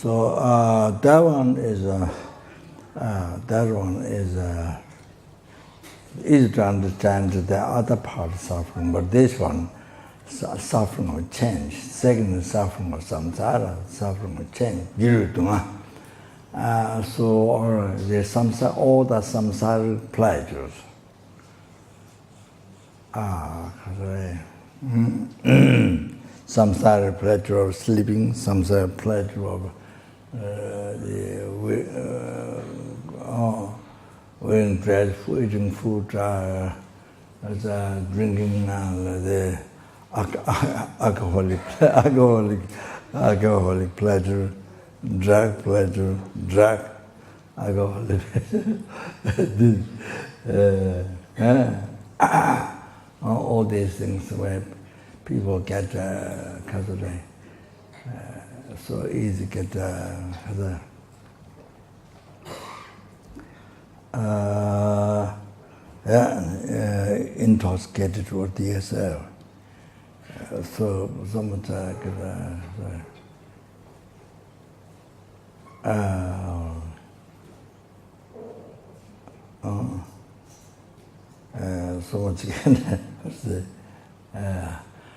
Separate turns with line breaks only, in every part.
So that one is easy to understand the other part of suffering, but this one, suffering will change. Second is suffering of samsara, suffering will change. So the samsara, all the samsaric pleasures. Samsaric pleasure of sleeping, samsaric pleasure of wearing dress, eating food, drinking, the alcoholic pleasure, drug pleasure, alcoholic. All these things where people get so easy get intoxicated with DSL. So much so much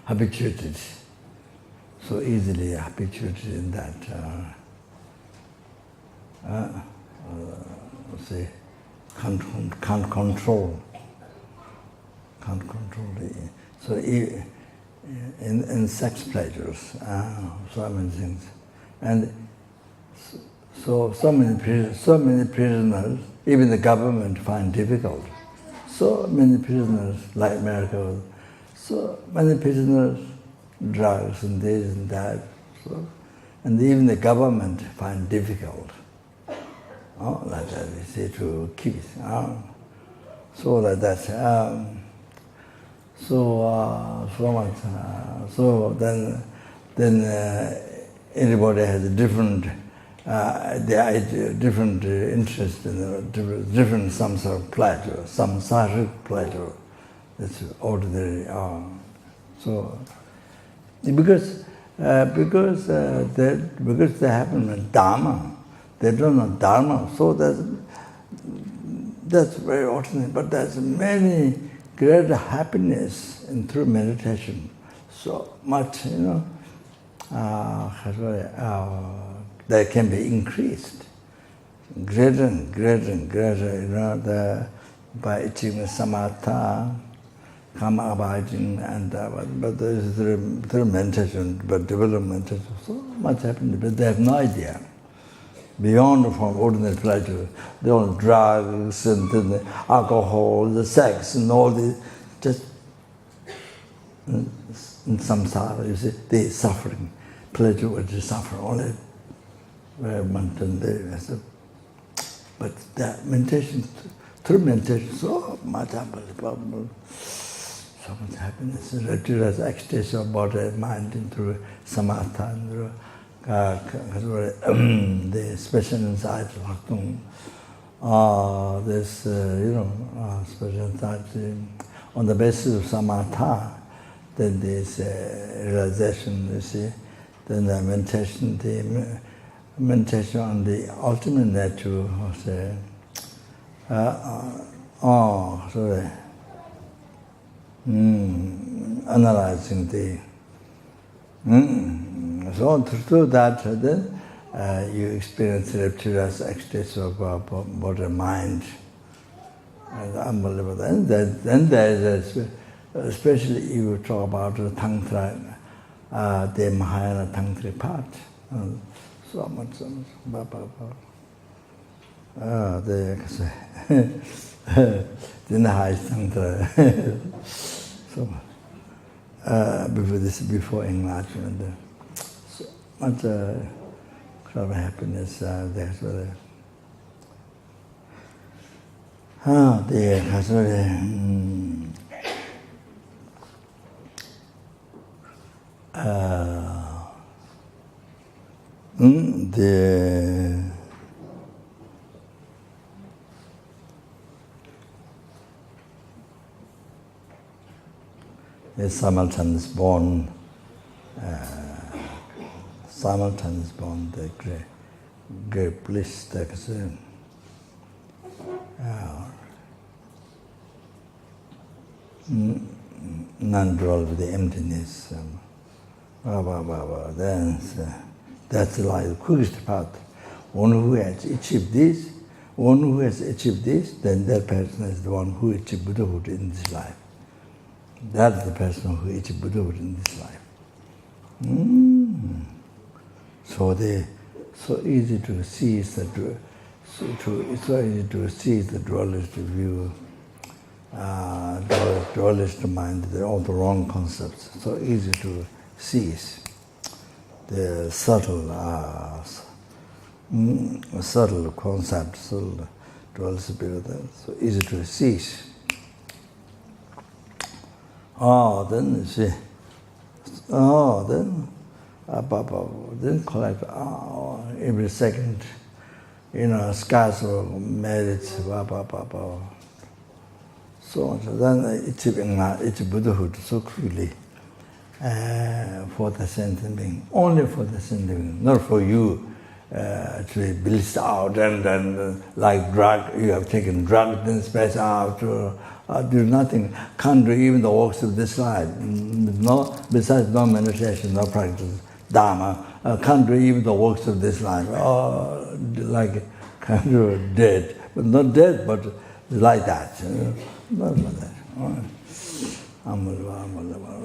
habituated, so easily habituated in that. Say, can't control it. So in sex pleasures, so many things, and so many prisoners, even the government find difficult. So many prisoners, like America, so many prisoners, drugs and this and that, so, and even the government find difficult. Like that, they say to keep it. So like that. So much. So then everybody has a different different interest in different samsaric pleasure. That's ordinary. So because they happen in dharma. They don't know dharma, so that's very ordinary. But there's many great happiness through meditation. So much, that can be increased, greater and greater, by achieving samatha, karma abiding, and but through meditation, but development, so much happiness. But they have no idea. Beyond from ordinary pleasure, the all drugs and the alcohol, the sex and all this, just in samsara, you see, the suffering, pleasure which is suffering, only very much and there. But that meditation, through meditation, so much unbelievable, so much happiness, returns ecstasy of body, mind, through samatha, and through the special insight, this, special insight, on the basis of samatha, then this realization, you see, then the meditation on the ultimate nature of the, analyzing the, so through that, then you experience rapturous ecstasy of body, mind, and unbelievable. And then there is especially you talk about the tantra, the Mahayana tantric part. So much. The highest tantra. So much. Before enlightenment. So much of happiness there's the simultaneous born, the great great bliss, non-dual with the emptiness. Then that's like the quickest path. One who has achieved this, then that person is the one who achieved Buddhahood in this life. That's the person who achieved Buddhahood in this life. So easy to seize the dualist view, dualist mind, all the wrong concepts. So easy to seize the subtle concepts, subtle dual spirit. So easy to seize. Then you see. Then collect every second, scars of marriage, so on. So then it's Buddhahood so quickly for the sentient being, only for the sentient being, not for you to be blissed out and like drug, you have taken drug, then space out, do nothing, can't do even the works of this life. No, besides no meditation, no practice, dharma, can't do even the works of this life. Like kind of dead, but not dead, but like that. Not like that.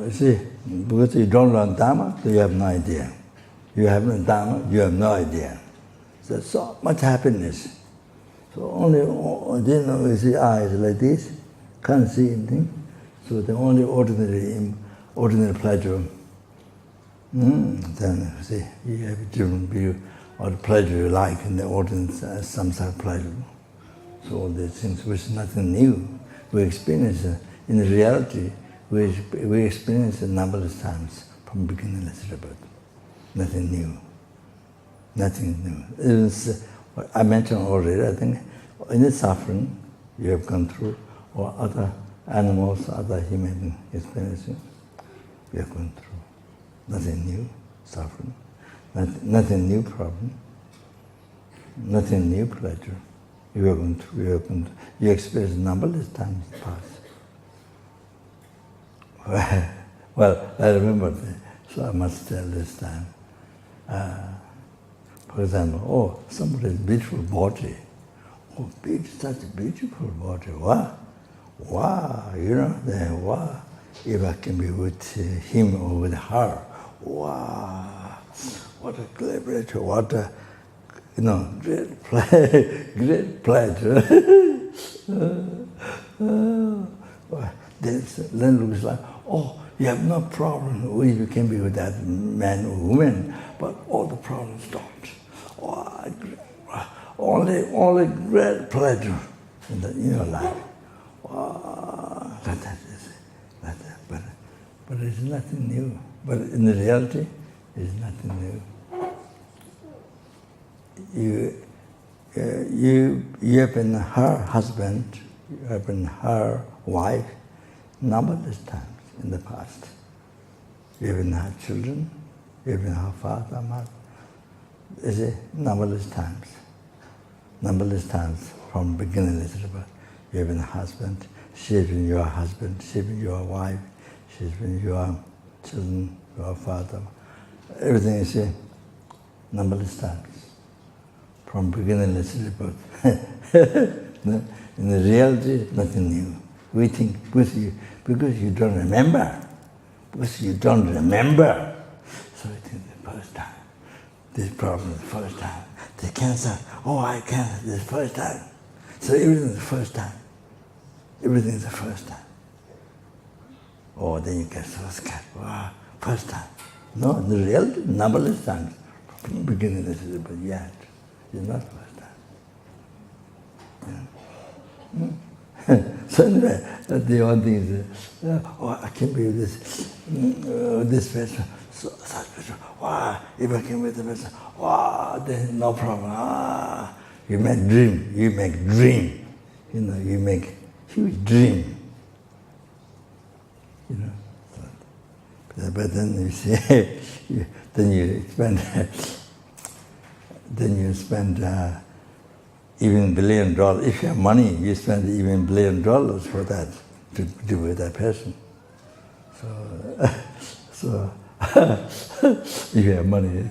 You see, because you don't learn dharma, so you have no idea. You have no dharma, you have no idea. So much happiness. So only, you see eyes like this, can't see anything. So the only ordinary pleasure. Then you see, you have a different view of the pleasure you like in the ordinary samsara pleasure. So all these things which is nothing new. We experience in reality, we experience it numberless times from beginningless rebirth. Nothing new. Nothing new. I mentioned already, I think, any suffering you have gone through, or other animals, other human experiences, you have gone through. Nothing new suffering, nothing new problem, nothing new pleasure. You have gone through, you experienced numberless times past. Well, I remember, so I must tell this time. For example, somebody's beautiful body. Such a beautiful body. Wow, wow. If I can be with him or with her, wow, what a liberation, what a, great pleasure. Then looks like, you have no problem if you can be with that man or woman, but all the problems stopped. Only great pleasure in your life. Like that. But it's nothing new. But in the reality, it's nothing new. You have been her husband, you have been her wife, numberless times in the past. You have been her children, you have been her father, mother. Is it numberless times? Numberless times from beginningless rebirth. You have been a husband, she has been your husband, she has been your wife, she has been your children, your father. Everything is numberless times from beginningless rebirth. In the reality, nothing new. We think because you don't remember, so you think the first time. This problem is the first time. The cancer, I had cancer, this is the first time. So everything is the first time. Everything is the first time. Then you get so scared. First time. No, in the reality, numberless times. From the beginning, this is, but yet, it's not first time. So anyway, the one thing is, I can be with this person, such person. If I can be with the person, then no problem. You make dream. You make huge dream. But then you see, then you spend then you spend even $1 billion. If you have money, you spend even $1 billion for that, to do with that person. So if you have money,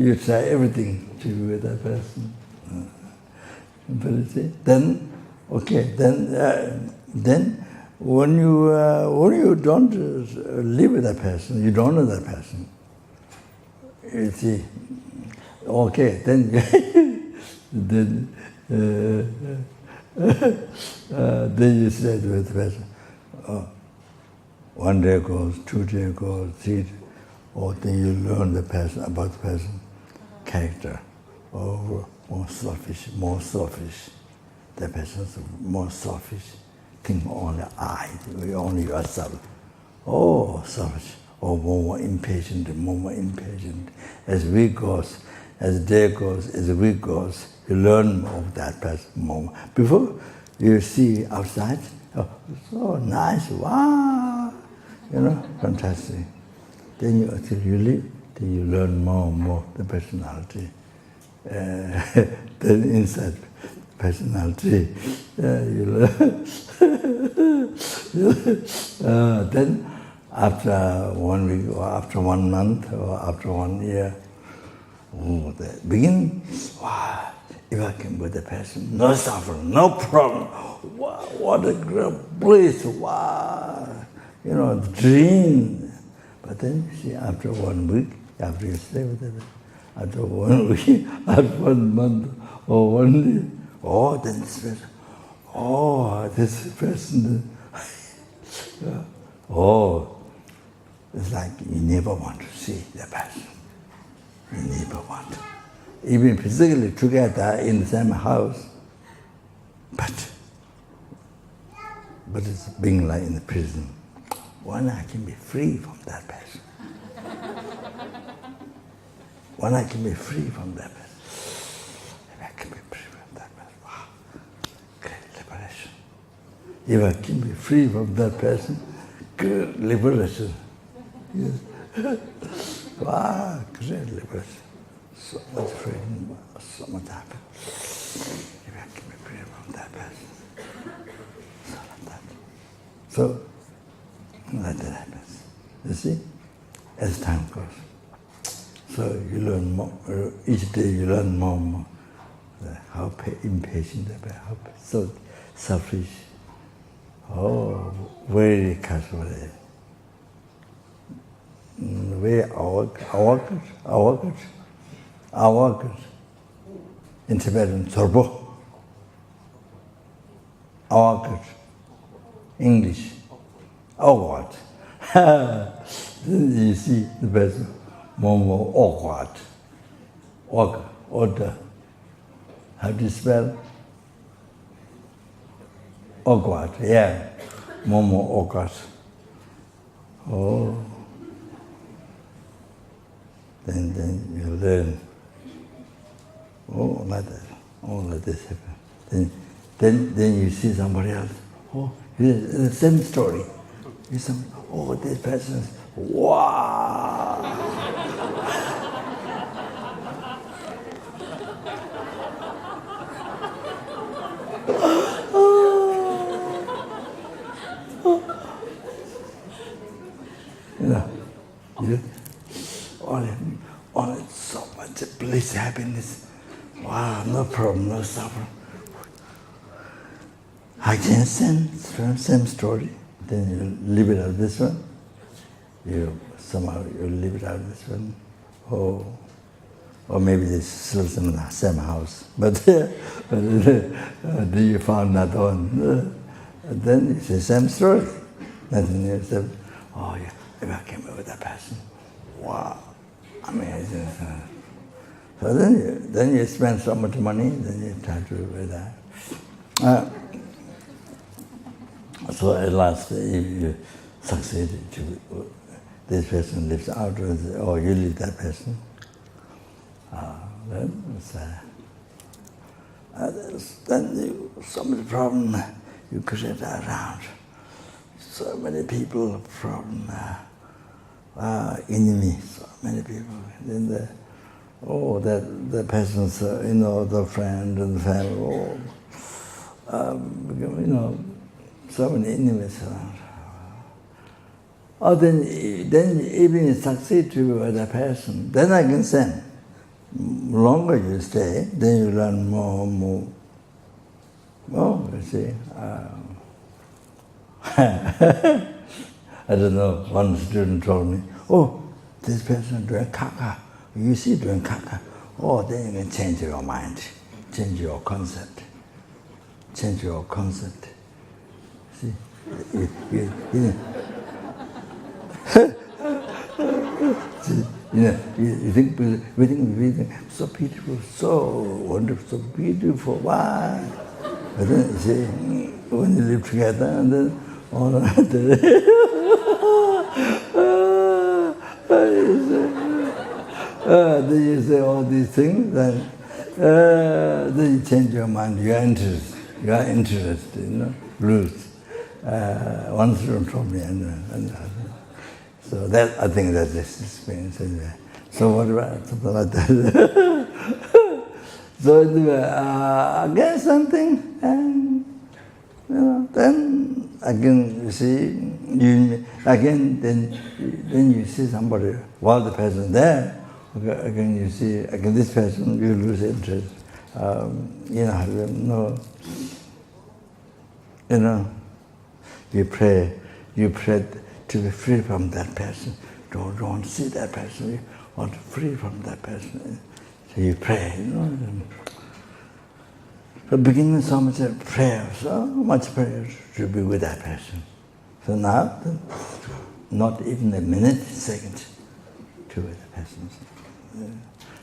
you try everything to do with that person. But you see, then, okay, then when you don't live with that person, you don't know that person. You see, okay, then then you say with the person, oh, 1 day goes, 2 days goes, 3 days, or then you learn the person about the person character, or more selfish. The person's more selfish. Think only I, only yourself. Oh, selfish. Or more impatient. As week goes, as day goes, as week goes, you learn more of that person more. Before you see outside, oh, so nice, wow, fantastic. Then you actually live, then you learn more and more the personality. Then inside personality, you learn. Then after 1 week, or after 1 month, or after 1 year, the begin, wow, if I can with the person, no suffering, no problem. Wow, what a great bliss, wow, the dream. But then you see, after 1 week, after you stay with them, after 1 week, after 1 month, or 1 year, then this person, it's like you never want to see the person. You never want to. Even physically together in the same house, but it's being like in the prison. When I can be free from that person. When I can be free from that person. If I can be free from that person, wow, great liberation. If I can be free from that person, great liberation. Yes. Wow, great liberation. So much freedom, so much happiness. If I can be free from that person. So like that. So that happens. You see? As time goes. So you learn more, each day you learn more and more. How impatient, how so selfish. Oh, very casual. Very awkward. In Tibetan, Zopa. Awkward. English. Awkward. You see the person more awkward. Awkward. How do you spell? Awkward, yeah. More awkward. Oh. Then you learn. Oh, like that. Oh, like this happen. Then you see somebody else. Oh, the same story. This person, wow. Only so much bliss, happiness. Wow, no problem, no suffering. I can same story. Then you leave it out this one. Somehow you leave it out this one. Or maybe they still in the same house. But then you found that one. Then it's the same story. Nothing else. Oh yeah, if I came with that person. Wow, amazing. So then you spend so much money, then you try to do with that. So at last, if you succeed, this person lives out, or you leave that person, then so many problems you create around. So many people problem. enemies, so many people. Then the person's, the friend and the family, so many enemies around. Then even you succeed to be with a person, then I can send. Longer you stay, then you learn more and more. Oh, you see. I don't know, one student told me, this person doing kaka. You see doing kaka. Then you can change your mind, change your concept. Change your concept. See? You think we think so beautiful, so wonderful, so beautiful. Why? But then you see, when you live together, and then all then you say all these things, then you change your mind. You are interested, Rules. One student told me, and so that I think that's this experience. So what about something like that? So again something, and then again you see then you see somebody while the person there. Again you see this person, you lose interest. You pray to be free from that person. Don't want to see that person. You want to be free from that person. So you pray. The beginning of so much prayer, so much prayer to be with that person. So now, not even a minute, second to with the person.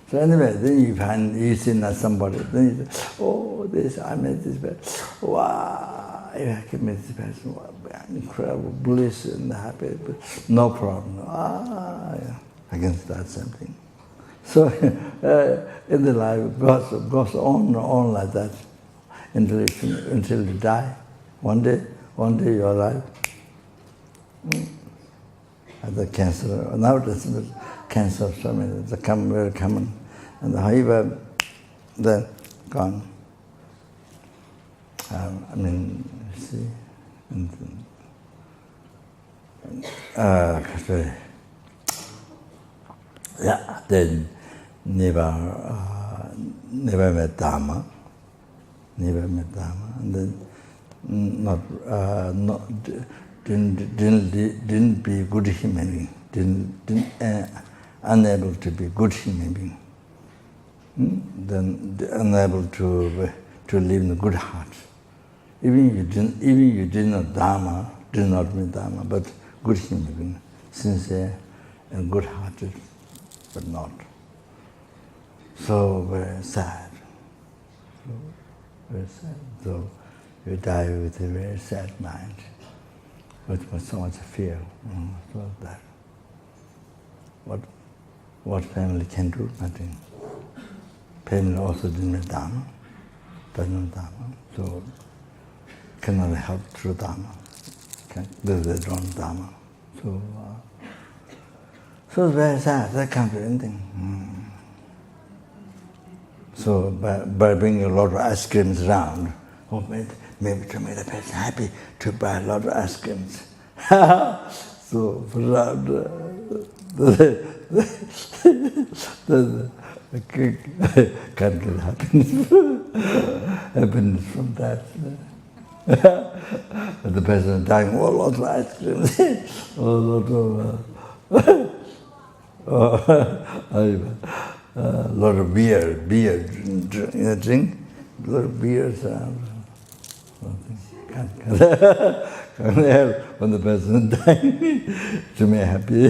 So anyway, then you see that somebody, then you say, I met this person. Wow. I can meet this person, incredible bliss and happy, but no problem. I can start something. So in the life, it goes on like that until you die. One day your life, the cancer. Nowadays, cancer, so many, they come very common, and however, they're gone. See, then never met dharma, and then didn't be good human being, unable to be good human being, then unable to live in a good heart. Even you did not dharma, did not mean dharma, but good human being, sincere and good-hearted, but not. So very sad. So you die with a very sad mind, with so much fear. So that what family can do? Nothing. Family also didn't know dharma, doesn't know dharma, so cannot help through dharma. They don't know dharma. So it's very sad. That can't do anything. So by bringing a lot of ice creams around, maybe to make the person happy to buy a lot of ice creams. So around can't get happiness from that. The person dying, a lot of ice creams, a lot of beer drink, a lot of beers around. Can't help when the person is dying to be happy.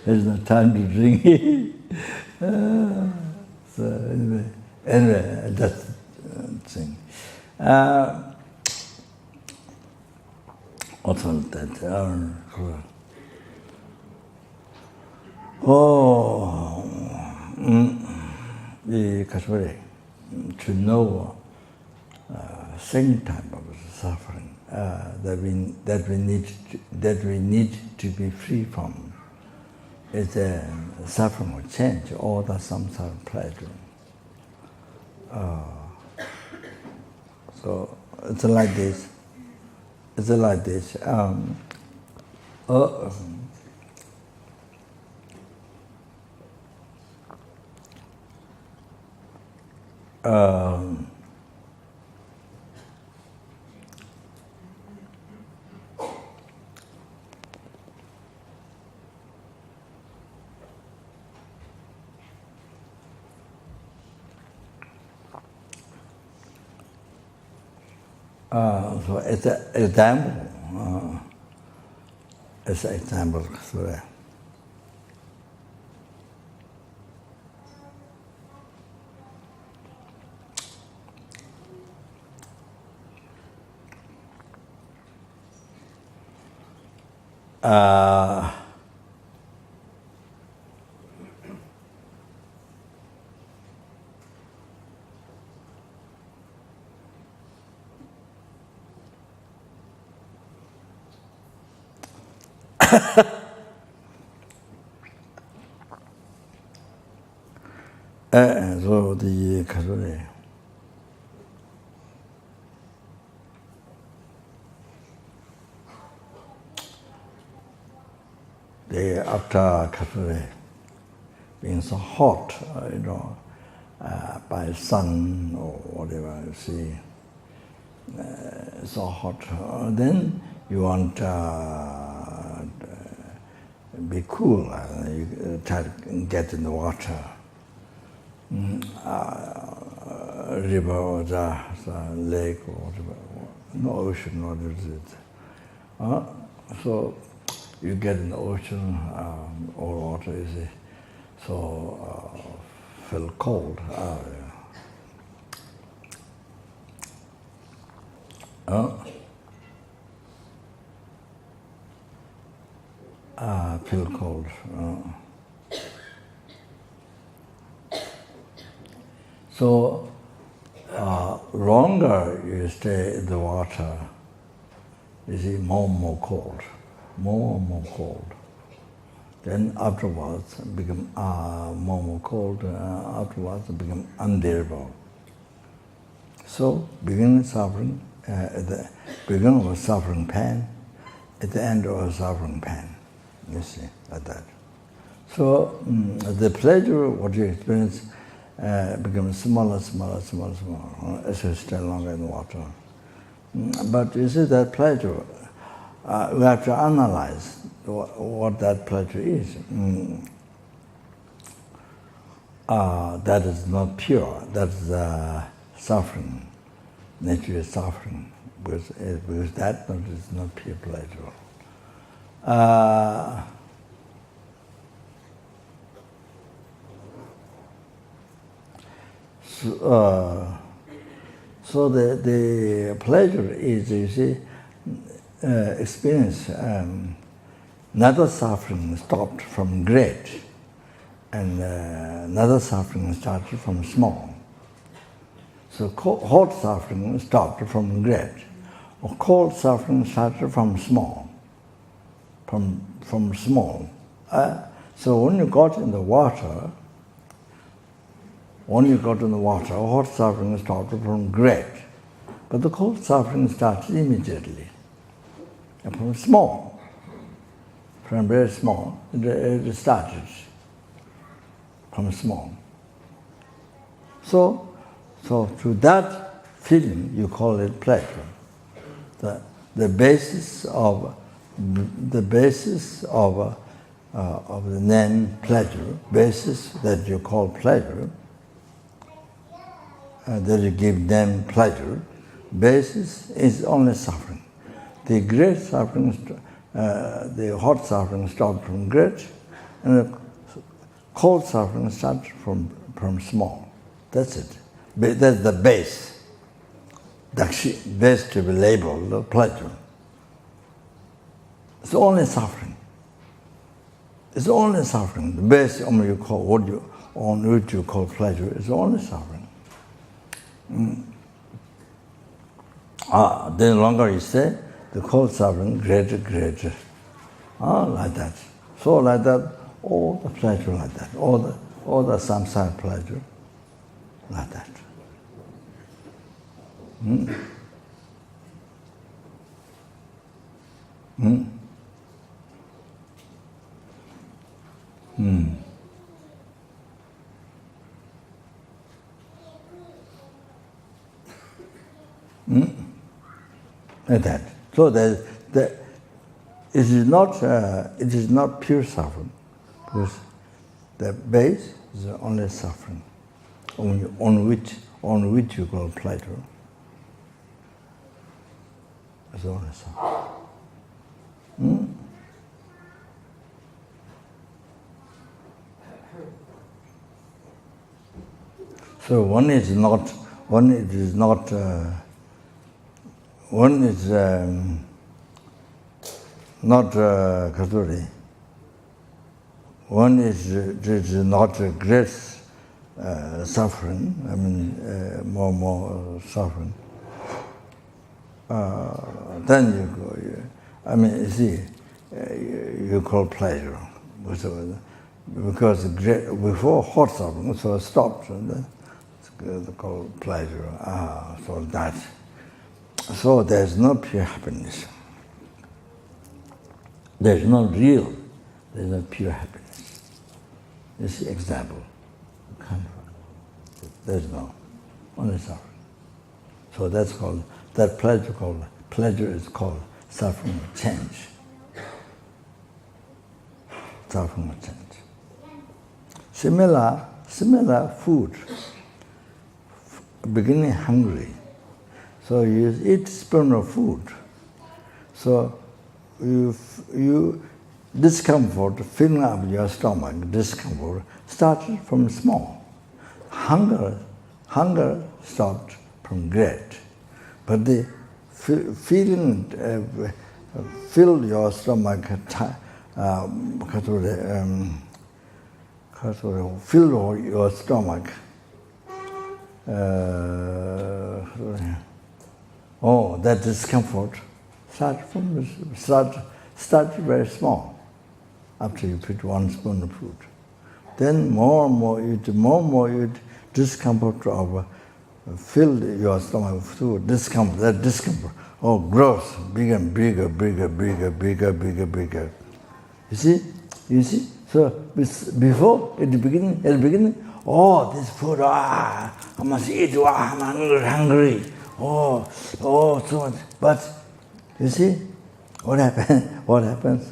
There's no time to drink. So anyway, that's the thing. Also that to know second type of suffering that we need to be free from is the suffering of change, or the samsara pleasure. So it's like this. It's like this. So it's an example. It's an example. So, so the after Kasure being so hot, by sun or whatever you see, so hot, then you want be cool. You try to get in the water, river or the lake or whatever, no ocean, what is it? So you get in the ocean or water, you see, so feel cold. Feel cold. So longer you stay in the water, you see more and more cold, more and more cold. Then afterwards become more and more cold. Afterwards become unbearable. So beginning suffering, at the beginning of suffering pain, at the end of suffering pain. You see, like that. So the pleasure, what you experience, becomes smaller, smaller, smaller, smaller, as you stay longer in the water. But you see that pleasure, we have to analyze what that pleasure is. That is not pure, that is suffering, nature is suffering, because that is not pure pleasure. So the pleasure is, you see, experience another suffering stopped from great, and another suffering started from small. So hot suffering stopped from great, or cold suffering started from small. From small. So when you got in the water, hot suffering started from great, but the cold suffering started immediately. And from small, from very small, it started from small. So to that feeling, you call it pleasure. The basis of the name pleasure, basis that you call pleasure, that you give name pleasure, basis is only suffering. The great suffering, the hot suffering starts from great, and the cold suffering starts from small. That's it. That's the base. The base to be labeled pleasure. It's only suffering. It's only suffering. The base on which you call pleasure is only suffering. Then longer you say, the cold suffering greater, greater. Like that. So like that, all the pleasure like that, all the samsara pleasure like that. Like that. So it is not pure suffering, because the base is only suffering, on which you call pleasure. It's only suffering. So one is not Katuri. One is not a great suffering, more suffering. Then you see, you call pleasure. Because before hot suffering, so stopped, and it's called pleasure. So that. So there's no pure happiness. There's no pure happiness. You see, example. There's no, only suffering. So that pleasure is called suffering of change. Suffering of change. Similar food. Beginning hungry. So you eat spoon of food. So you discomfort, filling up your stomach, discomfort, started from small. Hunger stopped from great. But the feeling fill your stomach, fill your stomach. That discomfort started very small. After you put one spoon of food, then more and more you eat, discomfort of fill your stomach with food. That discomfort grows bigger and bigger. You see. So before at the beginning, this food, I must eat. I'm hungry. So much. But you see, what happens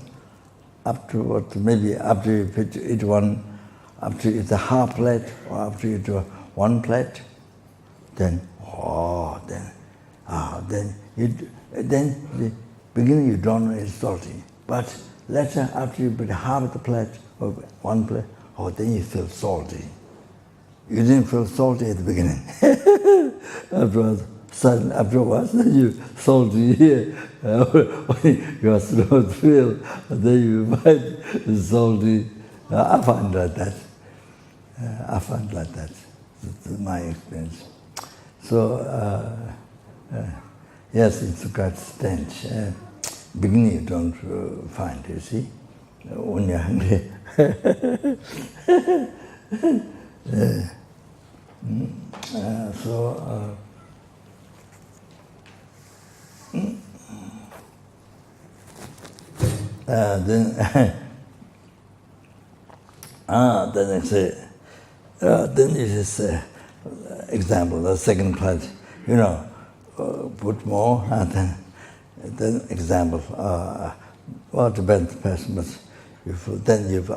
afterwards? Maybe after you eat a half plate, or after you eat one plate, then the beginning you don't know it's salty. But later, after you eat half the plate or one plate, then you feel salty. You didn't feel salty at the beginning. Afterwards, then you salty here. Your throat feel, then you might salty. I find like that. That's my experience. So, yes, it's got stench. Beginning you don't find, you see, when you're hungry. Then I say, then it is example, the second class, put more, and then example, the best person, but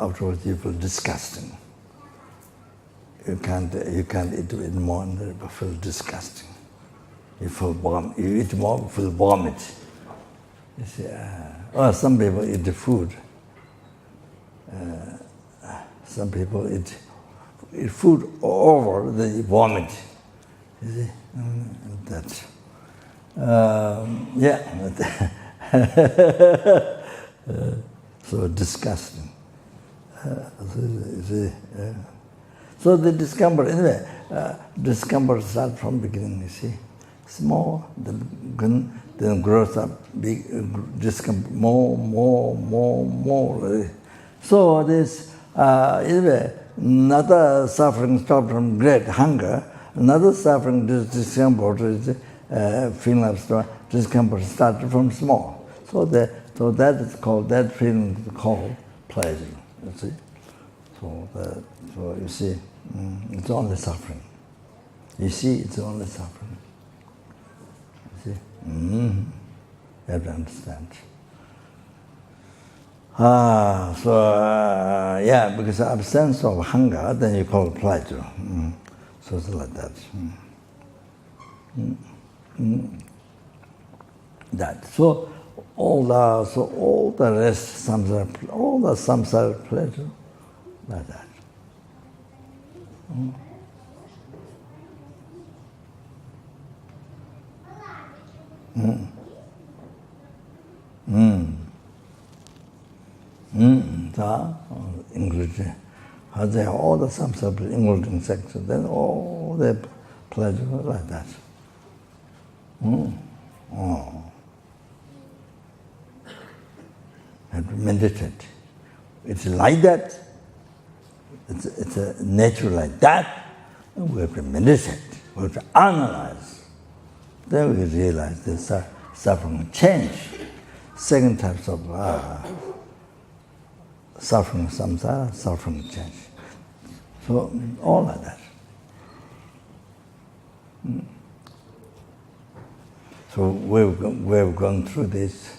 afterwards you feel disgusting. You can't eat it more, but feel disgusting. You feel vomit. You eat more, feel vomit. You see, some people eat the food. Some people eat food over, they vomit. You see, that's so disgusting. So the discomfort, anyway, discomfort starts from beginning, you see. small, then grows up, big, just more. So this another suffering starts from great hunger, another suffering discomfort is feeling of discomfort started from small. So that is called, that feeling is called pleasure. You see, so you see, it's only suffering. You see, it's only suffering. You see, you have to understand. Because absence of hunger, then you call it pleasure. So it's like that. That. So all the rest, all the samsaric pleasure, like that. Including all the samsara, including sex, then all the pleasure like that. Have to meditate. It's like that. It's a nature like that. And we have to meditate. We have to analyze. Then we realize this suffering change. Second type of suffering samsara, suffering change. So all like that. So we've gone through this.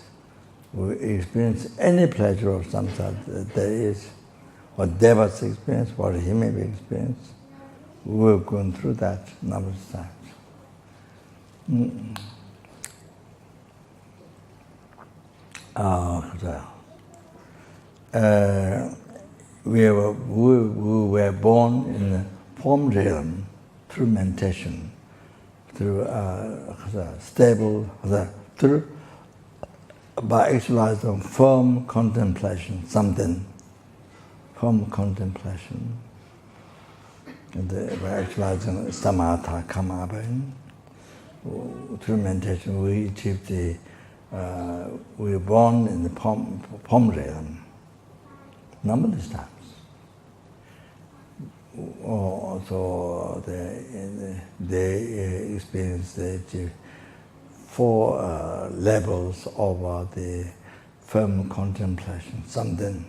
We experience any pleasure of samsara that there is, what devas experience, what he may be experience. We've gone through that number of times. We were born in the form realm through meditation, through stable, by exercising firm contemplation, firm contemplation. And by exercising samatha, aversion, through meditation we achieve we were born in the form realm, numberless times. So they experience the 4 levels of the firm contemplation, something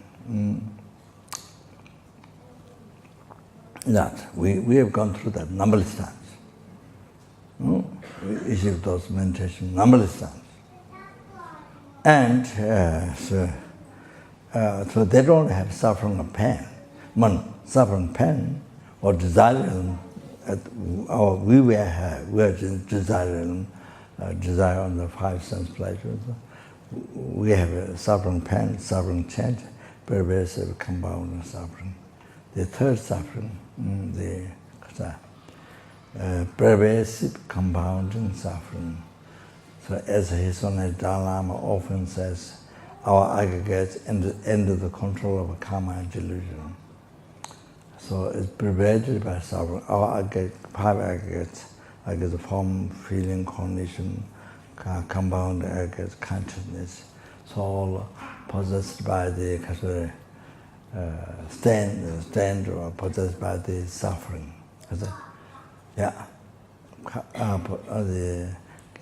that we have gone through that numberless times. We achieve those meditation numberless times. And so they don't have suffering of pain. Suffering pain or desire, we were desiring desire on the 5 sense pleasures. We have a suffering pain, suffering change, pervasive compound suffering. The third suffering, the pervasive compounding suffering. So as His Holiness Lama often says, our aggregates end of the control of karma and delusion. So it's pervaded by suffering. Our 5 aggregates, the form, feeling, cognition, compound aggregates, consciousness, so all possessed by the stand or possessed by the suffering. The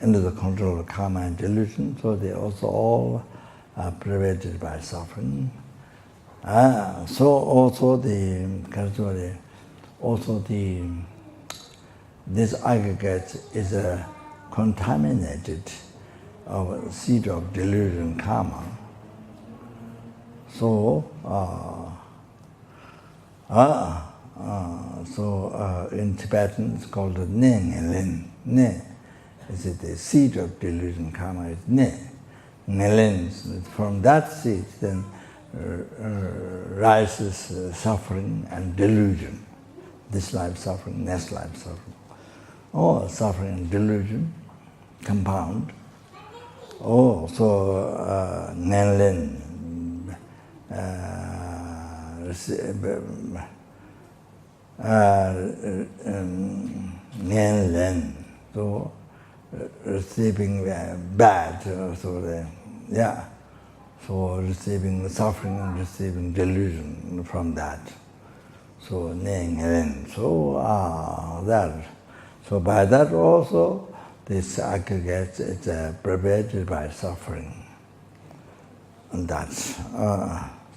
under the control of karma and delusion, so they also all are pervaded by suffering. So also this aggregate is contaminated of seed of delusion karma. So in Tibetan it's called ne. Is it the seed of delusion karma? Is ne. From that seed then rises suffering and delusion. This life suffering, next life suffering. All suffering and delusion compound. So Nenlin, Nenlen. So receiving bad, so receiving suffering and receiving delusion from that. So so by that also this aggregate is pervaded by suffering, and that's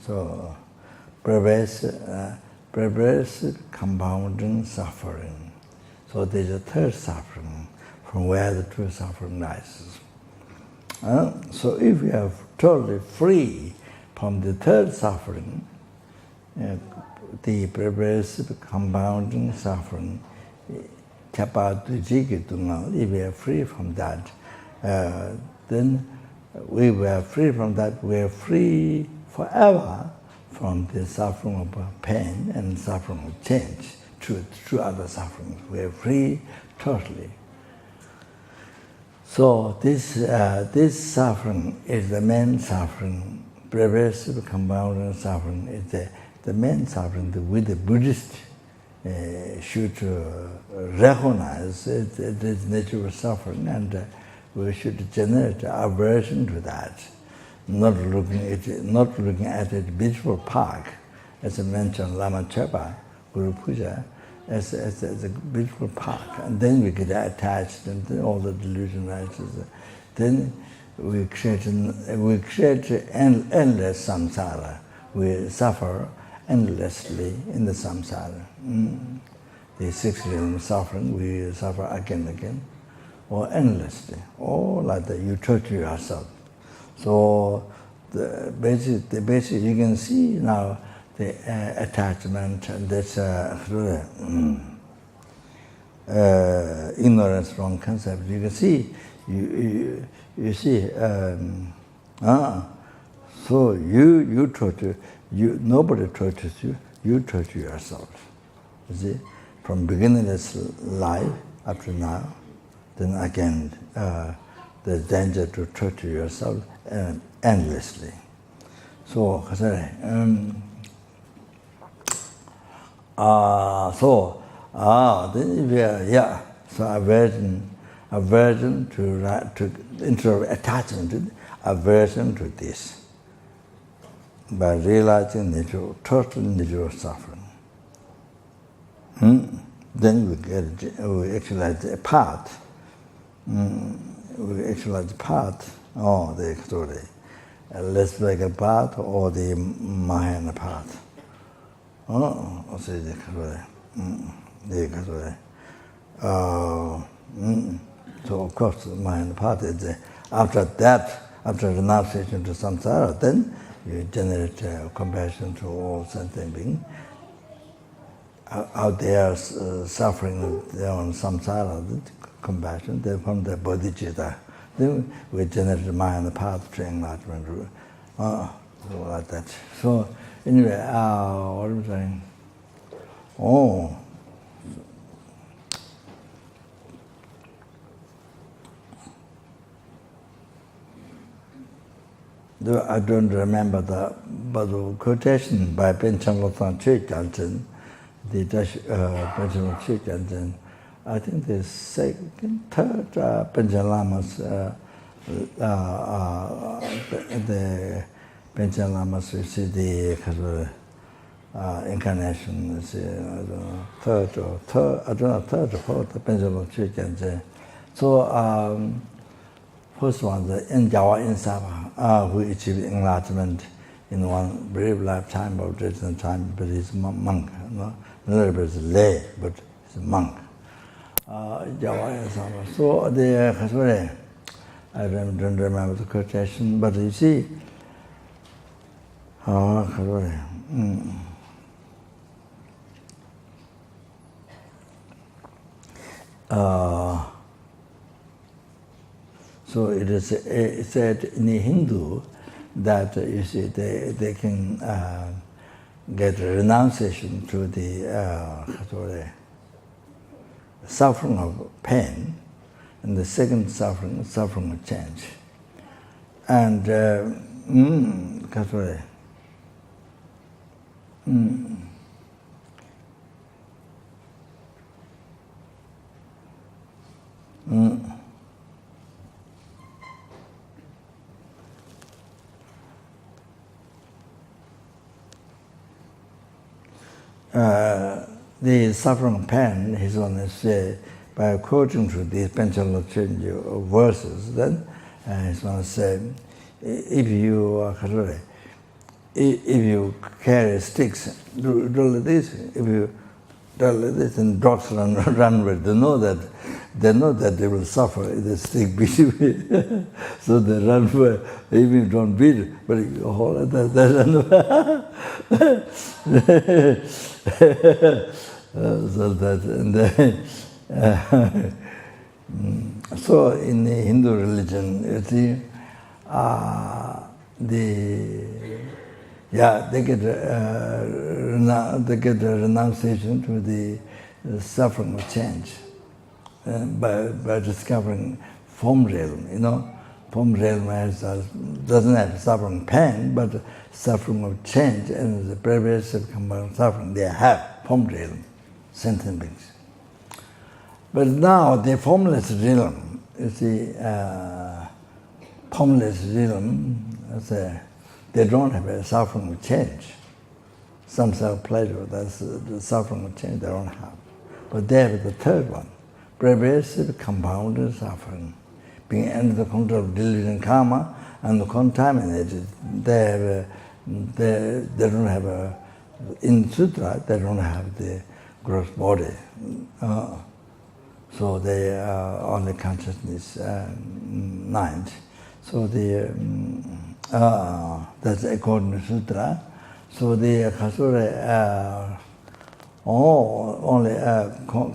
so pervasive compounding suffering. So there's a third suffering from where the true suffering rises. So if we are totally free from the third suffering, the pervasive compounding suffering, if we are free from that, then we were free from that, we are free forever from the suffering of pain and suffering of change, through other sufferings. We are free totally. So this suffering is the main suffering, pervasive compounding suffering is the main suffering that we the Buddhists should recognize its nature of suffering, and we should generate aversion to that, not looking at it beautiful park, as I mentioned, Lama Chepa, Guru Puja, as a beautiful park, and then we get attached, and then all the delusion rises. Then we create endless samsara. We suffer endlessly in the samsara. The 6 realm suffering, we suffer again and again, or endlessly, or like that you torture yourself. So the basic you can see now the attachment, and that's ignorance, wrong concept. You can see, you see. So you torture, nobody tortures you. You torture yourself. You see, from beginningless life up to now, then again there's danger to torture yourself endlessly. So then we are, so aversion to instead of attachment, aversion to this, by realizing the total nature of suffering. Then we actualize the path. We actualize the path, or the story, less like a path, or the Mahayana path. So of course, Mahayana path is after that, after renunciation to samsara, then you generate compassion to all sentient beings out there suffering their own samsara, compassion. Then from the bodhicitta, then we generate the Mahayana path to enlightenment. So like that. So anyway, what am I saying? I don't remember but the quotation by Panchen Lothan Chögyalchen, the Dutch Panchen Chögyalchen. I think the third Panchen Lamas, the Panchen Lamas, you see the incarnation, third or fourth Panchen Chögyalchen. So first one, the Jawa Insaba, who achieved enlightenment in one brief lifetime of distant time, but he's a monk. No? A little bit lay, but he's a monk. Jawa Insaba. So the I don't remember the quotation, but you see, so it is said in the Hindu that you see they can get renunciation to the suffering of pain, and the second suffering of change. And the suffering pain, he's going to say, by quoting to these pensional change verses, then he's going to say, if you carry sticks, do like this. If you do like this, and dogs run with, they know that they will suffer if the stick beat you. So they run for, even if you don't beat it, but you hold it, they run. So that, and then, so in the Hindu religion, you see, they get a renunciation to the suffering of change by discovering form realm. Form realm doesn't have suffering pain, but suffering of change and the pervasive compound suffering. They have form realm, sentient beings. But now the formless realm, you see, formless realm, they don't have a suffering of change. Samsara pleasure, that's the suffering of change they don't have. But they have the third one, pervasive compounded suffering. Being under the control of delusion karma and contaminated, they don't have in sutra, they don't have the gross body. So they are only consciousness mind. So that's according to sutra. So the kasura only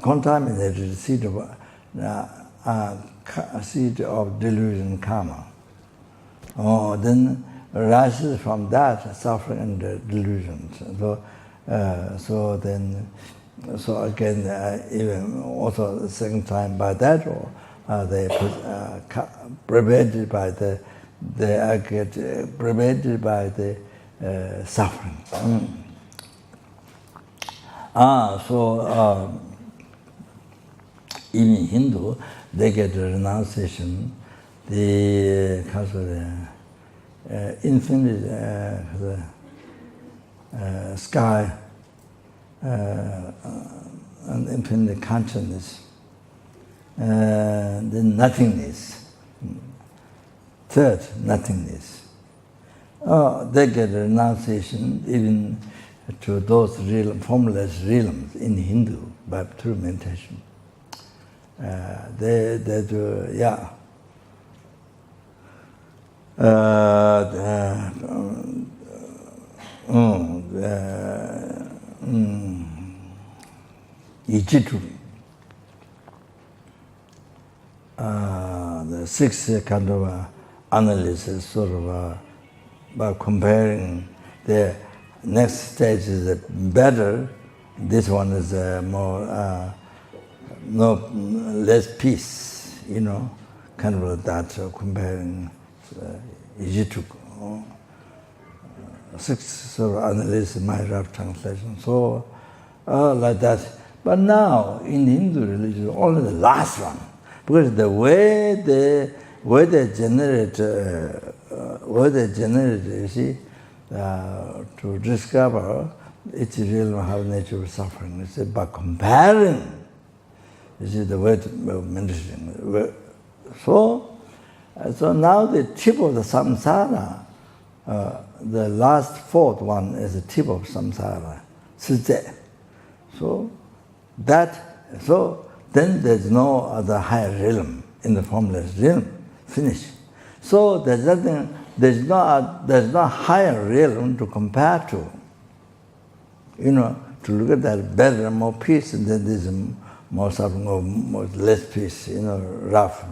contaminated seed of delusion karma. Then arises from that suffering and delusions. So again, even also the second time by that, or they prevented by they get prevented by the suffering. So even in Hindu, they get a renunciation. The infinite sky and infinite consciousness, the nothingness. Third, nothingness. They get a renunciation even to those formless realms in Hindu by through meditation. They do, yeah. Ichitu. The sixth kind of analysis, sort of by comparing the next stage is better. This one is more less peace, kind of that. Comparing Ichitu. Sixth sort of analysis, my rough translation. So like that. But now in Hindu religion, only the last one, because the way they generate, you see, to discover each realm have nature of suffering. You see, by comparing, you see, the way of medicine. So now the tip of the samsara, the last fourth one is the tip of samsara, sije. So then there's no other higher realm in the formless realm. Finish. So there's nothing. There's no higher realm to compare to. To look at that better, more peace, and then there's more suffering, or more less peace. Rough.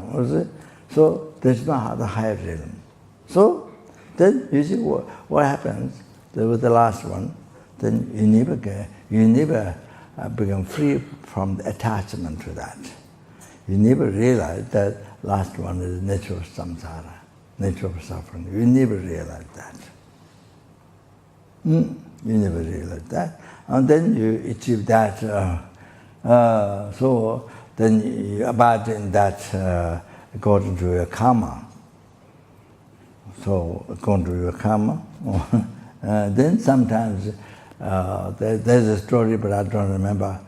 So there's no other higher realm. So then you see what happens. With the last one, then you never become free from the attachment to that. You never realize that last one is the nature of samsara, nature of suffering. You never realize that. You never realize that. And then you achieve that. So then you abide in that according to your karma. So according to your karma. Then sometimes There's a story, but I don't remember.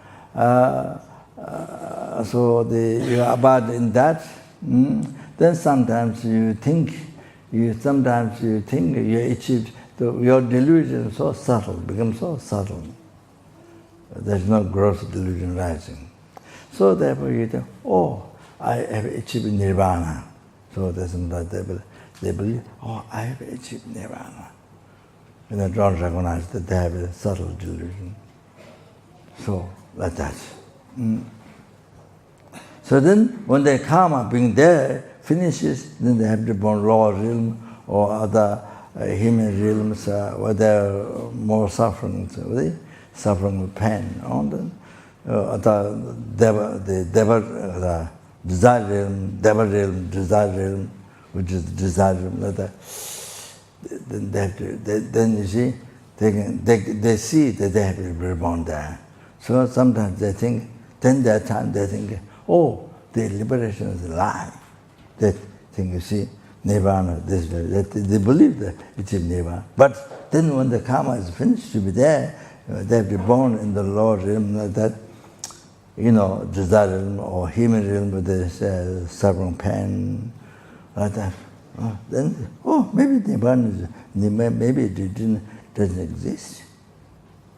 So you abide in that. Then sometimes you think you achieved. Your delusion is so subtle, becomes so subtle. There's no gross delusion rising. So therefore you think, oh, I have achieved Nirvana. So they believe, oh, I have achieved Nirvana. And they don't recognize that they have a subtle delusion. So, like that. So then, when their karma being there finishes, then they have to born lower realm or other human realms where they're more suffering, suffering with pain. The desire realm, deva realm, desire realm, which is the desire realm. Like that. Then you see, they see that they have to be reborn there. So sometimes they think, then that time they think, oh, the liberation is a lie. They think, you see, Nirvana, this, that. They believe that it's in Nirvana. But then when the karma is finished to be there, they have to be born in the lower realm like that, desire realm or human realm with this suffering pain, like that. Then, maybe Nirvana maybe it doesn't exist.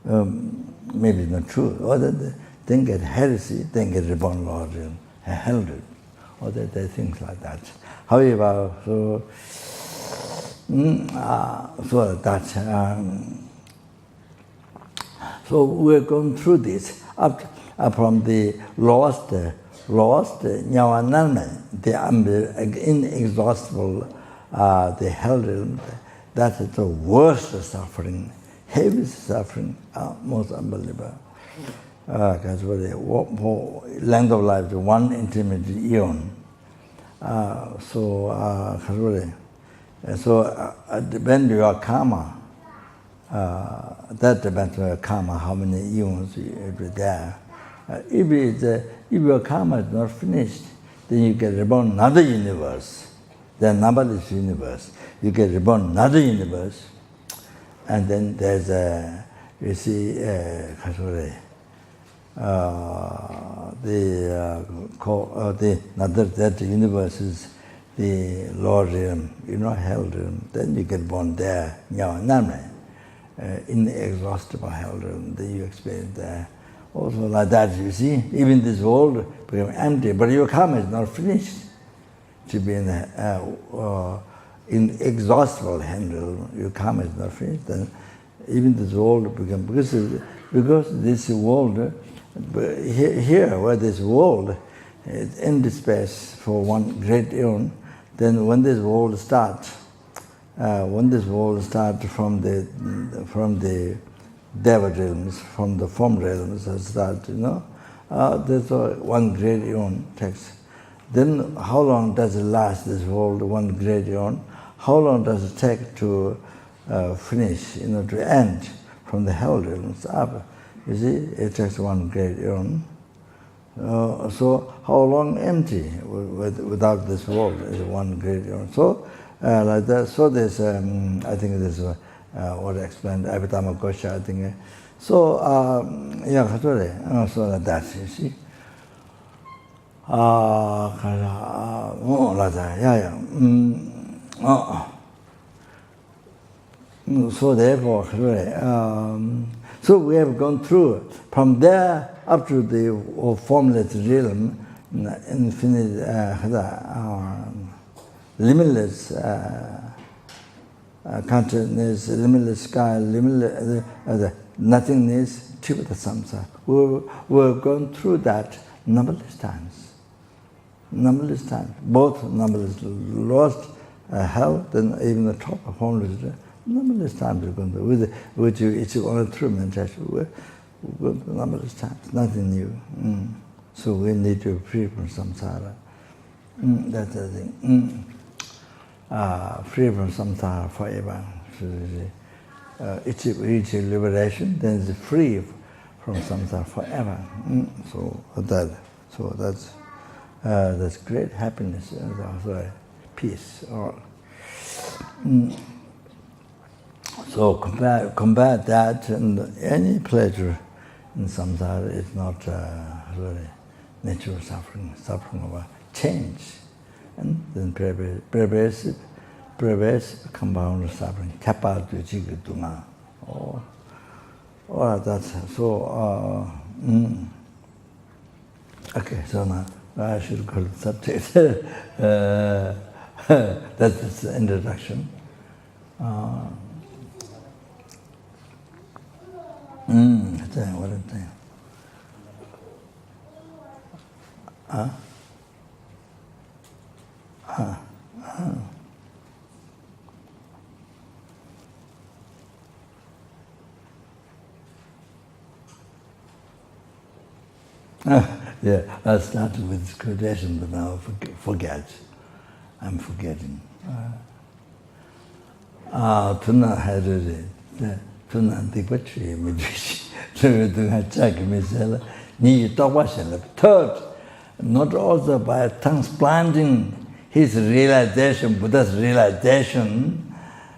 Maybe it's not true. Or then get heresy, then get reborn lower realm, held it. Or there are things like that. However, so we're going through this up from the lost Nyawananman, the inexhaustible, the hell realm. That is the worst suffering, heaviest suffering, most unbelievable. Because for length of life, one intermediate eon. Depends on your karma. That depends on your karma, how many eons you be there. If your karma is not finished, then you get reborn another universe. The numberless universe. You get reborn another universe, and then there's that universe is the lower realm, hell realm. Then you get born there, inexhaustible hell realm. Then you experience there. Also like that, you see, even this world becomes empty, but your karma is not finished. To be in inexhaustible hell realm, your karma is not finished. Then even this world becomes because this world. Here, where this world is empty space for one great eon, then when this world starts from the deva realms, from the form realms, there's one great eon takes. Then how long does it last, this world, one great eon? How long does it take to finish, to end from the hell realms up? You see, it takes one great eon. So how long empty without this world is one great eon. So like that. So there's, I think this is what I explained every time I go, I think. So so like that. You see. Like that. So therefore, so we have gone through from there up to the formless realm, infinite, limitless consciousness, limitless sky, limitless nothingness, tip of the samsara. We've gone through that numberless times. Numberless times. Both numberless, lost hell, then even the top of formless. Numberless times we're going to, which it's only through meditation. We're going to numberless times, nothing new. So we need to be free from samsara. That's the thing. Free from samsara forever. So it's liberation, then it's free from samsara forever. So that's great happiness, peace. So compare that, and any pleasure in samsara is not really natural suffering of a change. And then pervasive compound suffering. Kappa to Chigutuma. Oh, that's so. Okay, so now I should call the subject. That's the introduction. What am I saying? Yeah, I started with quotation, but now I forget. I'm forgetting. Tuna had it. Tuna Antiquatri, Midrish, Chak Misella, Ni Tawashel. Third, not also by transplanting his realization, Buddha's realization,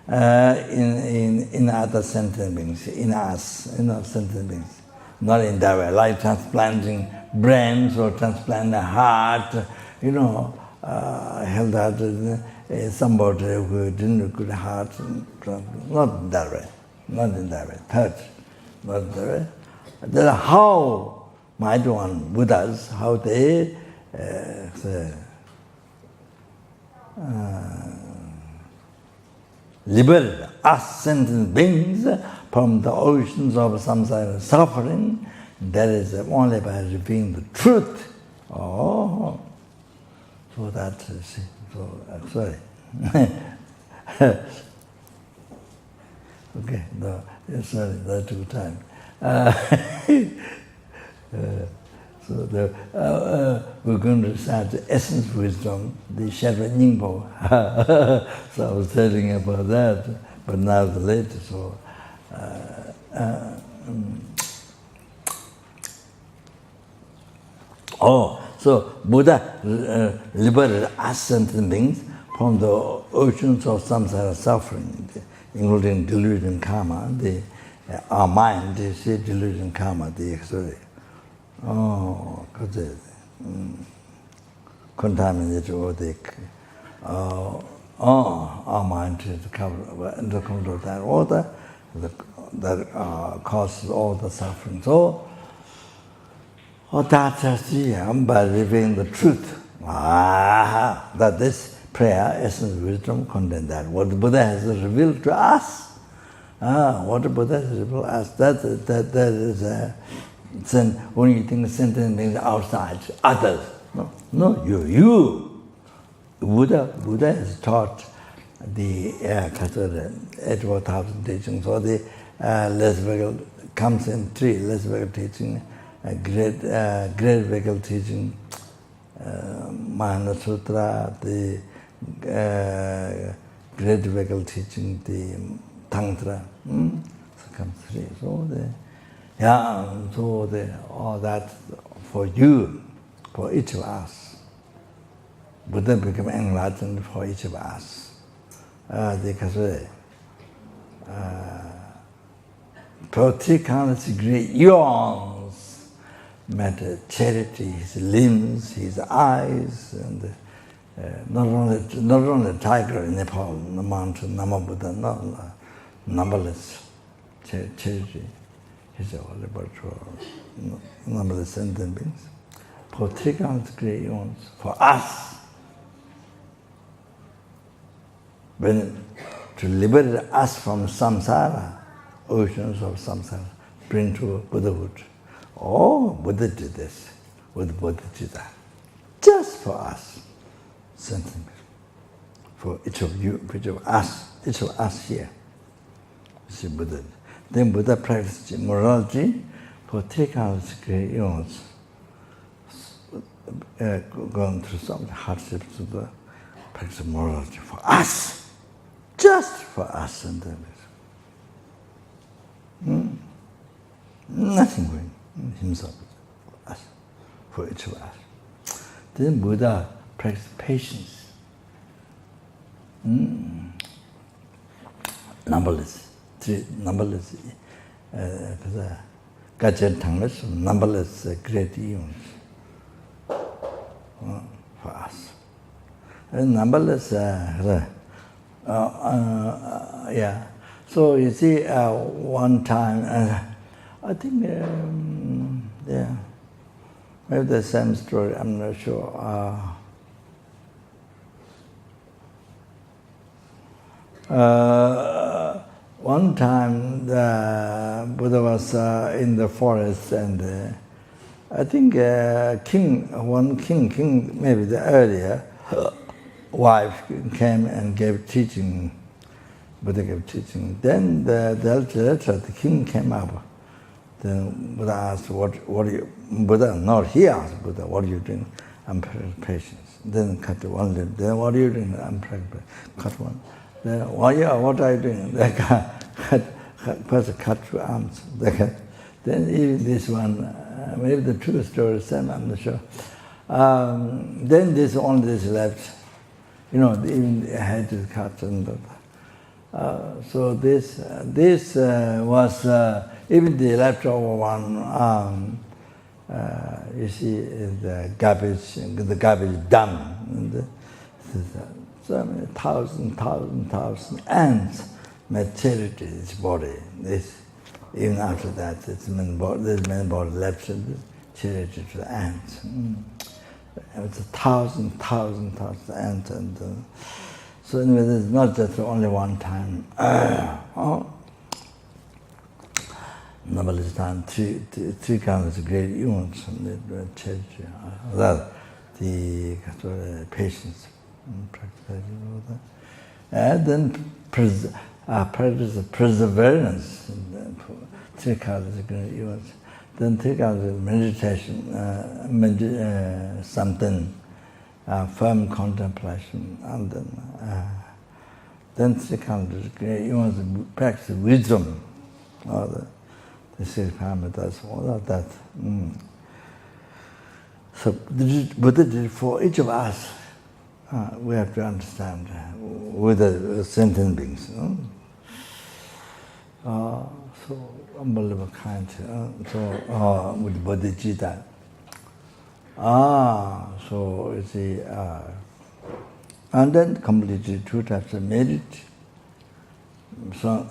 in other sentient beings, in us, in our sentient beings. Not in that way, like transplanting brains or transplanting a heart, held out somebody who didn't have a good heart, not that way, not in that way, third, not that way. That's how might one Buddhas, how they liberate us sentient beings from the oceans of samsara suffering. That is only by revealing the truth. Oh, so that sorry. Okay, no, sorry, that took time. So we're going to start the essence of wisdom, the Sherpa Nyingpo. So I was telling about that, but now the later. So. So Buddha liberated us sentient beings from the oceans of samsara suffering, including delusion karma, our mind is delusion karma, contaminated our mind is covered under control of that water that causes all the suffering. So, that's by revealing the truth. That this prayer, essence of wisdom, contains that. What the Buddha has revealed to us, what the Buddha has revealed to us, that is when you think sentient beings outside, others. No, you. Buddha has taught the 84,000 teachings, or the less vehicle comes in three, less vehicle teaching, great vehicle teaching, Mahana Sutra, the great vehicle teaching, the Tantra, so comes three. So all that for you, for each of us. Buddha became enlightened for each of us. Because for 3 countless great eons, matter, charity, his limbs, his eyes, and not only tiger in Nepal, the mountain, Namabuddha, no, numberless charity. He's all about numberless sentient beings. For 3 countless great eons, for us, when to liberate us from samsara, oceans of samsara, bring to Buddhahood. Oh, Buddha did this with Bodhicitta, just for us, sentient, for each of you, each of us here. See Buddha. Then Buddha practiced morality for 3 countless great eons, going through some hardships to the practice morality for us. Just for us and them. Nothing for himself, for us, for each of us. Then Buddha practiced patience. Numberless. three numberless, numberless great eons for us. And numberless, yeah. So you see, one time, I think, yeah, maybe the same story, I'm not sure. One time the Buddha was in the forest, and I think one king, maybe the earlier wife came and gave teaching. Buddha gave teaching. Then the king came up. Then Buddha asked, "What are you?" Buddha, not he asked Buddha, "What are you doing?" "I'm practicing patience." Then cut one lip. Then what are you doing? "I'm practicing." Cut one. Then, well, yeah, what are you doing? They cut two arms. Then even this one, maybe the true story is same, I'm not sure. Then only this left. Even the head is cut. So this was even the leftover one arm. You see the garbage dump. So many thousand ants materialized its body. Even after that, this main body left charity to the ants. It was 1,000 ants, and so anyway, it's not just only one time. Numberless time, three kinds of great humans, the charity, the patience. And then practice of perseverance, three kinds of great humans. Then three kinds of meditation, something, firm contemplation, and then three kinds of great humans practice wisdom, the six parameters, all of that. So Buddha did for each of us. We have to understand with the sentient beings. So unbelievable kind. So with bodhicitta. So you see, and then completely two types of merit. So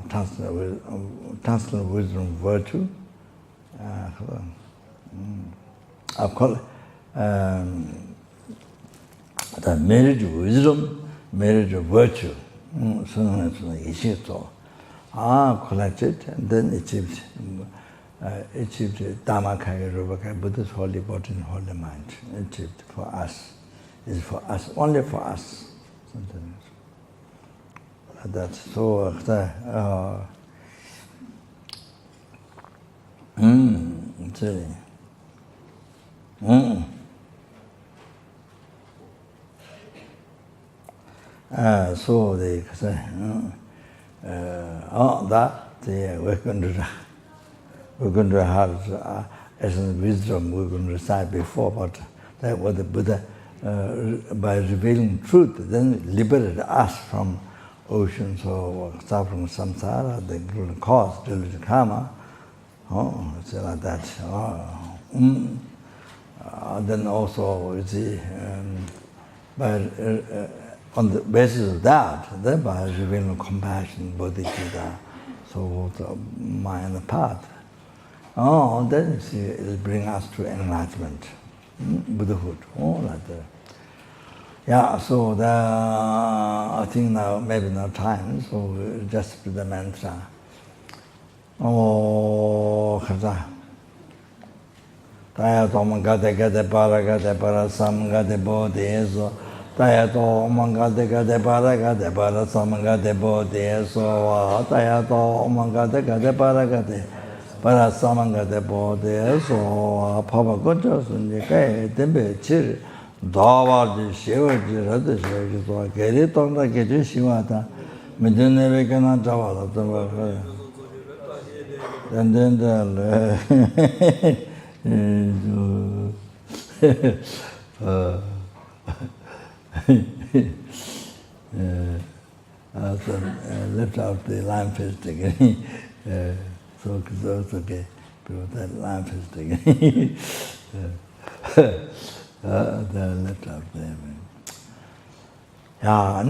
transcendental wisdom, virtue. Of course, the merit of wisdom, merit of virtue, collected and then achieved dharma, Buddha's holy body and holy mind. Achieved for us, is for us, only for us. That's so. Really. So they say, we're going to have essence wisdom we're going to recite before, but that was the Buddha, by revealing truth, then liberated us from oceans of suffering, samsara, the cause, delusion, karma. It's like that. Then also, you see, on the basis of that, then by revealing compassion, bodhicitta, so the mind path. Then you see, it will bring us to enlightenment, Buddhahood, all like that. Yeah, so I think now maybe no time, so we'll just do the mantra. Taya toma gade para sam gade bodheso. Taya toma gade para sam gade bodheso. Taya toma gade para sam gade bodheso. Papa gojo sunje kai tembe chir. Dava ji shiva ji rada shiva ji toa. Geri tonda geji shiva ta. Midune vekana jawa ta. And then lift out the lamp fist again. So it's okay. People that lamp fist again. The lift out there. Yeah,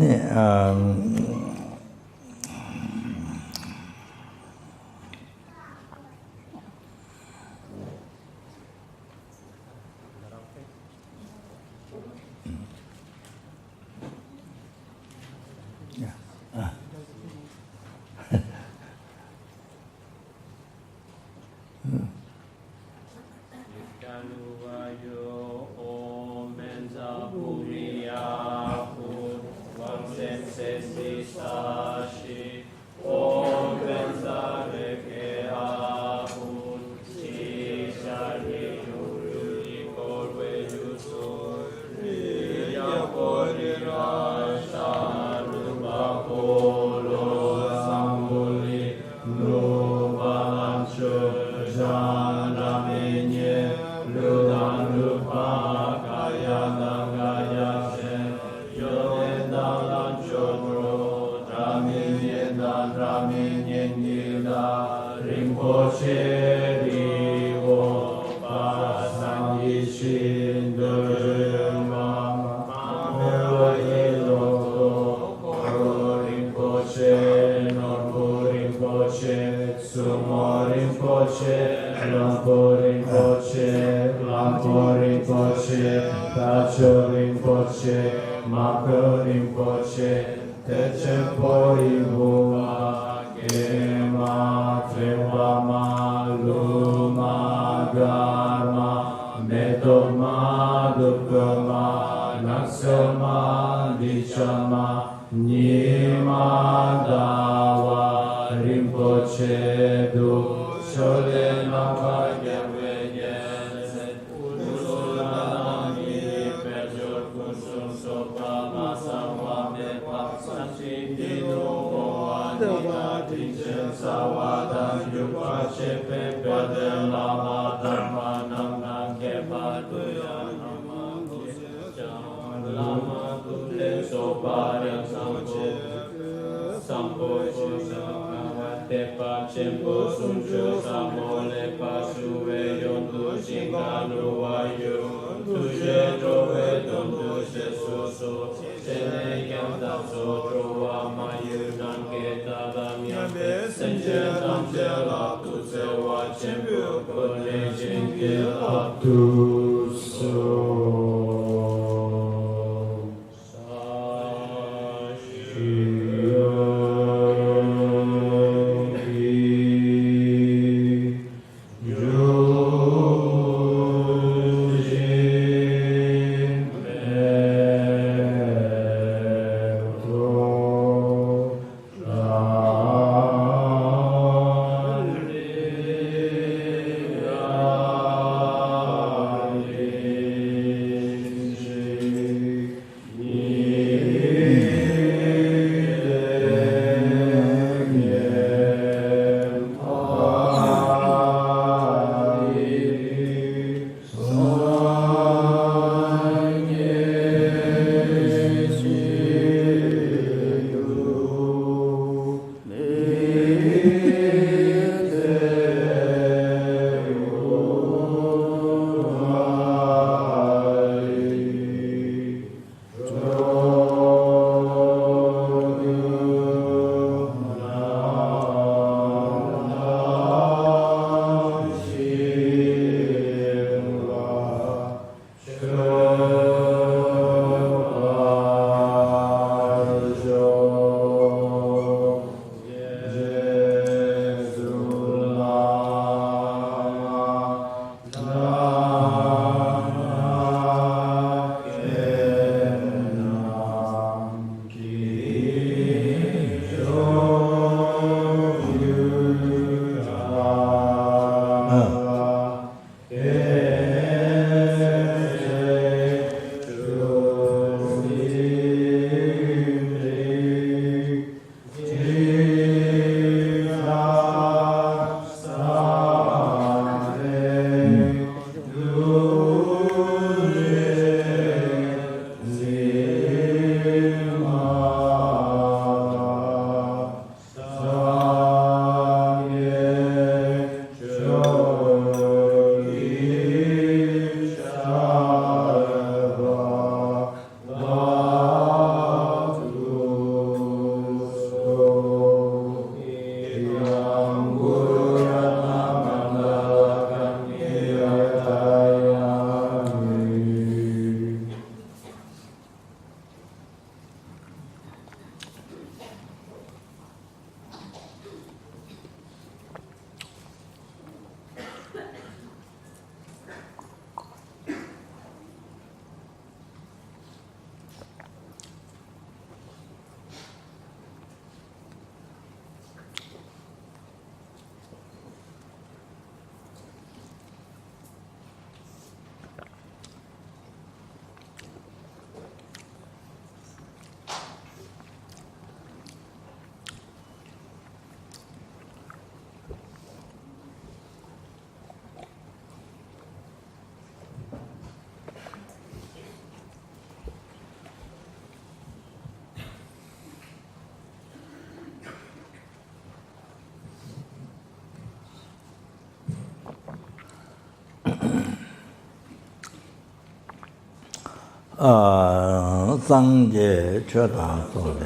Sangye Chodan Sole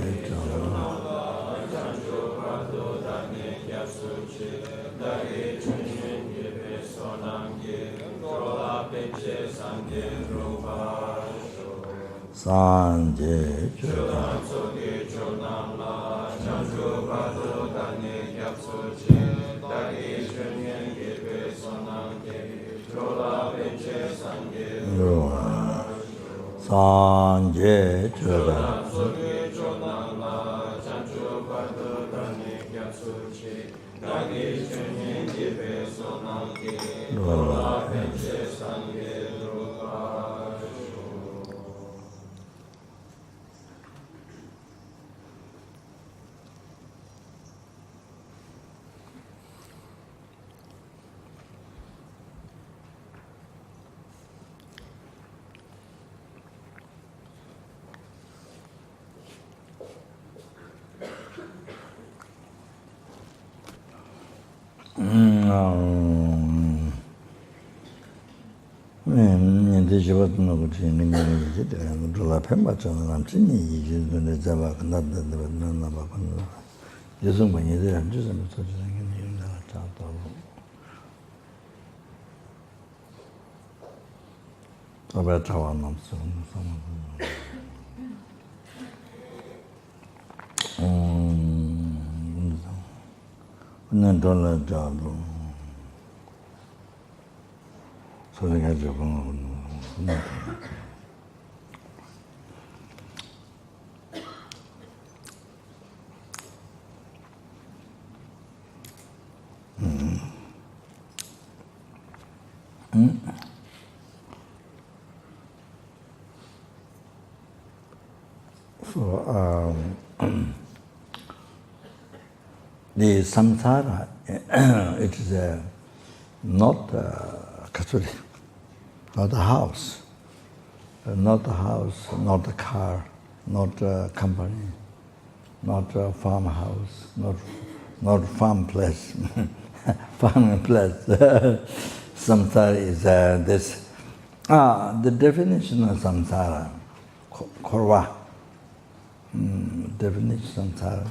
Sangye Chodan Sangye Chodan the samsara, it is not Kasuri, not a house, not a house, not a car, not a company, not a farmhouse, not farm place, farming place. Samsara is this. The definition of samsara, korwa. Definition samsara.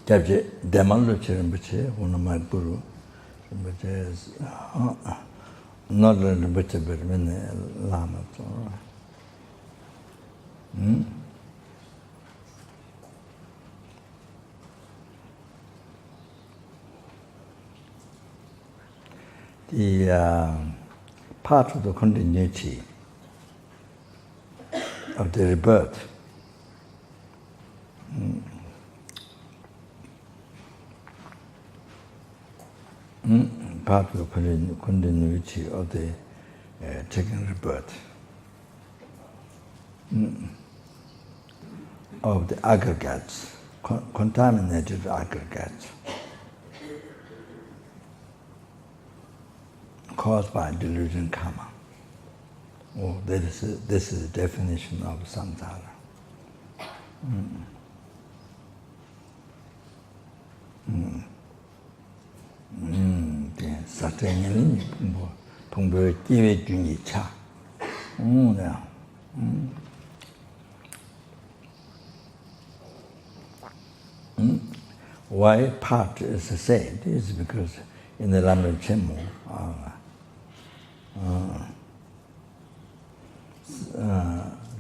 Jabje Demanluchi Rinpoche, one of my guru, Rinpoche is not Rinpoche, but Lama. The part of the continuity of the rebirth. Part of the continuity of the taking rebirth of the aggregates, contaminated aggregates caused by delusion karma. This is the definition of samsara. Satengi pumbo tiwe jungi cha. Why part is said is because in the Lama Chemo,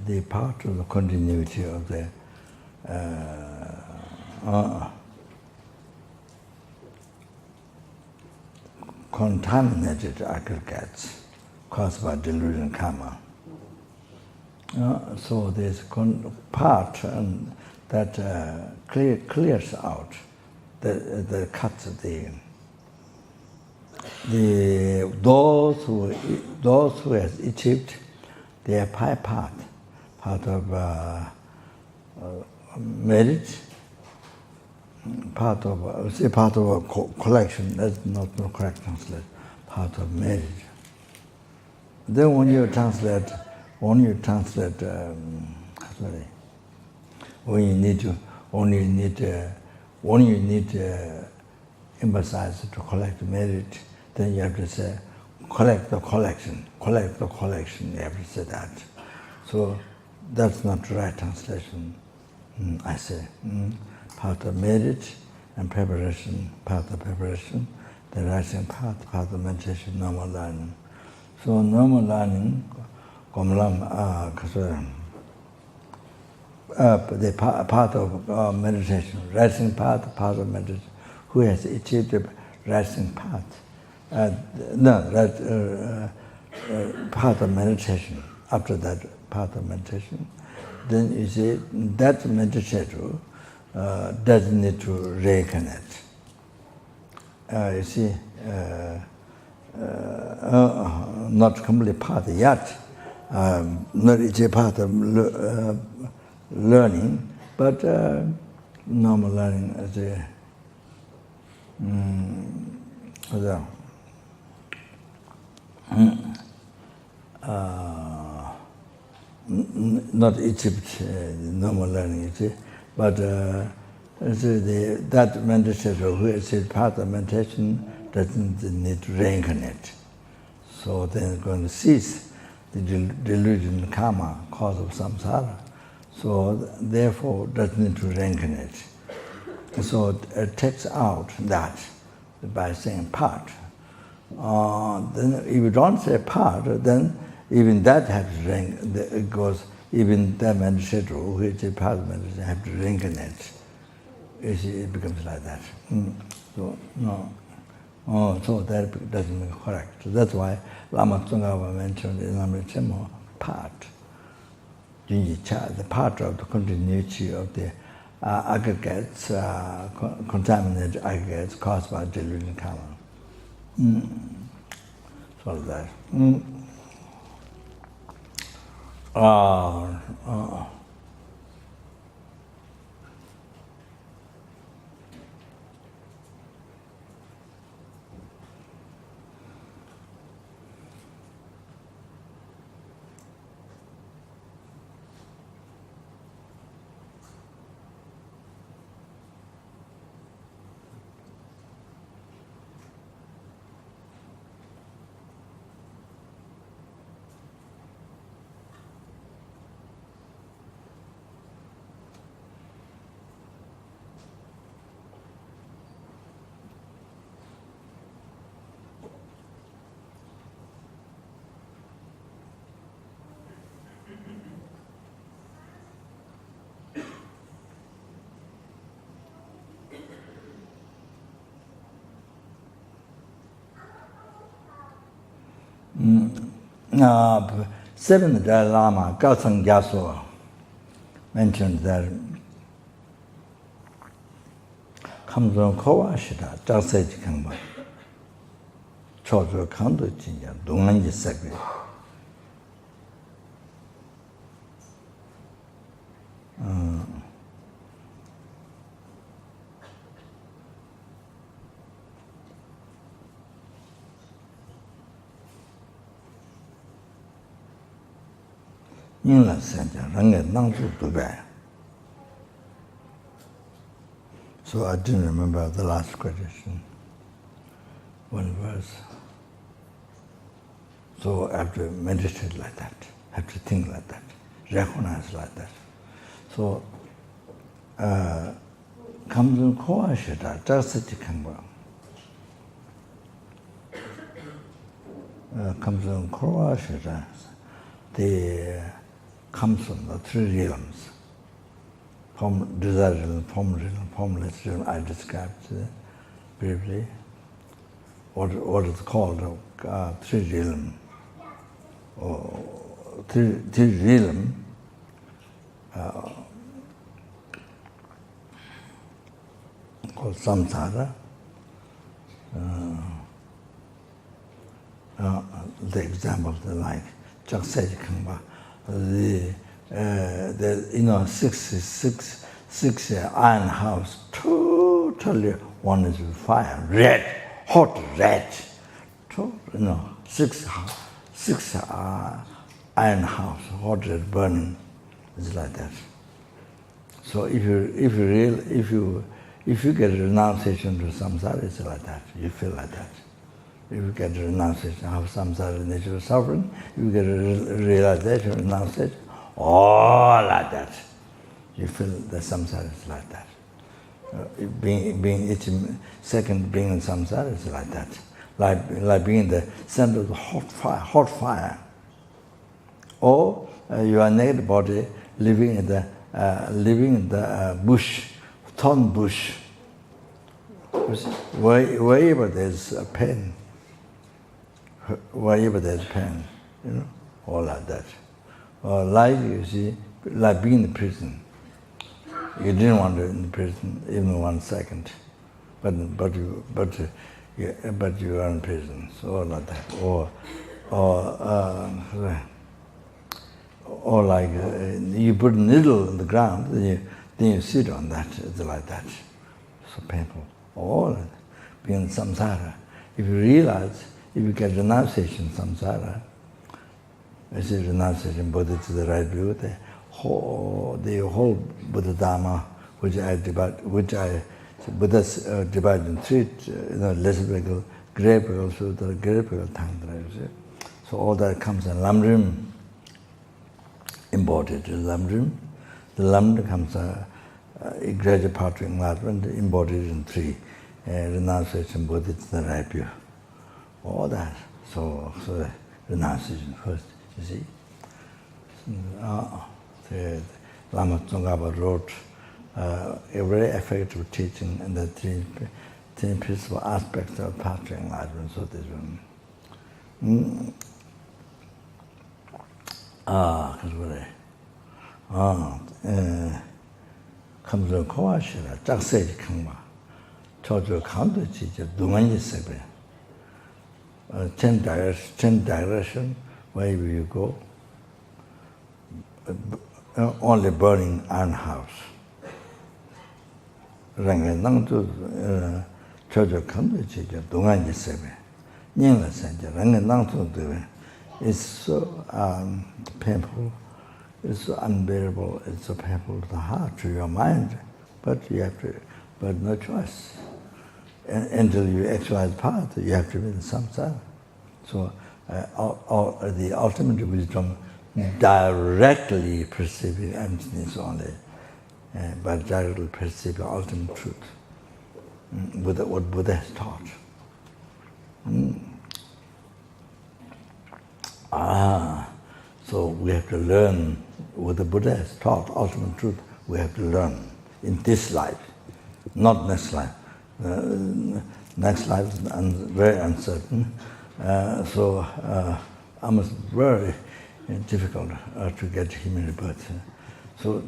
the part of the continuity of the contaminated aggregates caused by delusion karma. So there's part that clears out, that cuts those who has achieved their pie part of marriage, part of a collection. That's not the correct translation. Part of marriage. Then when you translate, when you need emphasize to collect merit, then you have to say, collect the collection, you have to say that. So that's not the right translation, I say. Part of merit and preparation, part of preparation, the rising part of meditation, normal learning. So normal learning, the part of meditation, rising part of meditation, who has achieved the rising part, part of meditation, after that part of meditation, then you see that meditator doesn't need to reincarnate. You see, not complete part yet, not each part of learning, but normal learning as a not Egypt normal learning, you see, but that meditator who is part of meditation doesn't need to reincarnate. So then it's going to cease the delusion, karma, cause of samsara. So therefore doesn't need to reincarnate. So it takes out that by saying part. Then if you don't say part, then even that has to it goes, even that meditator who is a part of meditation have to reincarnate. You see, it becomes like that. So no. So that doesn't make correct. So that's why Lama Tsongkhapa mentioned in Namgyalma part. The part of the continuity of the aggregates, contaminated aggregates caused by delusion karma. So that. Seventh Dalai Lama, Gauteng Gyatso, mentioned that Kamzon Kowa Shida, Jaseji Kangba, Chozo Kando Jinja, Dunganji Sekri. So I didn't remember the last quotation, one verse. So I have to meditate like that, have to think like that, recognize like that. So comes in Koashita, just comes in Koashita, the comes from the three realms. Desire realm, form realm, formless realm, I described briefly. What is called three realm. Three realm called samsara. The example of the like, Jaksej Kangpa. Six iron house, totally one is with fire, red, hot red. Six iron house, hot red burning. It's like that. So if you if you get renunciation to samsara, it's like that. You feel like that. If you get renunciation of samsara, nature of suffering, if you get realization, renunciation, all like that. You feel the samsara is like that. Being each second being in samsara is like that. Like being in the center of the hot fire. Or you are naked body living in the bush, thorn bush. Wherever there's a pain, all like that. Or like you see, like being in prison. You didn't want to be in prison even 1 second, but you are in prison, so like that. Or like you put a needle in the ground, then you sit on that. It's like that. So painful. All being samsara. If you realize, if you get renunciation samsara, I say renunciation, Buddha to the right view, the whole Buddha Dharma, Buddha's divided in three, lesser vehicle, great vehicle, so the great vehicle tantra. So all that comes in lamrim, embodied in lamrim. The lamrim comes a gradual part of enlightenment, embodied in three, renunciation, Buddha to the right view. All that. So renunciation first, you see. The Lama Tsongkhapa wrote a very effective teaching in the three principal aspects of path to enlightenment. So this one. Kamzul Kowa Shira, Jakseji Kangma, Chojo Kandu Chicha, Dunganji Sebe. 10 direction, wherever you go, only burning iron house. Rangan Nangtu Chojo Kandu Chicha, Dunganji Sebe. Nyingla Sanja, Rangan Nangtu Deve. It's so painful, it's so unbearable, it's so painful to the heart, to your mind, but you have to, but no choice. Until you actualize path, you have to be in samsara. So the ultimate wisdom directly perceiving emptiness only, but directly perceiving ultimate truth. What Buddha has taught. So we have to learn what the Buddha has taught, ultimate truth. We have to learn in this life, not next life. Next life is very uncertain, so almost very difficult to get human rebirth. So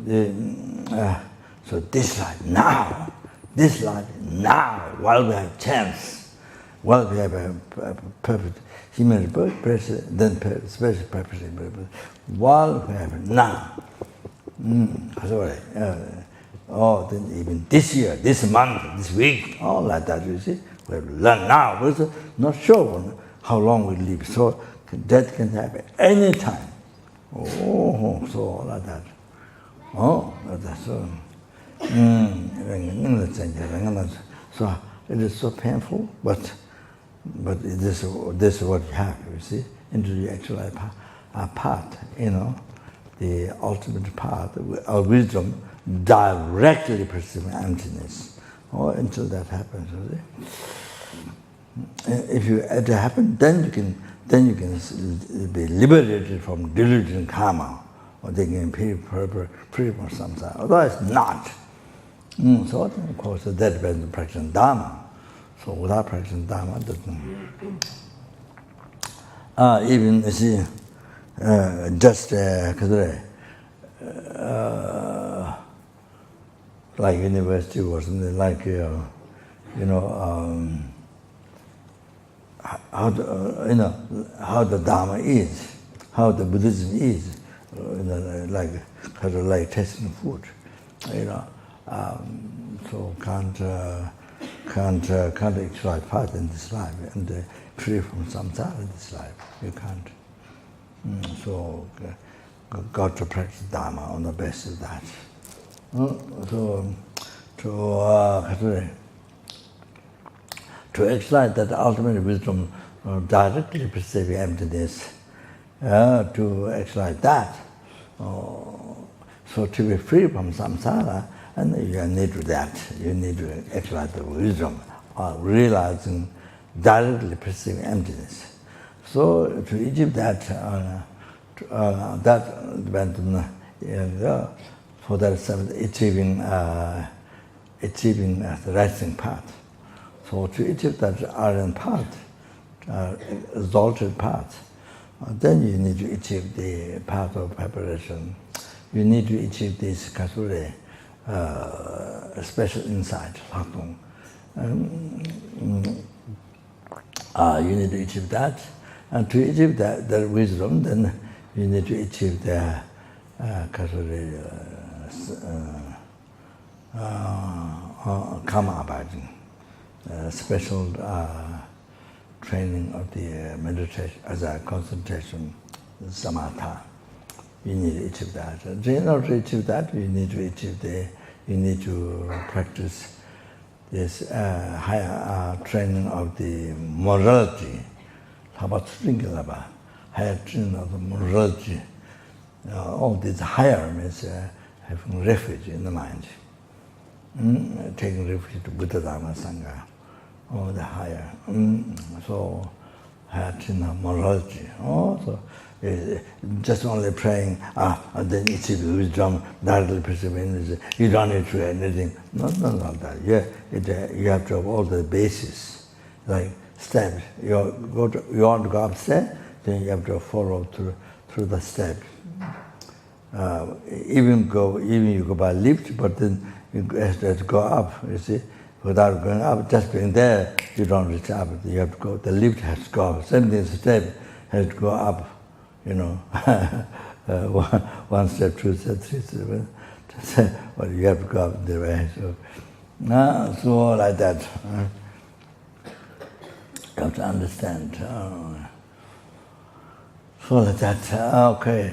this life now, while we have chance, while we have a perfect human rebirth, then special purpose rebirth, while we have it now. Then even this year, this month, this week, all like that, you see. We have to learn now. We're not sure how long we live, so death can happen any time. So like that. Like that. So it is so painful, but this is what you have, you see, into the actual path, the ultimate path, our wisdom directly perceiving emptiness. Until that happens, you see. If it happens, then you can be liberated from delusion karma, or they can be free from samsara. Otherwise, not. So of course that depends on practicing dharma. So without practicing dharma, even you see, just like university or something, like how the dharma is, how the Buddhism is, like tasting food, so can't actualize path in this life and free from samsara in this life. You can't. So got to practice dharma on the basis of that. So to exercise that ultimate wisdom, directly perceiving emptiness, to exercise that. So to be free from samsara, and you need that. You need to exercise the wisdom, realizing directly perceiving emptiness. So to achieve that, that went for that achieving the resting path. So to achieve that iron path, exalted path, then you need to achieve the path of preparation. You need to achieve this kasure, special insight, you need to achieve that. And to achieve that wisdom, then you need to achieve the karma aversion, special training of the meditation as a concentration, samatha. You need to achieve that. In order to achieve that, you need to practice this higher training of the morality. Higher training of the morality. All this higher means having refuge in the mind. Taking refuge to Buddha, Dharma, Sangha. All the higher. So higher training of morality. So just only praying, and then achieve wisdom, directly perceiving. You don't need to do anything. Not that. You have to have all the basis, like steps. You want to go upstairs, then you have to follow through the steps. Even you go by lift, but then you have to go up. You see, without going up, just being there, you don't reach up. You have to go. The lift has to go up. Same thing, step has to go up. One step, two step, three step. But you have to go up the way. So like that. You have to understand. So like that. Okay.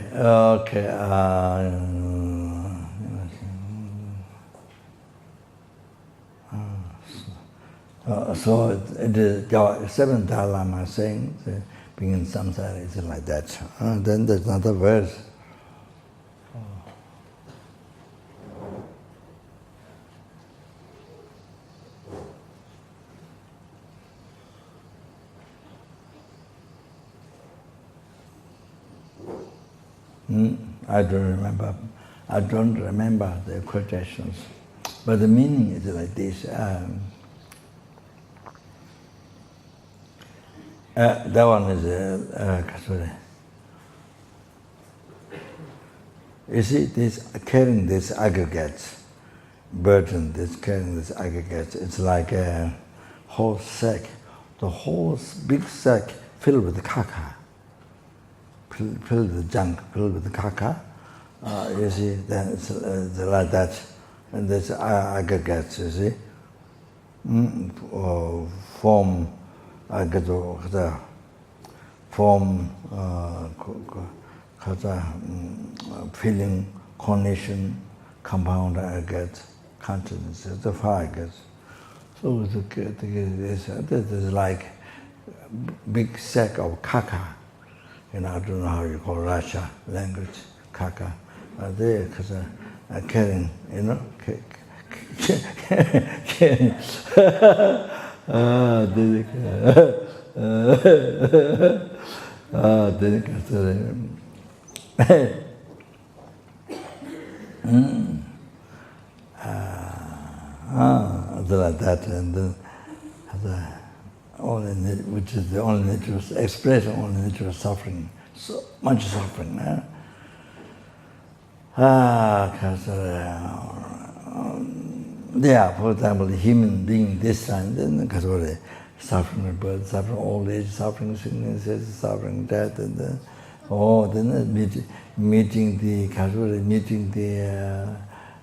So the seventh Lama saying, being in samsara is like that. Then there's another verse. I don't remember the quotations, but the meaning is like this. That one is kasure. You see, carrying this aggregates, burden, carrying this aggregates, it's like a whole sack, the whole big sack filled with caca, filled with junk, filled with caca. You see, then it's like that, and this aggregates, you see, form. Form, feeling, cognition, compound aggregate, consciousness, the fire aggregates. So this is like big sack of caca. I don't know how you call Russia language, caca. There, because carrying, carrying. Like that, and then which is the only natural expression, only natural suffering, so much suffering. For example, the human being this time, then suffering at birth, suffering old age, suffering sicknesses, suffering death, and then meeting the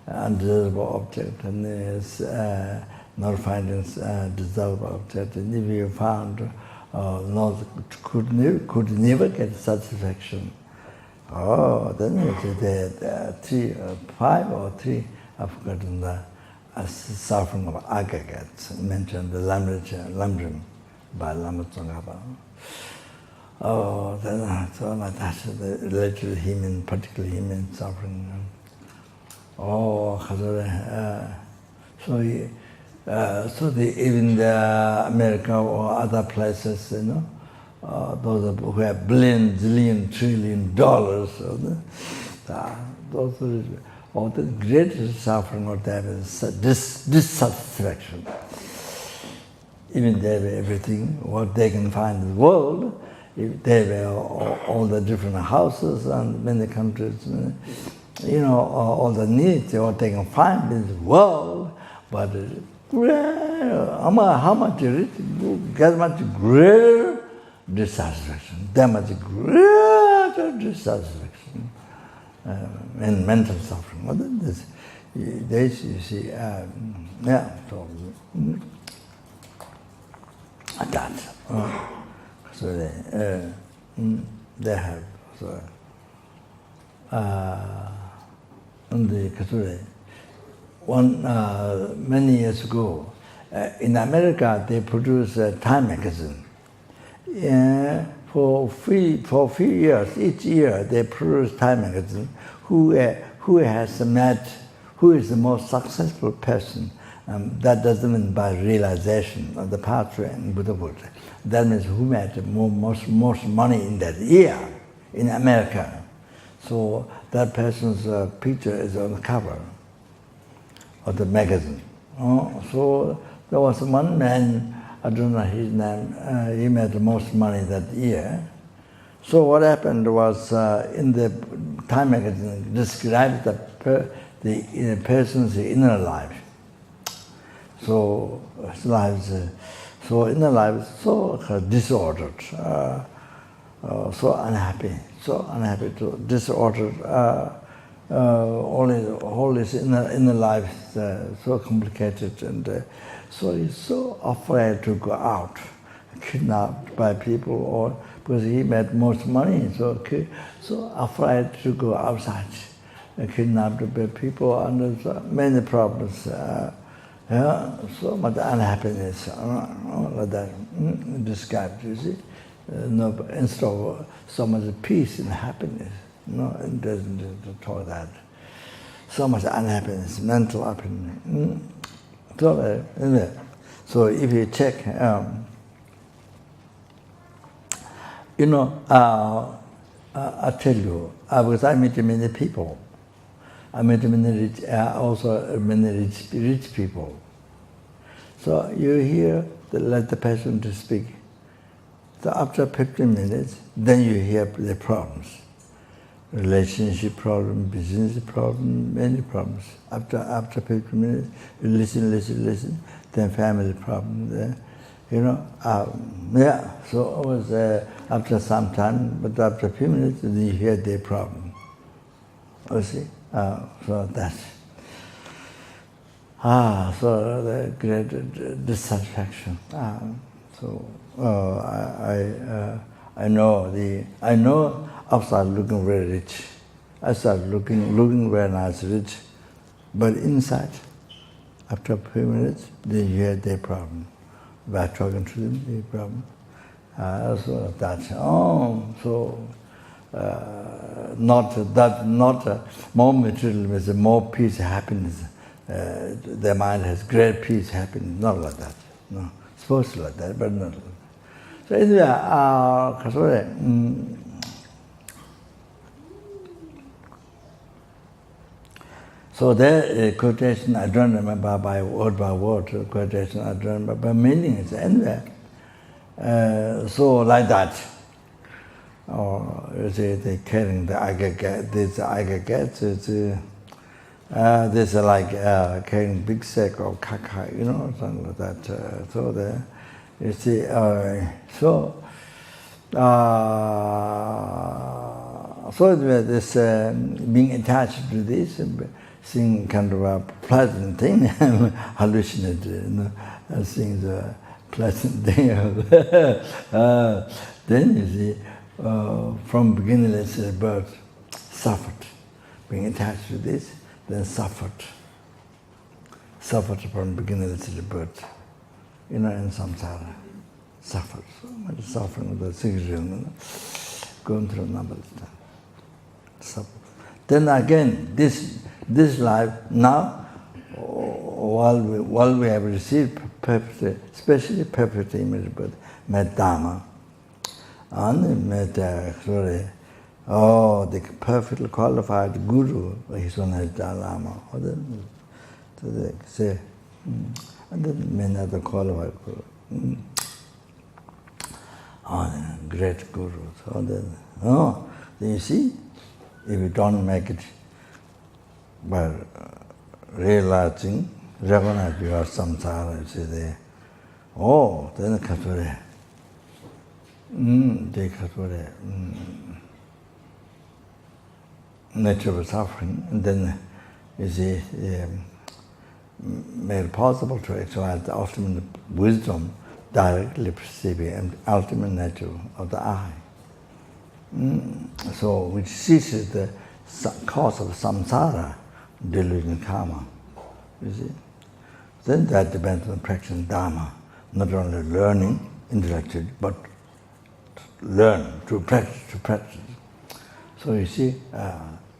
undesirable object, and not finding desirable object, and if you found could never get satisfaction. Then there are 5 or 3, I've forgotten that. suffering of aggregates, mentioned the Lamrim by Lama Tsongkhapa. Oh, so like that, related to human, particularly human suffering. Oh, so even the America or other places, those who have billion, zillion, trillion dollars, those or the greatest suffering of them is dissatisfaction. Even they have everything, what they can find in the world, if they have all the different houses and many countries, all the needs, what they can find in the world, but how much rich, get much greater dissatisfaction, that much greater dissatisfaction. And mental suffering. What is this? You see, so that. So they have so in the Kasure. Many years ago, in America, they produced a Time magazine. For few years, each year they produce Time magazine. Who is the most successful person? That doesn't mean by realization of the pathway in Buddhahood. That means who made most money in that year in America. So that person's picture is on the cover of the magazine. So there was one man, I don't know his name, he made the most money that year. So what happened was, in the Time magazine, described the person's inner life. So his life, inner life is so disordered, so unhappy, disordered. All his inner life is so complicated, and so he's so afraid to go out, kidnapped by people, or because he made most money, so afraid to go outside, kidnapped by people, and many problems, so much unhappiness, like that, described, you see. Instead of so much peace and happiness, it doesn't talk that. So much unhappiness, mental happiness. So if you check, I tell you, because I meet many people. I met many rich people. So you hear, let the person to speak. So after 15 minutes, then you hear the problems. Relationship problem, business problem, many problems. After 15 minutes, you listen, then family problem. So it was after some time, but after a few minutes, you hear their problem. You see? So that's so the great dissatisfaction. I know outside looking very rich. I started looking very nice, rich, but inside, after a few minutes, they hear their problem. By talking to them, their problem. So that's not more materialism, more peace, happiness. Their mind has great peace, happiness. Not like that. No, supposed to like that, but not. So anyway, so there quotation I don't remember by word quotation I don't remember, but meaning is anyway. So like that. Or you see, they carrying the aggregate. These aggregates. This is like carrying big sack of kaka, something like that. So there, you see. So this being attached to this, seeing kind of a pleasant thing, hallucinated, seeing the pleasant thing. Then you see. From beginningless birth, suffered. Being attached to this, then suffered. suffered from beginner's rebirth, in samsara, suffered so much suffering with the 6 years, going through numberless time. Suffer. Then again, this life now, while we have received perfect, especially perfect image, but met dharma, and met the perfectly qualified guru, his one is Lama, so they say, and then many other qualified guru, great gurus. Then you see, if you don't make it by realizing, recognize you are samsara, you see there, then Kature, nature of suffering, and then you see, made it possible to actualize the ultimate wisdom, directly perceiving and ultimate nature of the I. So, which ceases the cause of samsara, delusion, karma. You see? Then that depends on practicing dharma, not only learning intellectually, but learn to practice. So you see,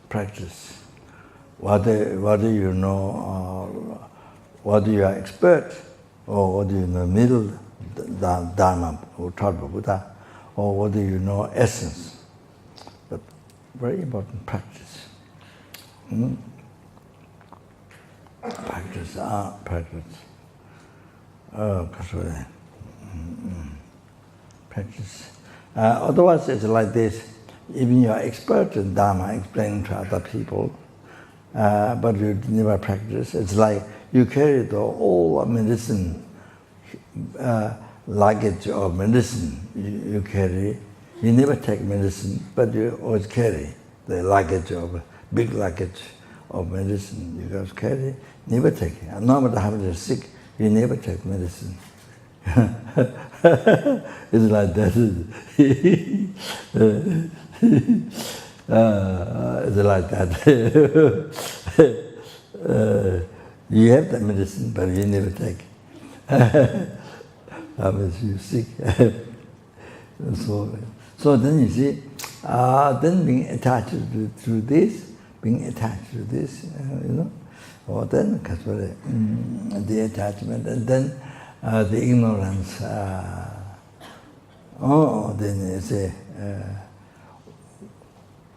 practice. Whether you know, whether you are expert, or whether you know middle dharma or taught by Buddha, or whether you know essence. But very important practice. Practice. Practice. Otherwise, it's like this. Even you are expert in dharma, explaining to other people, but you never practice. It's like you carry the whole medicine, luggage of medicine. You carry. You never take medicine, but you always carry the luggage of big luggage of medicine. You guys carry, never take it. And no matter how much you're sick, you never take medicine. It's like that. It's like that. You have the medicine, but you never take it. How much you're sick. So then you see, then being attached to this, or then the attachment, and then the ignorance. Then you say,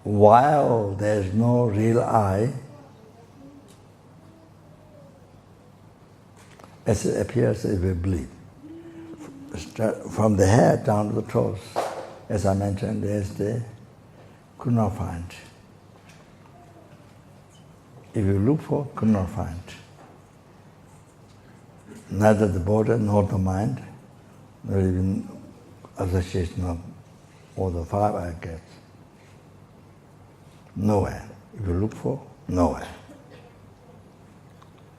while there's no real I, as it appears if we believe, from the head down to the toes, as I mentioned yesterday, could not find. If you look for, could not find. Neither the body nor the mind, nor even association of all the 5 I get. Nowhere. If you look for, nowhere.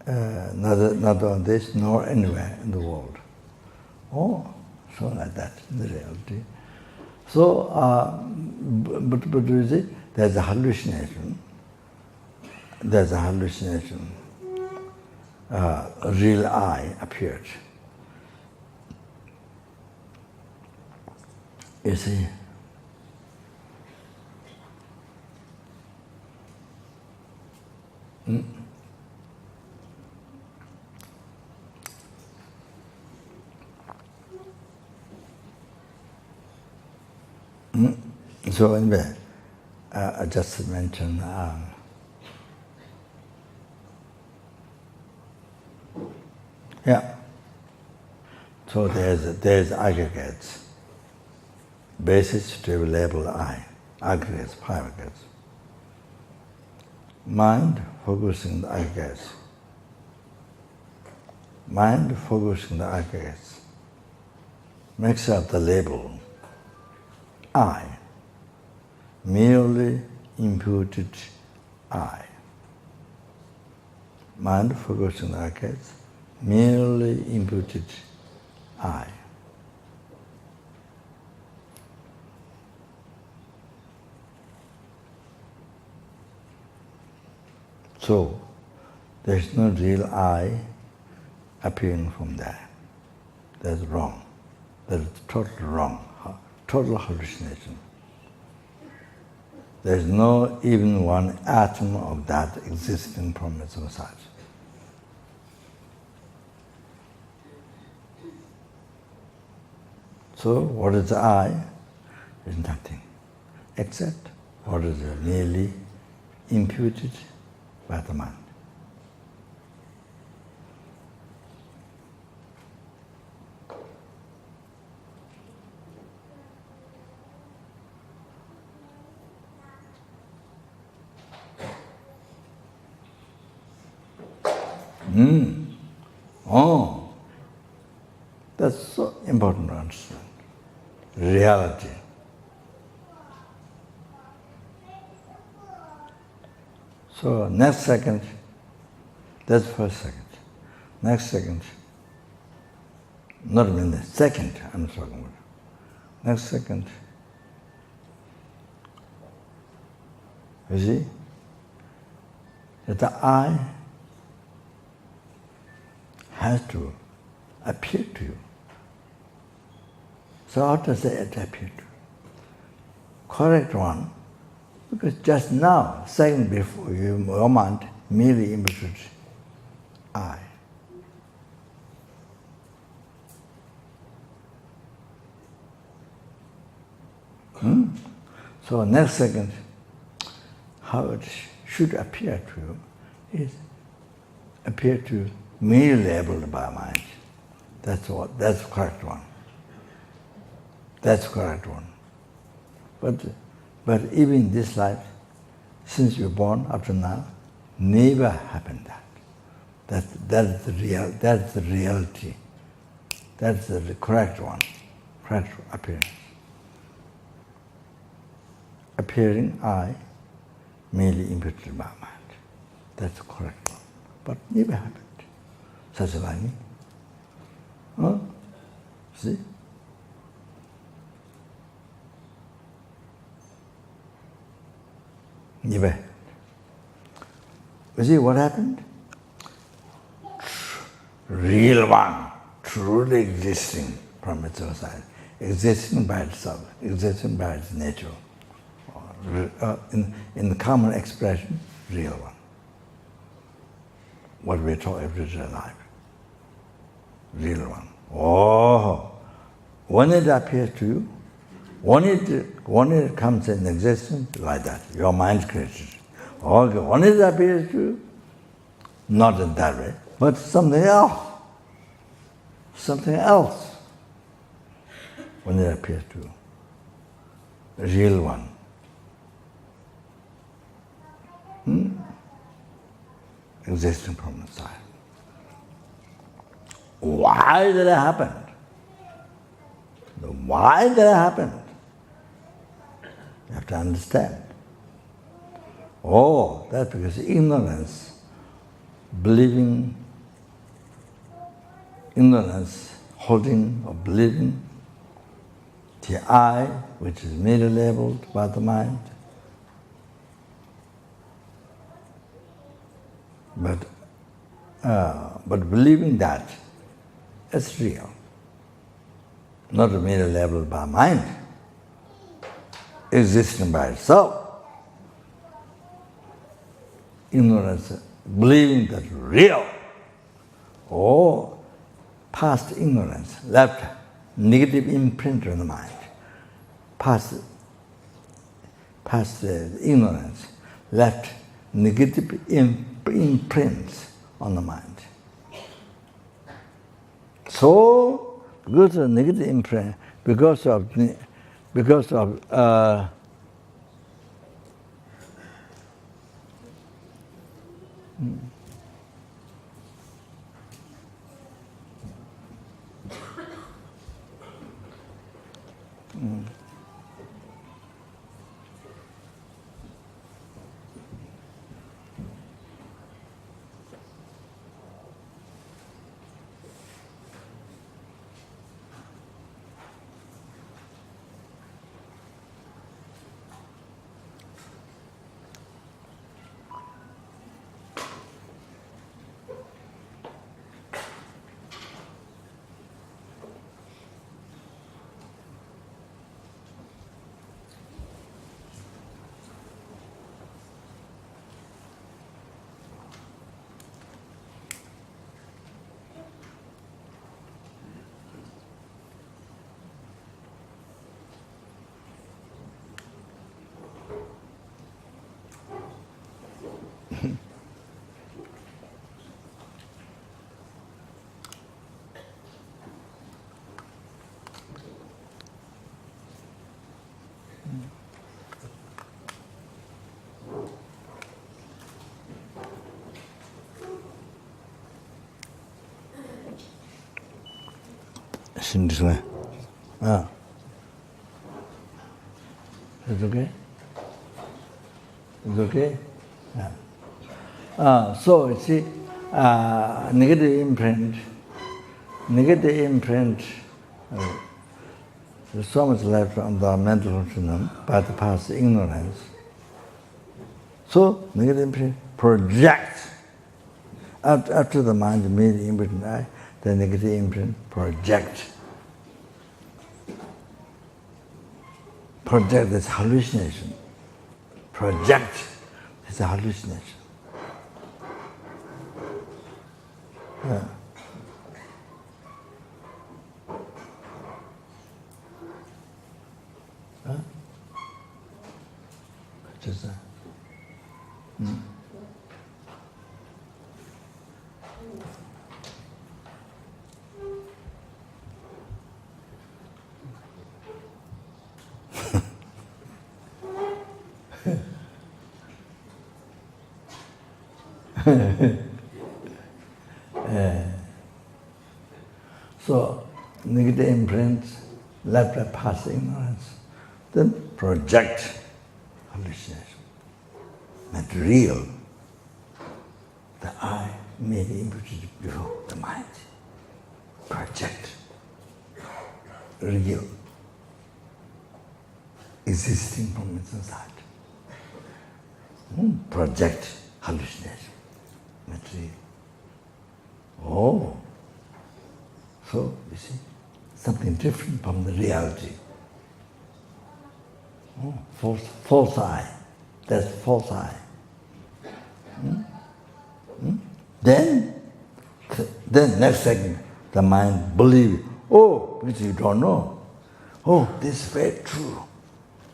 Not on this, nor anywhere in the world. So like that, the reality. So, but you see, there's a hallucination. There's a hallucination. A real I appeared. You see, So anyway, I just mentioned so there's aggregates, basis to label I, aggregates, 5 aggregates. Mind focusing the aggregates. Mind focusing the aggregates makes up the label I, merely imputed I. Mind focusing the aggregates, merely imputed I. So, there is no real I appearing from there. That's wrong. That is totally wrong. Total hallucination. There is no even one atom of that existing from its own side. So what is the I is nothing, except what is merely imputed by the mind. Oh, that's so important to understand. Reality. So next second, that's first second. Next second, not a minute, second I'm talking about. Next second, you see, that the I has to appear to you. So how does it appear to you? Correct one, because just now, second before your mind merely imputed I. So next second, how it should appear to you is appear to you merely labeled by mind. That's the correct one. That's the correct one. But even in this life, since you're born up to now, never happened that. That's the reality. That's the correct one. Correct appearance. Appearing I, merely imputed by mind. That's the correct one. But never happened. Such like me. Oh, see? Never. You see what happened? Real one, truly existing from its own side, existing by itself, existing by its nature. In the common expression, real one. What we call everyday life. Real one. Oh, when it appears to you, when it comes in existence, like that, your mind creates it. Okay, when it appears to you, not in that way, but something else. Something else. When it appears to you, the real one. Existing from inside. Why did it happen? Why did it happen? You have to understand. Oh, that's because ignorance, believing, ignorance, holding or believing the I, which is merely labeled by the mind. But believing that it's real, not merely labeled by mind, existing by itself. Ignorance, believing that real, or past ignorance left negative imprint on the mind. Past ignorance left negative imprints on the mind. So, because of negative imprint, because of Sindhishwe. It's okay? It's okay? So, you see, negative imprint, there's so much left on the mental system by the past ignorance. So, negative imprint projects. After the mind made the imprint eye, the negative imprint project this hallucination. Project is a hallucination. Just that. So, negative imprints left by past ignorance, then project hallucination. Not real. The eye made imprint before the mind. Project. Real. Existing from inside. Project hallucination. Material. Oh, so you see, something different from the reality. Oh, false eye. That's false eye. Then next second, the mind believes, oh, which you don't know. Oh, this is very true.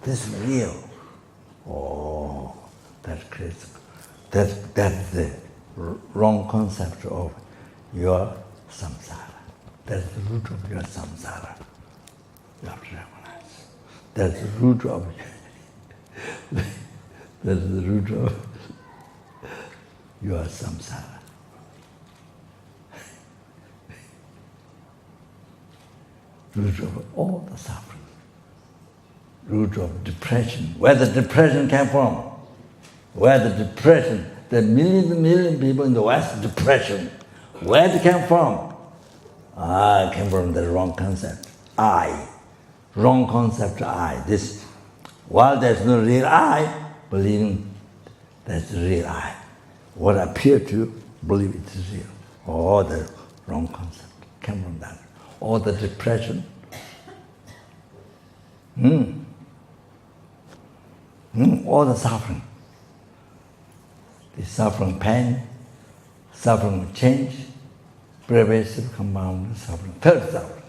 This is real. Oh, that creates. That's the wrong concept of your samsara. That's the root of your samsara. You have to recognize. That's the root of your samsara. Root of all the suffering. Root of depression. Where the depression came from? Where the depression, the million people in the West, depression. Where it came from? It came from the wrong concept. I. Wrong concept, I. This, while there's no real I, believing that's the real I. What appear to, believe it is real. All the wrong concept came from that. All the depression. All the suffering. The suffering pain, suffering change, pervasive compound suffering, third suffering.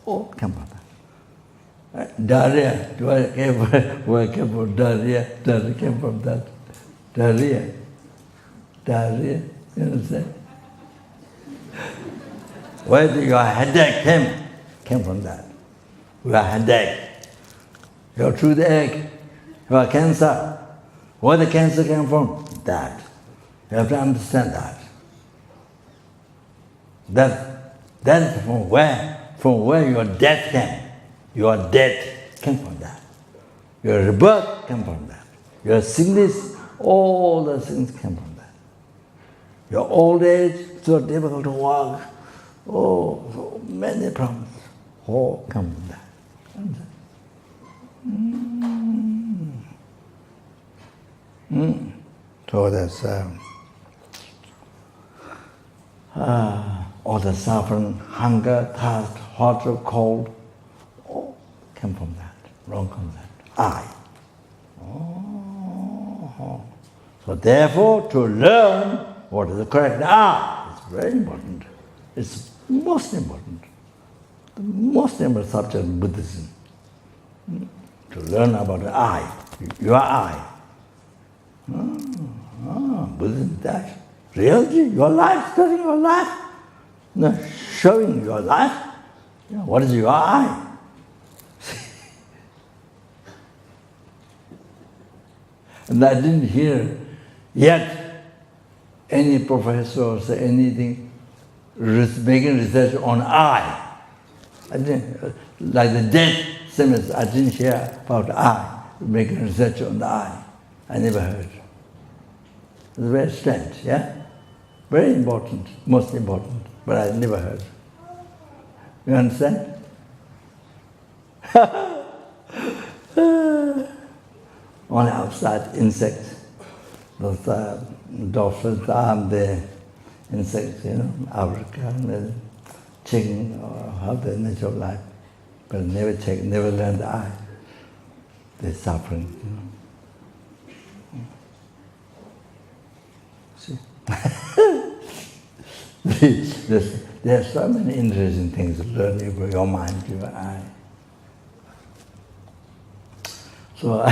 All come from that. Diarrhea, where came from diarrhea? Diarrhea came from that. Diarrhea, you understand? Where your headache came from that. Your headache, your toothache, your cancer. Where the cancer came from? That. You have to understand that. That's from where your death came. Your death came from that. Your rebirth came from that. Your sickness, all the things came from that. Your old age, so difficult to walk, so many problems, all come from that. So that's all the suffering, hunger, thirst, hot or cold, all came from that. Wrong concept. I. So therefore, to learn what is the correct I is very important. It's most important. The most important subject of Buddhism. To learn about the I, your I. Buddhism, that reality, your life, studying your life, showing your life. What is your I? And I didn't hear yet any professor say anything making research on I. Like the dead, same as I didn't hear about the eye, making research on the eye. I never heard. It's very strange, yeah? Very important, most important, but I never heard. You understand? Only outside insects, those dolphins, the insects, Africa, the chicken, or how the nature of life, but never check, never learn the eye. They're suffering, See? There are so many interesting things to learn about your mind, your eye. So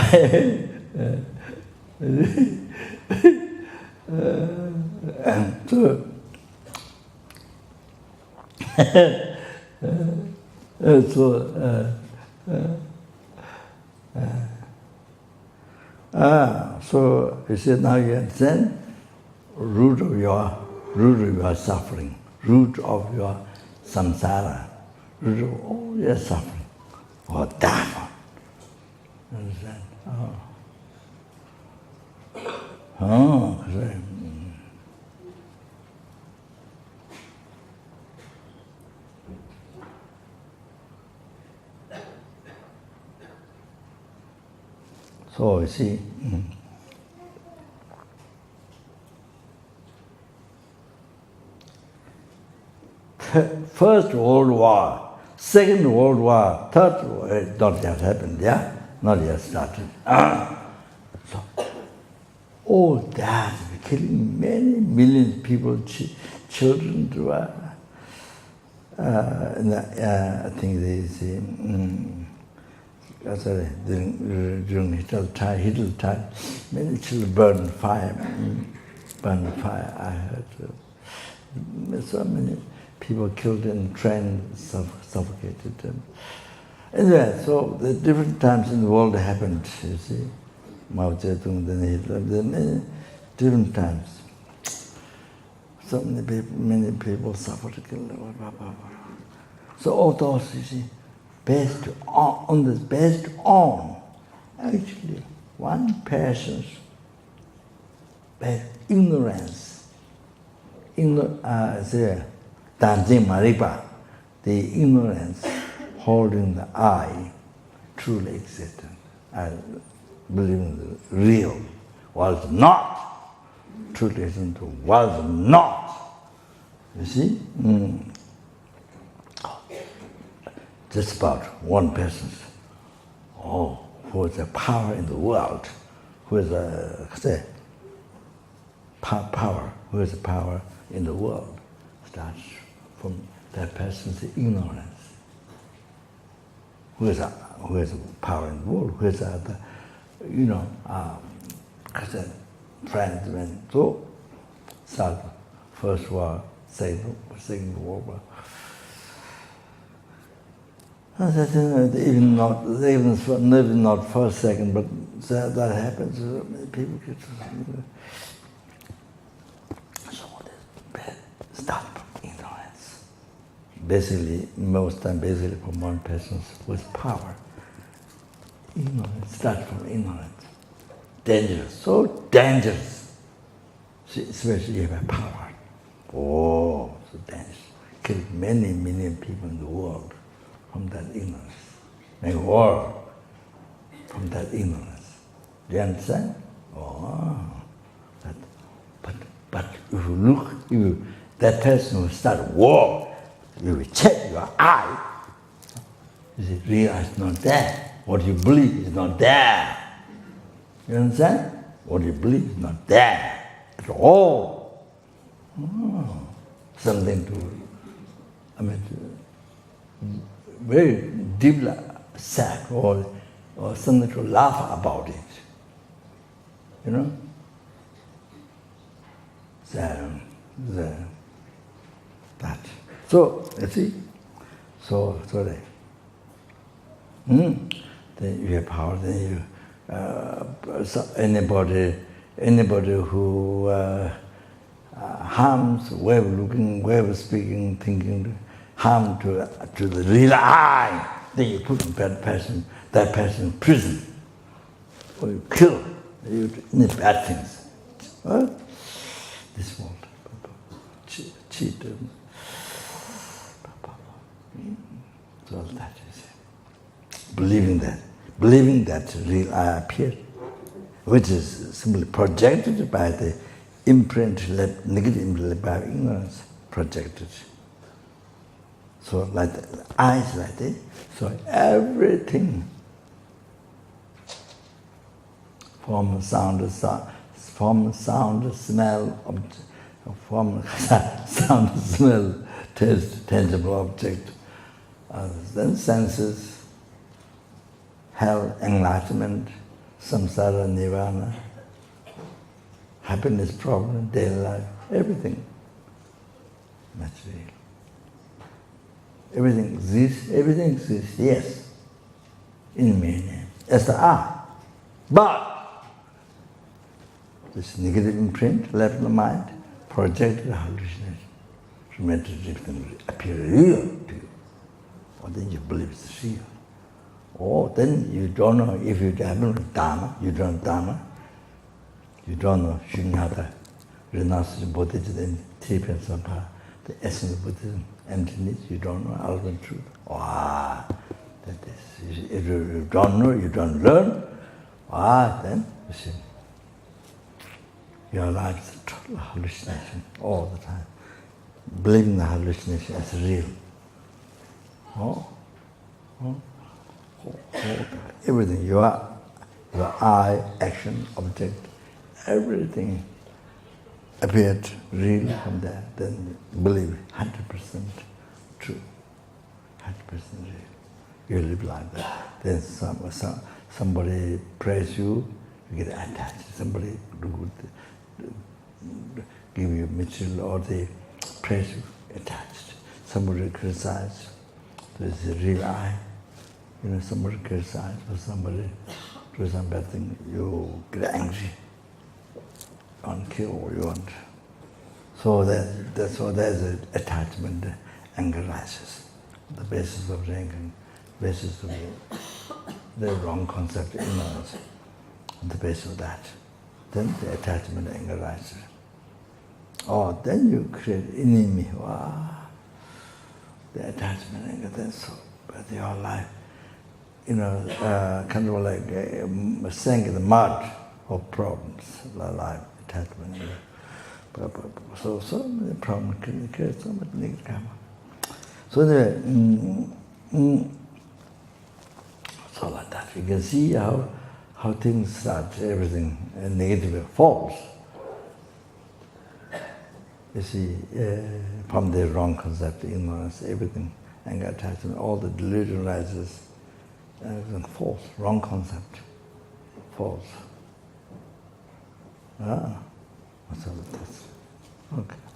so you see, now you understand root of your suffering, root of your samsara, root of all your suffering, or dharma. Understand? Right. So you see, First World War, Second World War, Third World War, not yet happened, yeah? Not yet started. So, all that, killing many millions of people, children, I think they say, during Hitler time, many children burned fire, I heard. So many people killed in trains, suffocated them. Anyway, so the different times in the world happened, you see. Mao Zedong, then Hitler, then different times. So many people suffered, killed. So all those, you see, based on actually one person's ignorance, Tanjing Maripa, the ignorance holding the I truly existed. I believe in the real was not. Truly existed was not. You see? Just about one person. Who is a power in the world, who is a power, who is a power in the world, starts from that person's ignorance. Who is a power in the world? Who is the, friends went through, started First War, Second World War. Even not first, second, but that happens. People get so start from ignorance. Basically, most time, from one person with power. Ignorance start from ignorance. Dangerous, so dangerous. Especially if you have power. Oh, so dangerous. Kill many million people in the world. From that ignorance. Make war from that ignorance. Do you understand? But if you look, that person will start war, you will check your eye. You see, real is not there. What you believe is not there. You understand? What you believe is not there at all. Something to, very deep sad or something to laugh about it. You know? That. So, you see? So then you have power, then you, anybody who harms, way of looking, way of speaking, thinking, harm to the real I, then you put that person in prison, or you kill, you need bad things. This world, cheat. So that is it. Believing that real I appeared, which is simply projected by the imprint, negative imprint by ignorance, projected. So like the eyes like that, so everything, form, sound, smell, sound, smell, taste, tangible object, then senses, hell, enlightenment, samsara, nirvana, happiness, problem, daily life, everything. That's real. Everything exists, yes, in meaning, as the I. But this negative imprint left in the mind, projected hallucination, meant to appear real to you. Or then you believe it's real. Or then you don't know if you haven't dharma, you don't dharma, you don't know shunyata, renunciation, bodhicitta, tripasampa, the essence of Buddhism, emptiness, you don't know ultimate truth. That is, if you don't know, you don't learn, then you see, your life is a total hallucination all the time. Believing the hallucination as real. Everything, your eye, action, object, everything appeared real from there, then believe 100% true, 100% real. You live like that. Then somebody praise you, you get attached. Somebody give you material or they praise you, attached. Somebody criticize, there's a real I. Somebody criticize or somebody do some bad thing, you get angry. You want to kill or you want. So that's why there's an attachment, anger rises. The basis of the anger, basis of the wrong concept, ignorance. On the basis of that, then the attachment, anger rises. Then you create enemy. The attachment, anger, that's so. But your life, kind of like sank in the mud of problems, life, attachment. So many problems can create so much negative karma. So anyway, so like that, you can see how things start, everything negative, false. You see, from the wrong concept, ignorance, everything, anger, attachment, all the delusion rises, everything false, wrong concept, false. What's all this?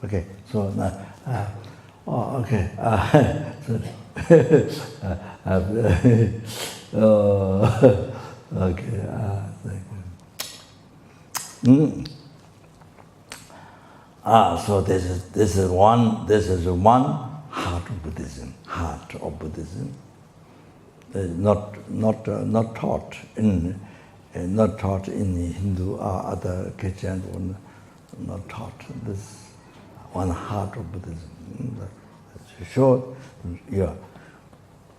Okay. So now, okay. Okay. So this is one heart of Buddhism. Not taught in Hindu or other Christian, not taught. This one heart of Buddhism. To show your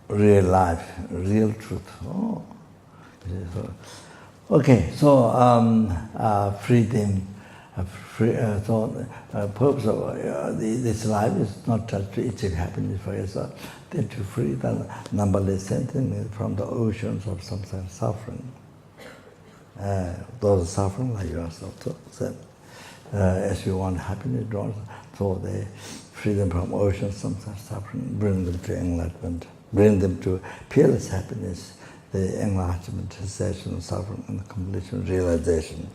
real life, real truth. Okay, so freedom. Purpose of this life is not just to achieve happiness for yourself, then to free the numberless sentiment from the oceans of samsara suffering. Those suffering like yourself, so as you want happiness, so they free them from oceans of samsara suffering, bring them to enlightenment, bring them to peerless happiness, the enlightenment, cessation, suffering, and completion, realization.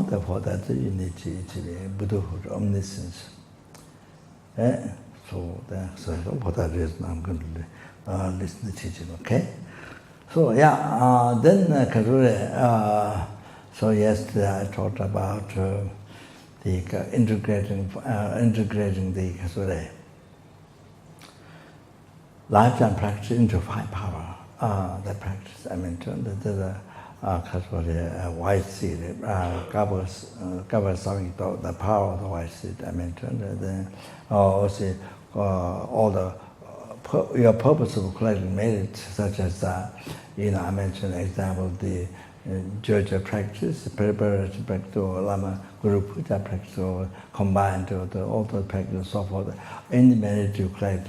Therefore, that you need to achieve Buddhahood, omniscience. So for that reason, I'm going to listen to the teaching, okay? So then Karure, so yesterday I talked about the integrating the Kasure. lifetime practice into 5 power. That practice I mentioned, the white seed covers the power of the white seed I mentioned. Then also all the your purpose of collecting merit, such as I mentioned example the Georgia practice, preparatory practice, or Lama Guru Puja practice, or combined with the altar practice, so forth. Any merit you collect,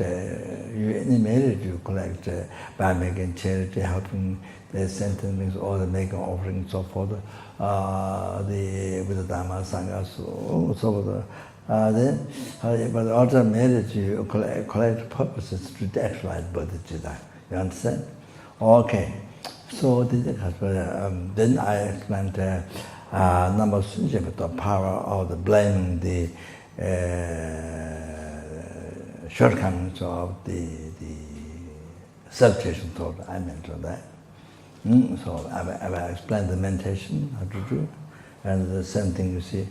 by making charity, helping the sentiments, or the making offerings, so forth. With the dharma sangha, so forth. But the other merit you collect purposes to actualize bodhicitta. You understand? Okay. So then I explained number the power of the blaming the shortcomings of the self-creation thought. I mentioned that. So I explained the meditation, how to do, and the same thing you see.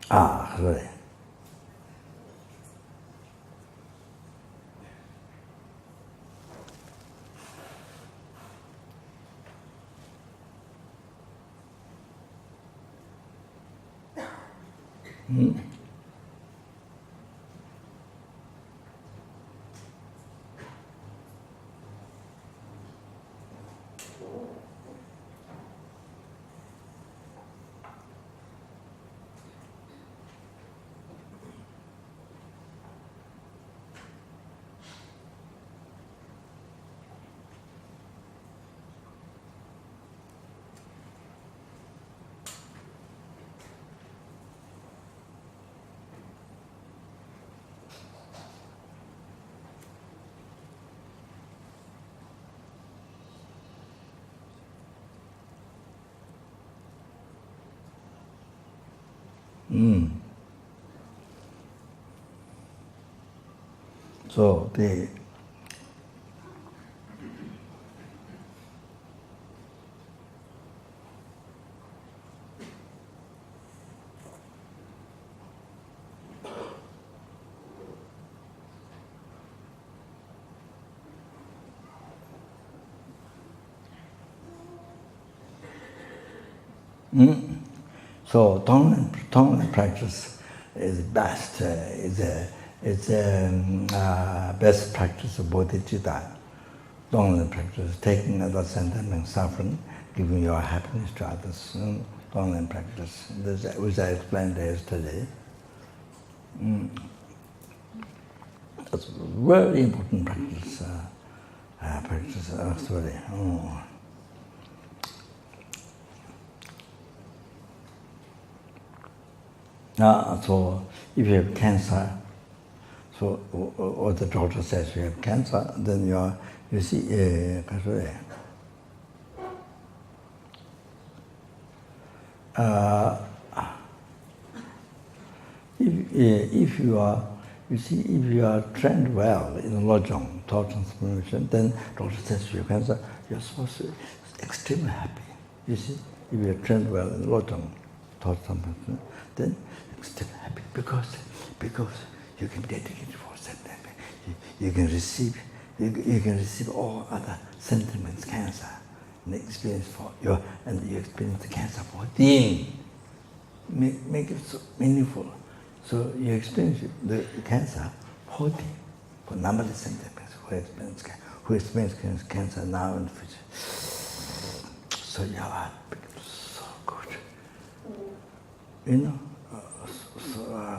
Sorry. So the So Tonglen practice is best. It's best practice of bodhicitta. Tonglen practice, taking other sentiment suffering, giving your happiness to others. Tonglen practice, which I explained yesterday. It's very important practice. Sorry. So if you have cancer, so or the doctor says you have cancer, then you see, if you are trained well in lojong, thought transformation, then doctor says you have cancer, you're supposed to be extremely happy. You see, if you are trained well in lojong, thought transformation, then still happy because you can dedicate for sentiment. You can receive all other sentiments, cancer, and experience for your, and you experience the cancer for within. Make it so meaningful. So you experience the cancer for numberless sentiments who experience cancer now and future. So your heart becomes so good.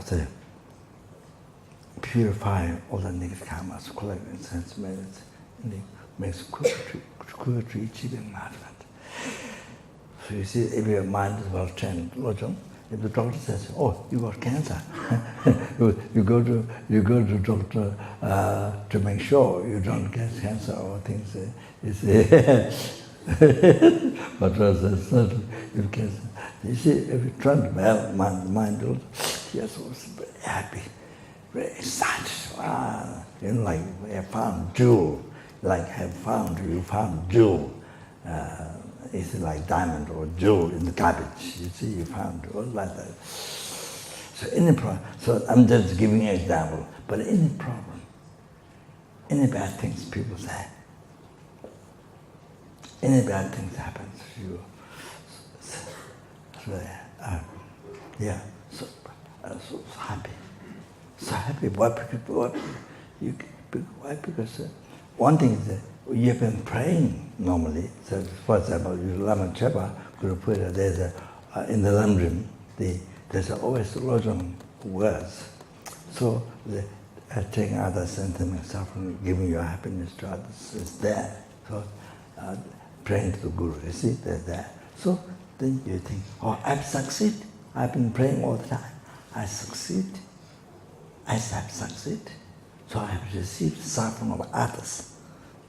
So purify all the negative karmas, collecting sentiments, and it makes quicker to achieve enlightenment. So you see, if your mind is well trained, if the doctor says, "Oh, you got cancer," you go to doctor to make sure you don't get cancer or things. You see, but if cancer, you see, if you train well, mind will. Yes, was very happy, very excited. Like I found jewel, you found jewel. It's like diamond or jewel in the garbage. You see, you found jewel like that. So any problem, so I'm just giving an example, but any problem, any bad things people say, any bad things happen to you, so happy. So happy. Why? Because one thing is that you've been praying normally. So, for example, you Lama Chepa, Guru Pura, there's in the Lamrim, there's always a lot of words. So, taking other sentiments, suffering, giving your happiness to others is there. So, praying to the Guru, you see, there's that. So, then you think, oh, I've succeeded. I've been praying all the time. I succeed. I have succeeded. So I have received suffering of others,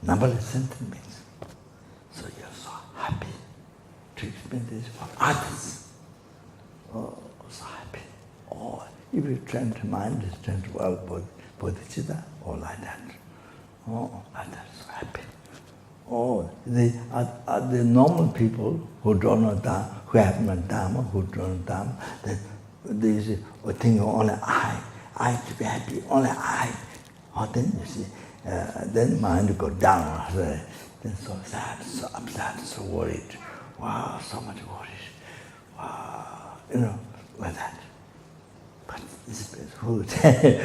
numberless sentiments. So you're so happy to experience this for others. Oh, so happy. Oh, if you train to mind, it's trained to well, bodhicitta, or like that. Oh, others so happy. Oh, the normal people who don't know Dharma, who have no Dharma, who don't know Dharma, they think only I to be happy, only I. Oh, then you see, then mind go down. Then so sad, so upset, so worried. Wow, so much worried. Wow, like that. But this is who ten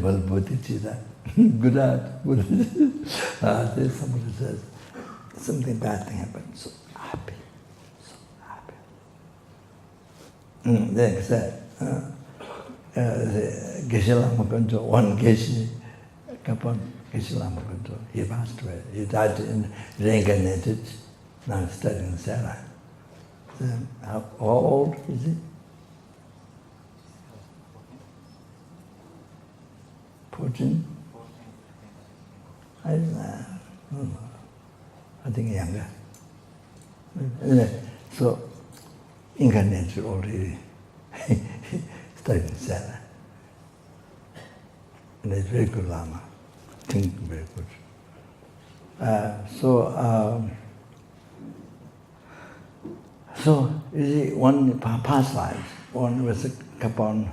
well bodhicitta. Good art. Then somebody says, something bad thing happened, so happy, so happy. Then he said, Geshe Lama Kunjo, one Geshe Kapon, Geshe Lama Kunjo, he passed away. He died reincarnated, now studying Samsara. How old is he? 14? I think younger. So, incarnated already, studying Samsara. And it's very good Lama. Think very good. So you see, one past life, one was a Kapon.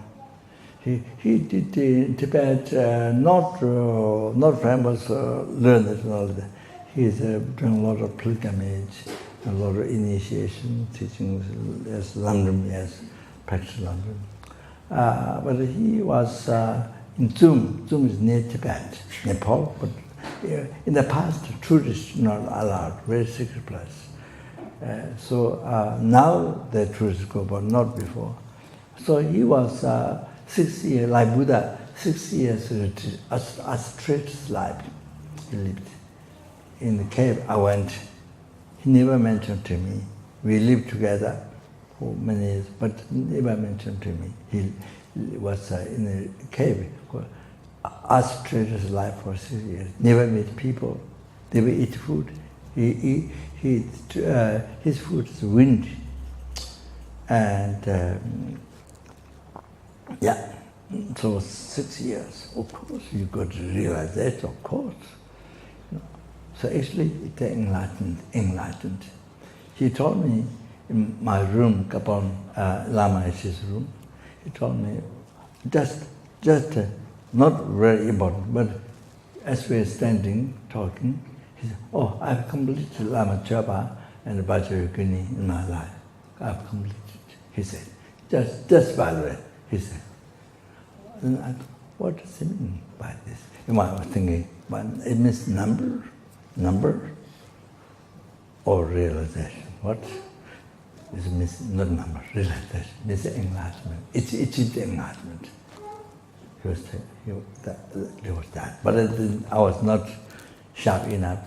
He did in Tibet, not famous, learned and all that. He's doing a lot of pilgrimage, a lot of initiation, teachings, yes, London, yes, practice London. But he was in Zum. Zum is near Tibet, Nepal, but in the past, tourists not allowed, very secret place. So now the tourists go, but not before. So he was 6 years, like Buddha, 6 years a straight life he lived. In the cave I went, he never mentioned to me. We lived together for many years, but never mentioned to me. He was in a cave, a straight life for 6 years. Never meet people, never eat food. His food is wind. And yeah, so 6 years, of course, you got to realize that, of course. So actually, it's enlightened. He told me in my room, Kapon Lama is his room, he told me, just not very important, but as we are standing, talking, he said, oh, I've completed Lama Chapa and Vajrayogini in my life. I've completed, he said. Just by the way, he said. And I thought, what does he mean by this? I was thinking, but it means number or realization. What? It means not number, realization. It's enlightenment. It's enlightenment. He was that. But I was not sharp enough,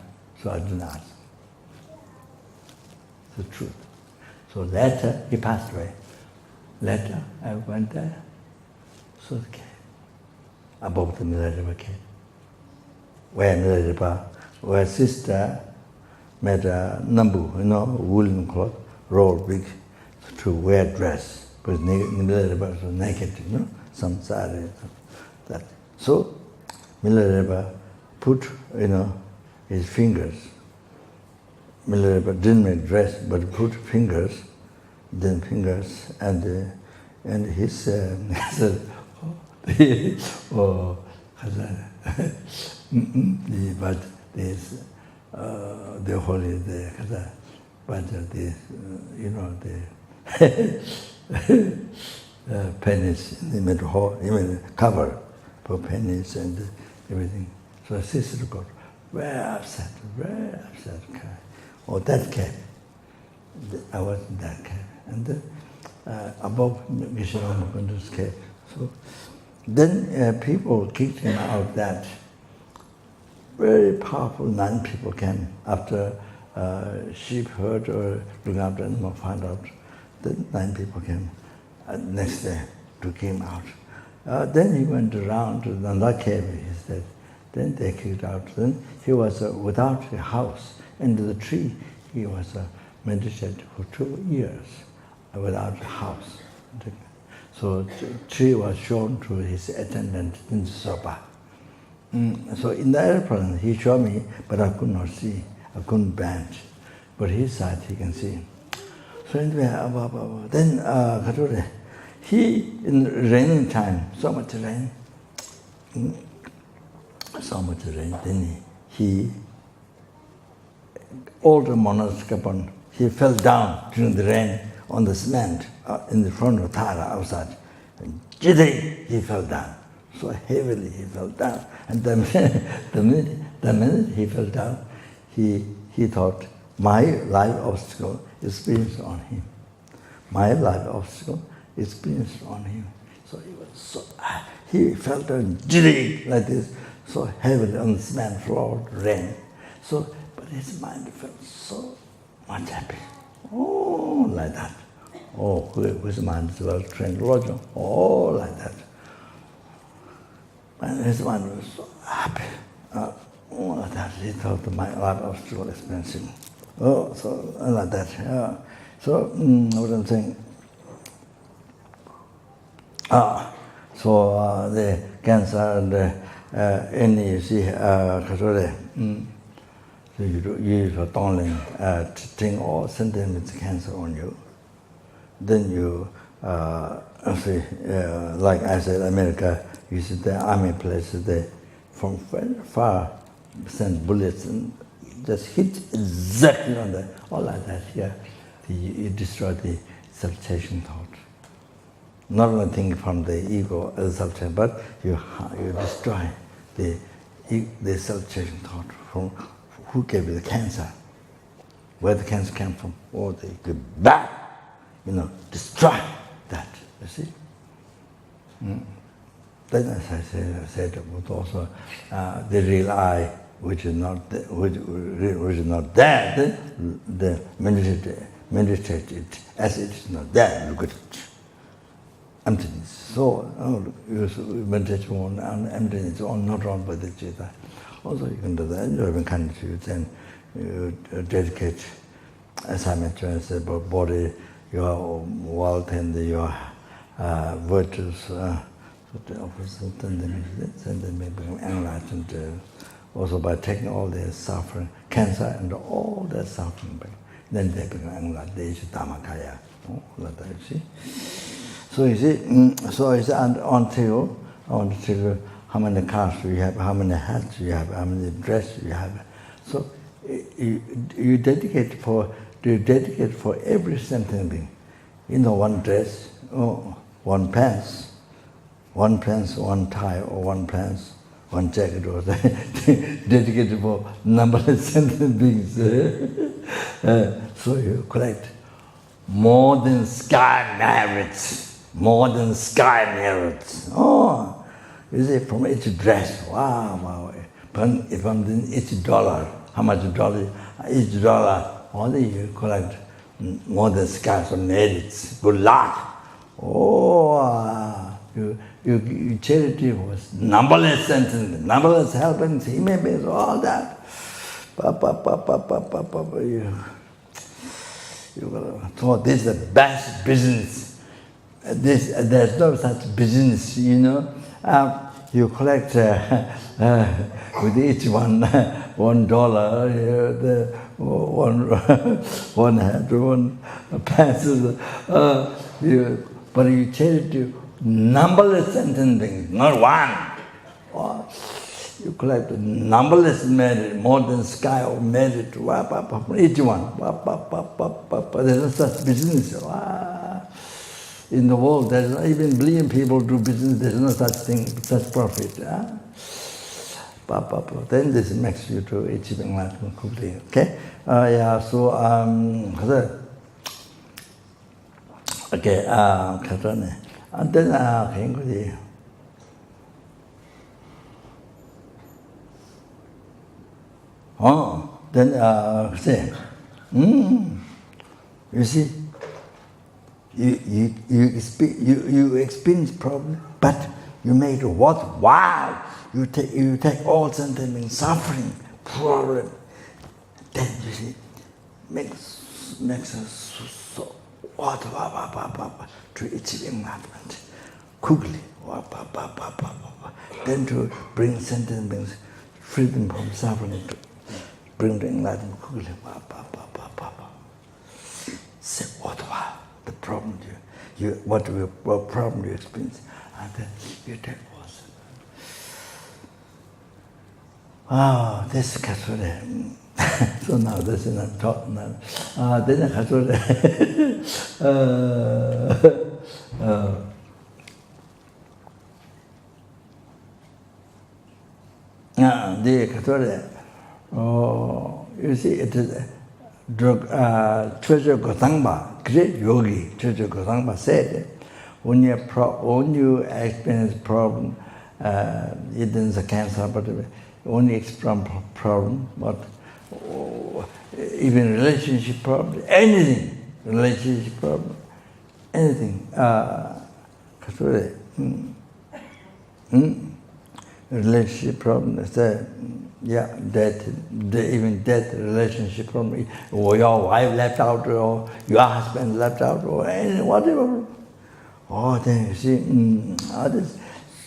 so I didn't ask. It's the truth. So later, he passed away. Later, I went there, saw the cave, above the Milarepa cave, where sister made a nambu, woolen cloth, rolled big, to wear dress, because Milarepa was naked, samsaric, that. So Milarepa put, his fingers. Milarepa didn't make dress, but put fingers, and And he said, oh, but this, the holy, but this, the pennies in the middle, even cover for pennies and everything. So sister got very upset, crying. Oh, that came. I was in that cave. And above Geshe Mukunda's cave. So then people kicked him out. That very powerful 9 people came after sheep herd or look after animal, find out. Then 9 people came next day to kick him out. Then he went around to another cave, he said. Then they kicked out. Then he was without a house. Under the tree, he was meditated for 2 years without a house. So the tree was shown to his attendant in Zopa. So in the airplane, he showed me, but I could not see. I couldn't bend. But his side, he can see. So anyway, then he, in raining time, so much rain, then he all the monarchs kept on, he fell down during the rain on the cement in the front of Tara outside. And he fell down. So heavily he fell down. And the minute he fell down, he thought, my life obstacle is placed on him. My life obstacle is placed on him. So he was so, he fell down like this, so heavily on the cement floor, rain. So, but his mind felt so much happy. Oh, like that. Oh, his mind is well trained, Roger. Oh, like that. And his mind was so happy. Oh, like that. He thought my life obstacle is expensive. Oh, so like that. Yeah. So, what I'm saying. So the cancer and any you see, so you use for tunneling, treating all symptoms with cancer on you. Then you see, like I said, America, you see the army places, they from very far send bullets and just hit exactly on the, all like that. Yeah, you destroy the exaltation thought. Not only thinking from the ego exaltation, but you destroy the exaltation thought from who gave you the cancer, where the cancer came from, or they go back, destroy that, you see. Then as I said also, the real I, which is not there, the meditate it as it is not there, look at it. Emptiness. So, meditation on emptiness, not on by the Jita. Also, you can do that. You have kind of then you dedicate assignment to the body, your wealth and your virtues, and then may become enlightened. Also, by taking all their suffering, cancer and all their suffering, then they become enlightened. They is dharma kaya. Like that, you see. So you see, until how many cars you have, how many hats you have, how many dresses you have. So you dedicate for every sentient being. One dress, one pants, one tie, or one pants, one jacket, or dedicated for numberless sentient beings. So you collect more than sky merits. More than sky merits. Oh, you see, from each dress, wow. From each dollar, how much dollar? Each dollar, only you collect more than sky merits. Good luck. Oh, you charity was numberless sentence, numberless helpings, emails, all that. So this is the best business. There's no such business, you collect with each $1, the one hat, one pants, but you change it to numberless sentient beings, not one. Oh, you collect numberless merit, more than sky or merit, each one. There's no such business. In the world, there's not even a billion people do business, there's no such thing, such profit. Then this makes you to achieve enlightenment quickly. Okay? Okay, and then say, you see, you experience problem, but you make it worthwhile. You take all sentiment, suffering, problem, then you see, makes us so worthwhile to achieve enlightenment quickly. Then to bring sentiment, freedom from suffering, to bring the enlightenment quickly. Say worthwhile. The problem what problem you experience, and then you take also. This is Kasure. So now this is not taught now. Then Kasure. The Kasure. You see, it is Treasure Gotangpa, great yogi, Treasure Gotangpa said, when you experience problem, it is a cancer, but when you experience problem, but even relationship problem, anything, relationship problem, anything, relationship problem, even death, relationship problem, or your wife left out, or your husband left out, or whatever. Then you see, others,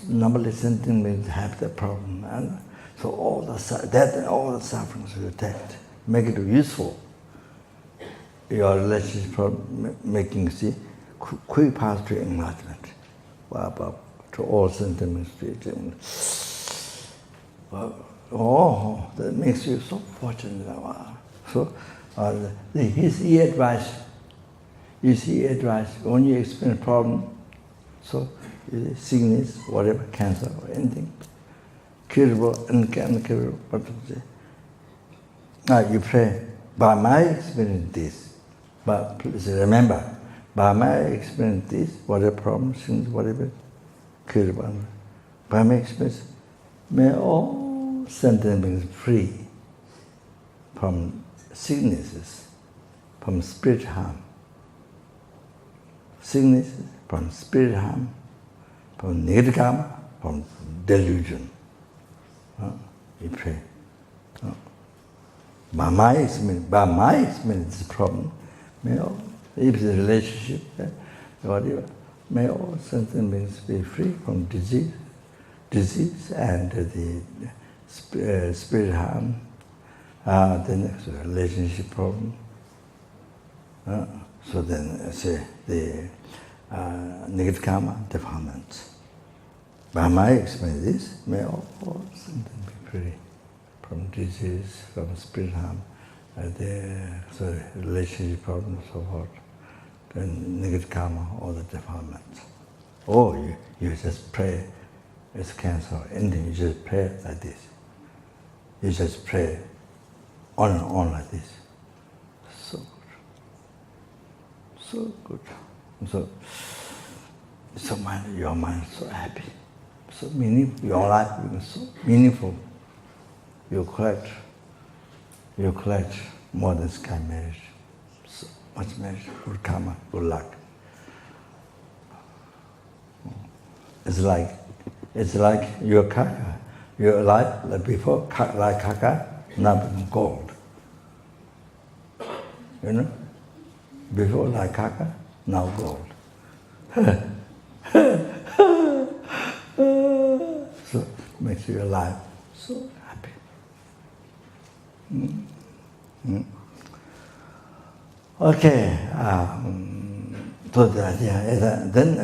numberless sentiments have the problem. And so all the sufferings you take, make it useful. Your relationship problem, making, see, quick path to enlightenment, to all sentiments. That makes you so fortunate. So, his advice, when you experience problem, so sickness, whatever, cancer or anything, curable, incurable, what to say. Now you pray, by my experience this, but please remember, by my experience this, whatever problem, sickness, whatever, curable, by my experience, may all sentient beings free from sicknesses, from spirit harm. Sicknesses, from spirit harm, from negative karma, from delusion. You pray. By my experience, this problem, may all, if it's a relationship, whatever, may all sentient beings be free from disease and the spirit harm, the next relationship problem. So then, say the negative karma defilements. By my experience, this may all be free from disease, from spirit harm, the relationship problem, so forth, then negative karma, all the defilements. Or you just pray. It's cancer or anything, you just pray like this. You just pray on and on like this. So good. So good. So your mind is so happy. So meaningful. Your life is so meaningful. You collect more than sky marriage. So much marriage, good karma, good luck. It's like your kaka, your life like before, like kaka, now become gold. You know? Before like kaka, now gold. So makes your life so happy. Okay. So that, then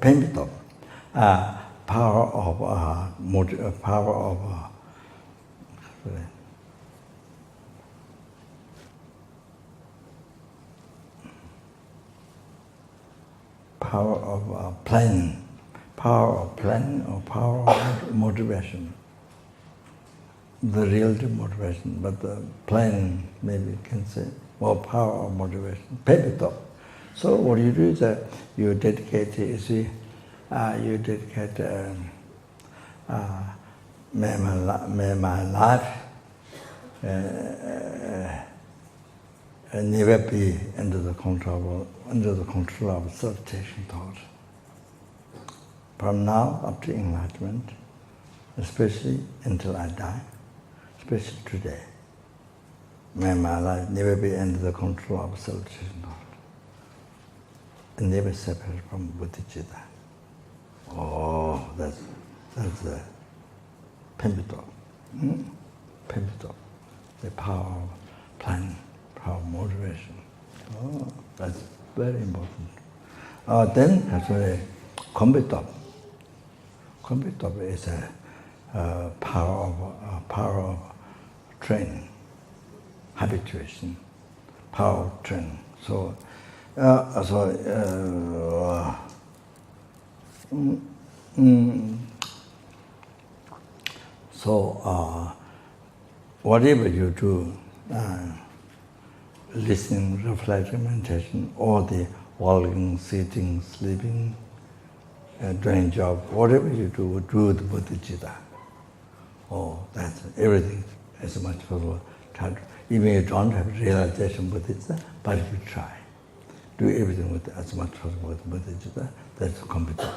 Pemito, power of planning, power of motivation. The real motivation, but the planning, maybe you can say, more power of motivation. Pepito. So what you do is that you dedicate, you see, you dedicate, may my life never be under the control of self-taking thought. From now up to enlightenment, especially until I die, especially today, may my life never be under the control of self-taking thought. And never separate from bodhicitta. Oh, that's the Pemito. Pemito, the power of planning, power of motivation. Oh, that's very important. Then actually, Kombitop. Kombitop is a power of training, habituation, power of training. So whatever you do, listening, reflecting, meditation, or the walking, sitting, sleeping, doing job, whatever you do with bodhicitta. Oh, that's everything as much possible. Even you don't have realization bodhicitta, but if you try, do everything with as much possible with bodhicitta, that's competent.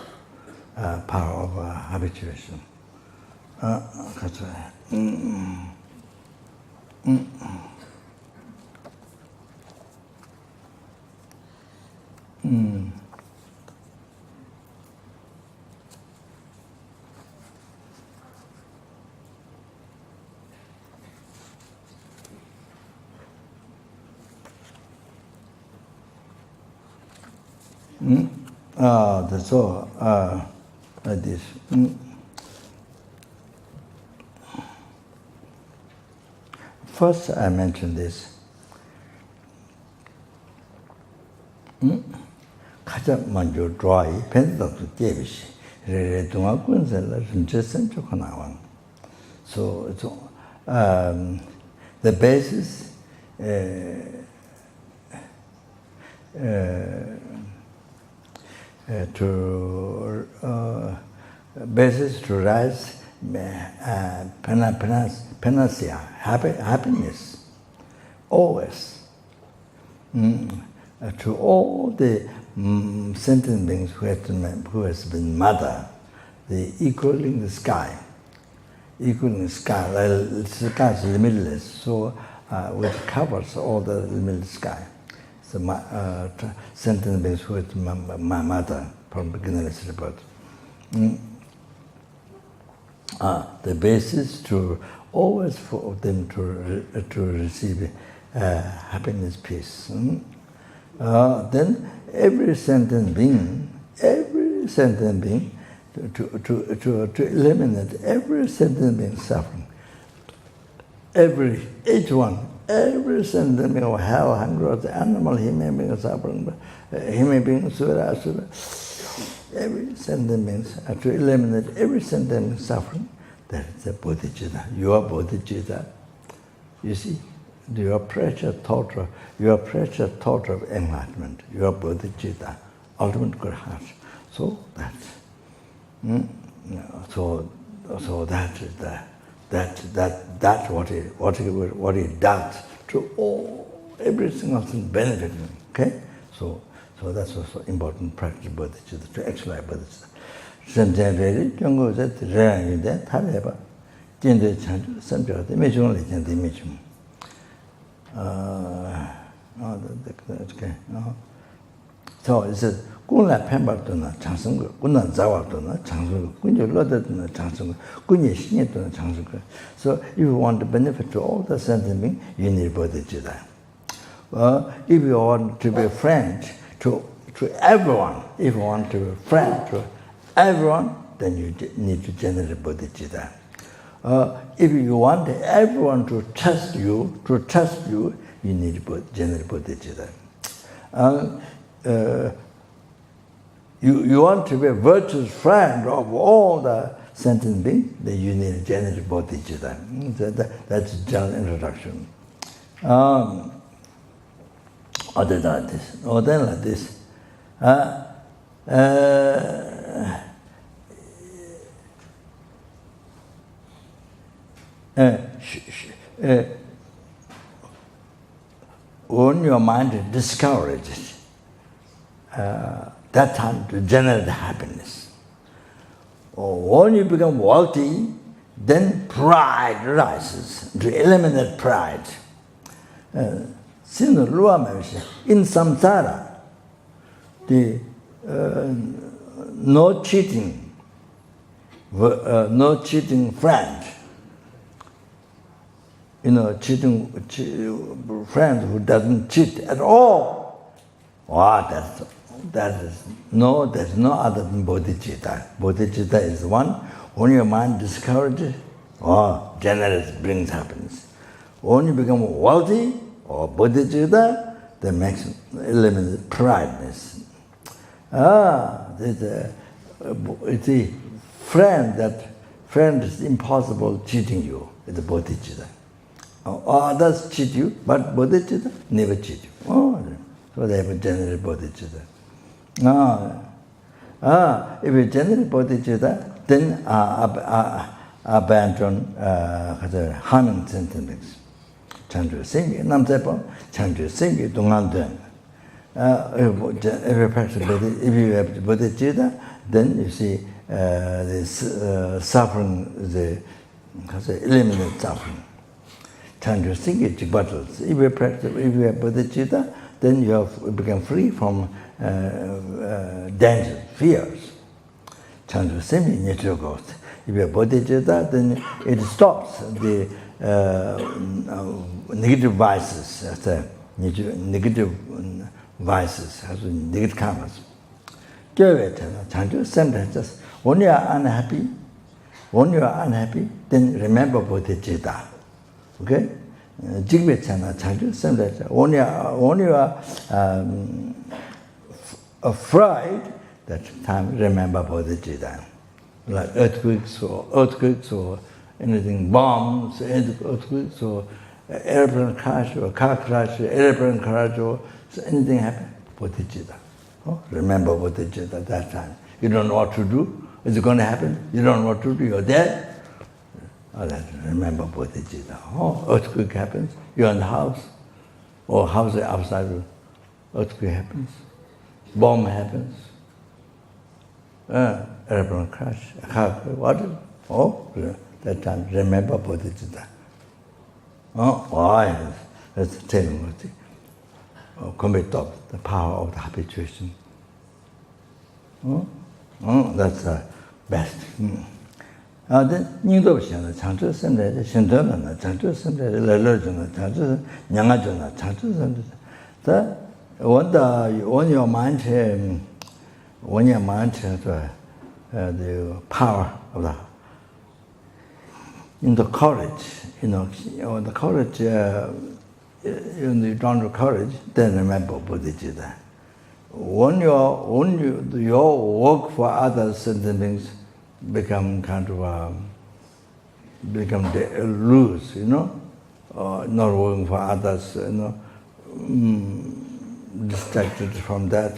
Power of habituation. That's right. That's all. Like this. First, I mentioned this. 가장 먼저 draw 펜더도 깨비시. 레레 동안 군sel라 진짜선 좋고 나와. So the basis to rise panacea, happiness, always. To all the sentient beings who has been mother, the equaling the sky, like the sky is limitless, so which covers all the limitless sky. So sentient beings who is my mother from beginningless rebirth. The basis to always for them to receive happiness, peace. Then every sentient being to eliminate every sentient being suffering. Every sentient being of hell, hunger, the animal, human being suffering, human being, sura, every sentient being to eliminate every sentient being suffering. That is the bodhicitta. Your bodhicitta. You see, your precious thought of enlightenment, your bodhicitta, ultimate good heart. So that's that's what it does to all every single thing benefiting. Okay, so that's also important practice bodhicitta to actualize bodhicitta. Sentient 경고에서 들어야는데 답해봐. 진짜 참 선별돼 매중을 이제 매중. okay. So it's kunla pembar도나 장성거, kunna 자와도나 장성거, kunyo loda도나 장성거, kunye 신예도나 장성거. So if you want to benefit to all the sentient beings, you need bodhicitta. If you want to be a friend to everyone, if you want to be a friend to everyone, then you need to generate bodhicitta. If you want everyone to trust you, you need to generate bodhicitta. You want to be a virtuous friend of all the sentient beings, then you need to generate bodhicitta. That's a general introduction. Other than this, when your mind is discouraged, that time to generate happiness. Or when you become wealthy, then pride rises, to eliminate pride. In samsara, the no cheating friend, cheating friend who doesn't cheat at all. There's no other than bodhicitta. Bodhicitta is one. When your mind discourages, generous brings happiness. When you become wealthy, or bodhicitta, that makes eliminates prideness. It's a friend is impossible cheating you. It's a bodhicitta. Others cheat you, but bodhicitta never cheat you. So they have a general bodhicitta. If you generate bodhicitta, then abandon harming sentiments. Chandu Singi, Namsepo, Chandu Singi, Dungandan. If you have bodhicitta, then you see this suffering, eliminate suffering. Chandu Singi, Chibattles. If you have bodhicitta, then you become free from danger, fears. Chandu Singi, nature goes. If you have bodhicitta, then it stops the negative vices, negative karmas. Just when you are unhappy, then remember bodhicitta. Okay? When you are afraid, that time remember bodhicitta. Like earthquakes or anything, bombs, earthquakes, or airplane crash, or car crash, airplane crash, or anything happen, bodhicitta. Remember bodhicitta at that time. You don't know what to do. Is it going to happen? You don't know what to do. You're dead. Remember bodhicitta. Earthquake happens. You're in the house. Or house outside. Earthquake happens. Bomb happens. Airplane crash. Car crash. What? That time, remember bodhicitta. That's telling commit of the power of the habituation. That's the best. Then, Ningdo Shan, Chanchu Sende, Shindana, Chanchu Sende, Lelojana, Chanchu, Nyangajana, Chanchu Sende. When your mind the power of the in the courage, the courage, you don't have courage, then remember bodhicitta. When your work for others and things become kind of loose, not working for others, distracted from that,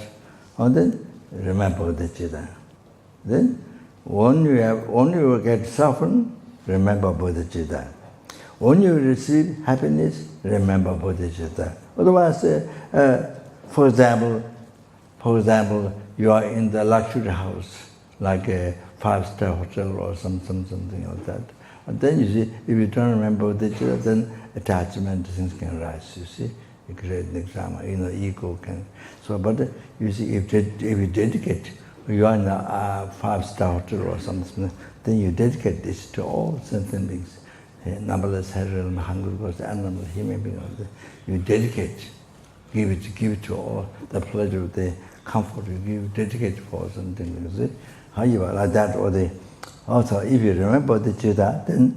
and then remember bodhicitta. Then when you get suffering, remember bodhicitta. When you receive happiness, remember bodhicitta. Otherwise, for example, you are in the luxury house, like a 5-star hotel or something like that. And then you see, if you don't remember bodhicitta, then attachment things can rise. You see, you create the dharma. Ego can. So, but you see, if you dedicate, you are in a 5-star hotel or something, then you dedicate this to all sentient beings, numberless, heresy, hunger, animal, human beings. You dedicate give it to all, the pleasure, the comfort you give, dedicate for something, you see. How you are like that, or the also if you remember the Chitta, then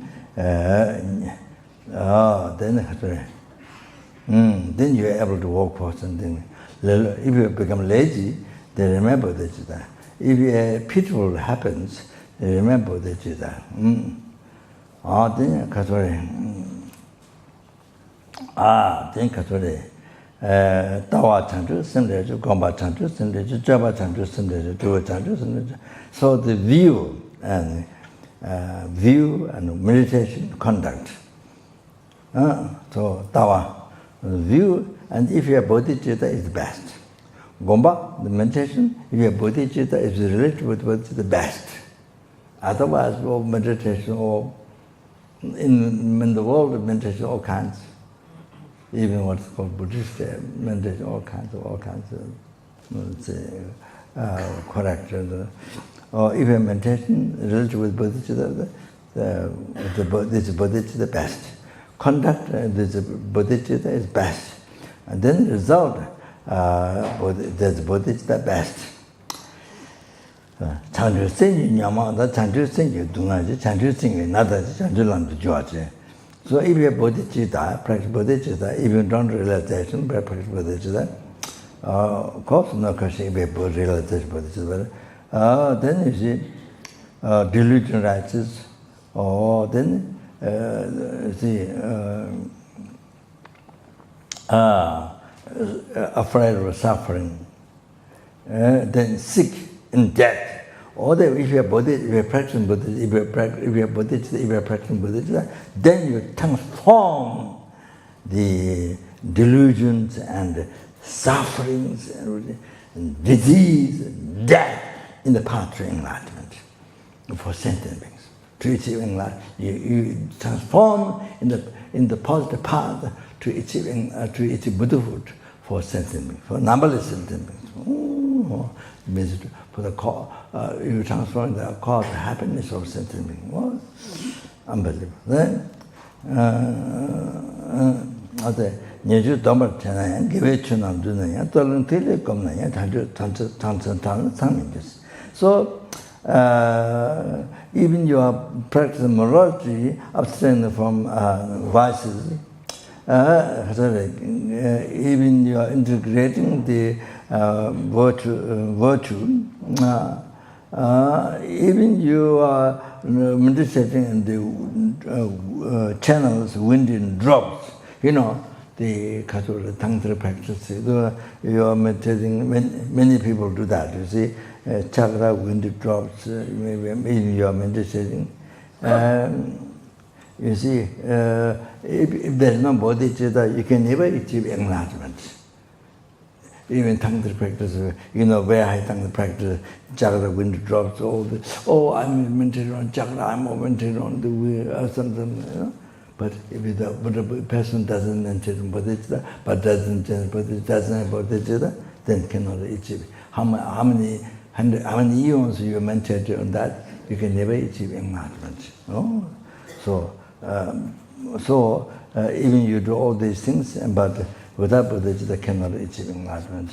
then you are able to walk for something. If you become lazy, then remember the Chitta. If a pitiful happens, then remember the Chitta. Then Katori. Tawa Chanchu, similar to Gomba Chanchu, similar to Java Chanchu, similar to Dua Chanchu. So the view and meditation conduct. So Tawa, view, and if you have bodhicitta, is the best. Gomba, the meditation, if you have bodhicitta, is related with bodhicitta, the best. Otherwise, meditation, or in the world of meditation, all kinds. Even what's called Buddhist meditation, all kinds of corrections. Or even meditation related with bodhicitta, this bodhicitta the best. Conduct, this bodhicitta is best. And then the result, this bodhicitta best. Chanchu sengi nyama, the chanchu sengi dungaji, chanchu sengi nada, chanchu landu juaji. So if you have bodhicitta, practice bodhicitta, if you don't realization, practice bodhicitta, of course, no question if you have realization bodhicitta, then you see delusion rises, or then afraid of suffering, then sick in death. Or if you are practicing bodhicitta, if you are practicing bodhicitta, then you transform the delusions and sufferings and disease, death in the path to enlightenment for sentient beings. To achieve enlightenment, you transform in the positive path to achieve Buddhahood for sentient beings, for numberless sentient beings. For the cause, you transform the cause of happiness of sentient beings. Unbelievable. Then, Nyeju Dhamma Chana, give it to Nam Dunaya, Tolan Telekom, so, even you are practicing morality, abstain from vices, even you are integrating the virtue, even you are meditating in the channels, wind and drops, the Tantra practice. You are meditating, many people do that, you see, chakra, wind drops, maybe you are meditating. You see, if there is no bodhicitta, you can never achieve enlightenment. Even Tantra practice, where I Tantra practice, chakra, wind drops, all this. Oh, I'm meditating on chakra, I'm meditating on the wheel, or something, But if the person doesn't meditate on bodhicitta, but doesn't have bodhicitta, then cannot achieve. How many eons you meditate on that, you can never achieve enlightenment. So even you do all these things, but without bodhicitta cannot achieve enlightenment.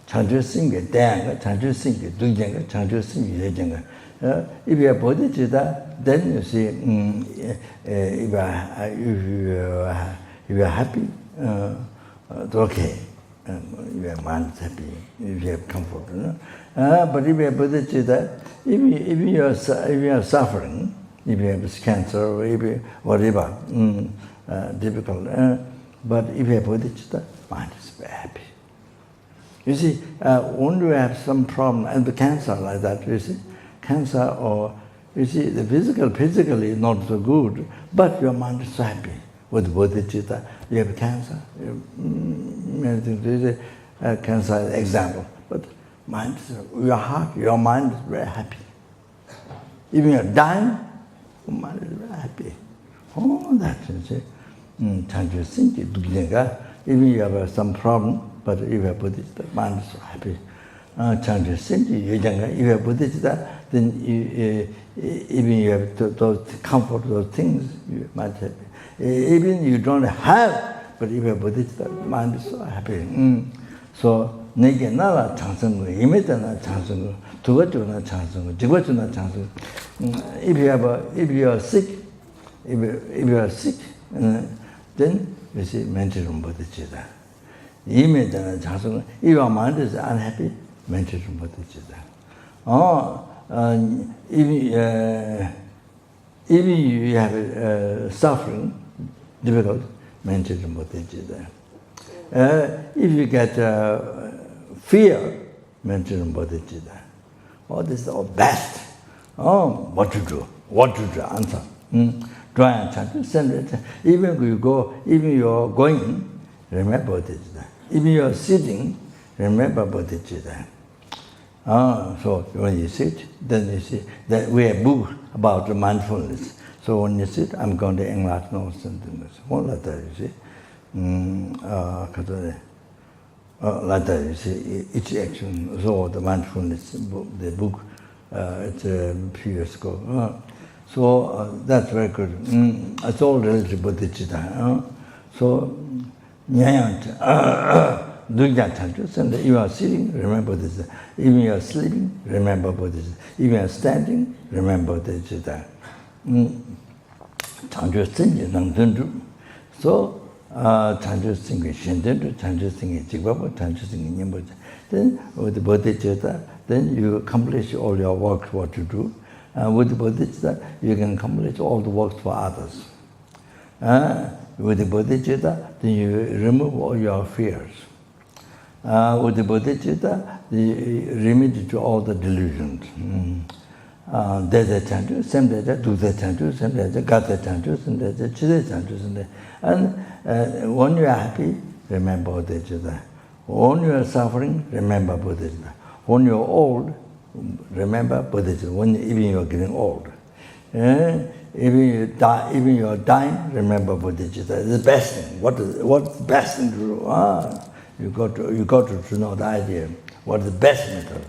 Chanchu singa, danga, chanchu singa, dunjanga, chanchu singa, yejanga. If you have bodhicitta, then you see, if you are happy, it's okay. Your mind is happy, if you have comfort. But if you have bodhicitta, if you are suffering, if you have cancer or if you, whatever, difficult, but if you have bodhicitta, mind is very happy. You see, when you have some problem, and the cancer like that, you see, cancer or, you see, the physically is not so good, but your mind is so happy with bodhicitta. You have cancer, many things, you see, cancer example, but mind, your heart, your mind is very happy. Even you're dying, your mind is very happy. Oh, that's it. Chanchu sinki dukjenga. Even you have some problem, but if you have bodhicitta, mind is so happy. Chanchu sinki yojanga. If you have bodhicitta, then even you have those comfort, those things, you might have. Even you don't have but if you bodhicitta, mind is so happy. So, neke nara changsungu, imeta na changsungu, tugachu na changsungu, jigachu na changsungu. If you are sick, then you see mental bodhicitta. Imeta na changsungu. If your mind is unhappy, mental bodhicitta. If you have suffering, difficult, mental bodhicitta. If you get fear, mental bodhicitta. This is all best. What to do? Answer. Try and chant. Even you are going, remember bodhicitta. Even you are sitting, remember bodhicitta. So when you sit, then you see that we have book about the mindfulness. So when you sit, I'm going to enlighten all something. One like that, you see. Like that, you see, each action. So the mindfulness book, the book, it's a few years ago. So that's very good. It's all related to bodhicitta. So, if you are sitting, remember this. If you are sleeping, remember this. If you are standing, remember this. So, then with the bodhicitta, then you accomplish all your work, what you do. And with the bodhicitta, you can accomplish all the works for others. With the bodhicitta, then you remove all your fears. With the bodhicitta, the remedy to all the delusions. Deva chantu, same deva, dukha chantu, same deva, gata chantu, same deva, chide chantu, same deva. And when you are happy, remember bodhicitta. When you are suffering, remember bodhicitta. When you are old, remember bodhicitta. When even you are getting old. Even you are dying, remember bodhicitta. It's the best thing. What's the best thing to do? You got to know the idea. What's the best method?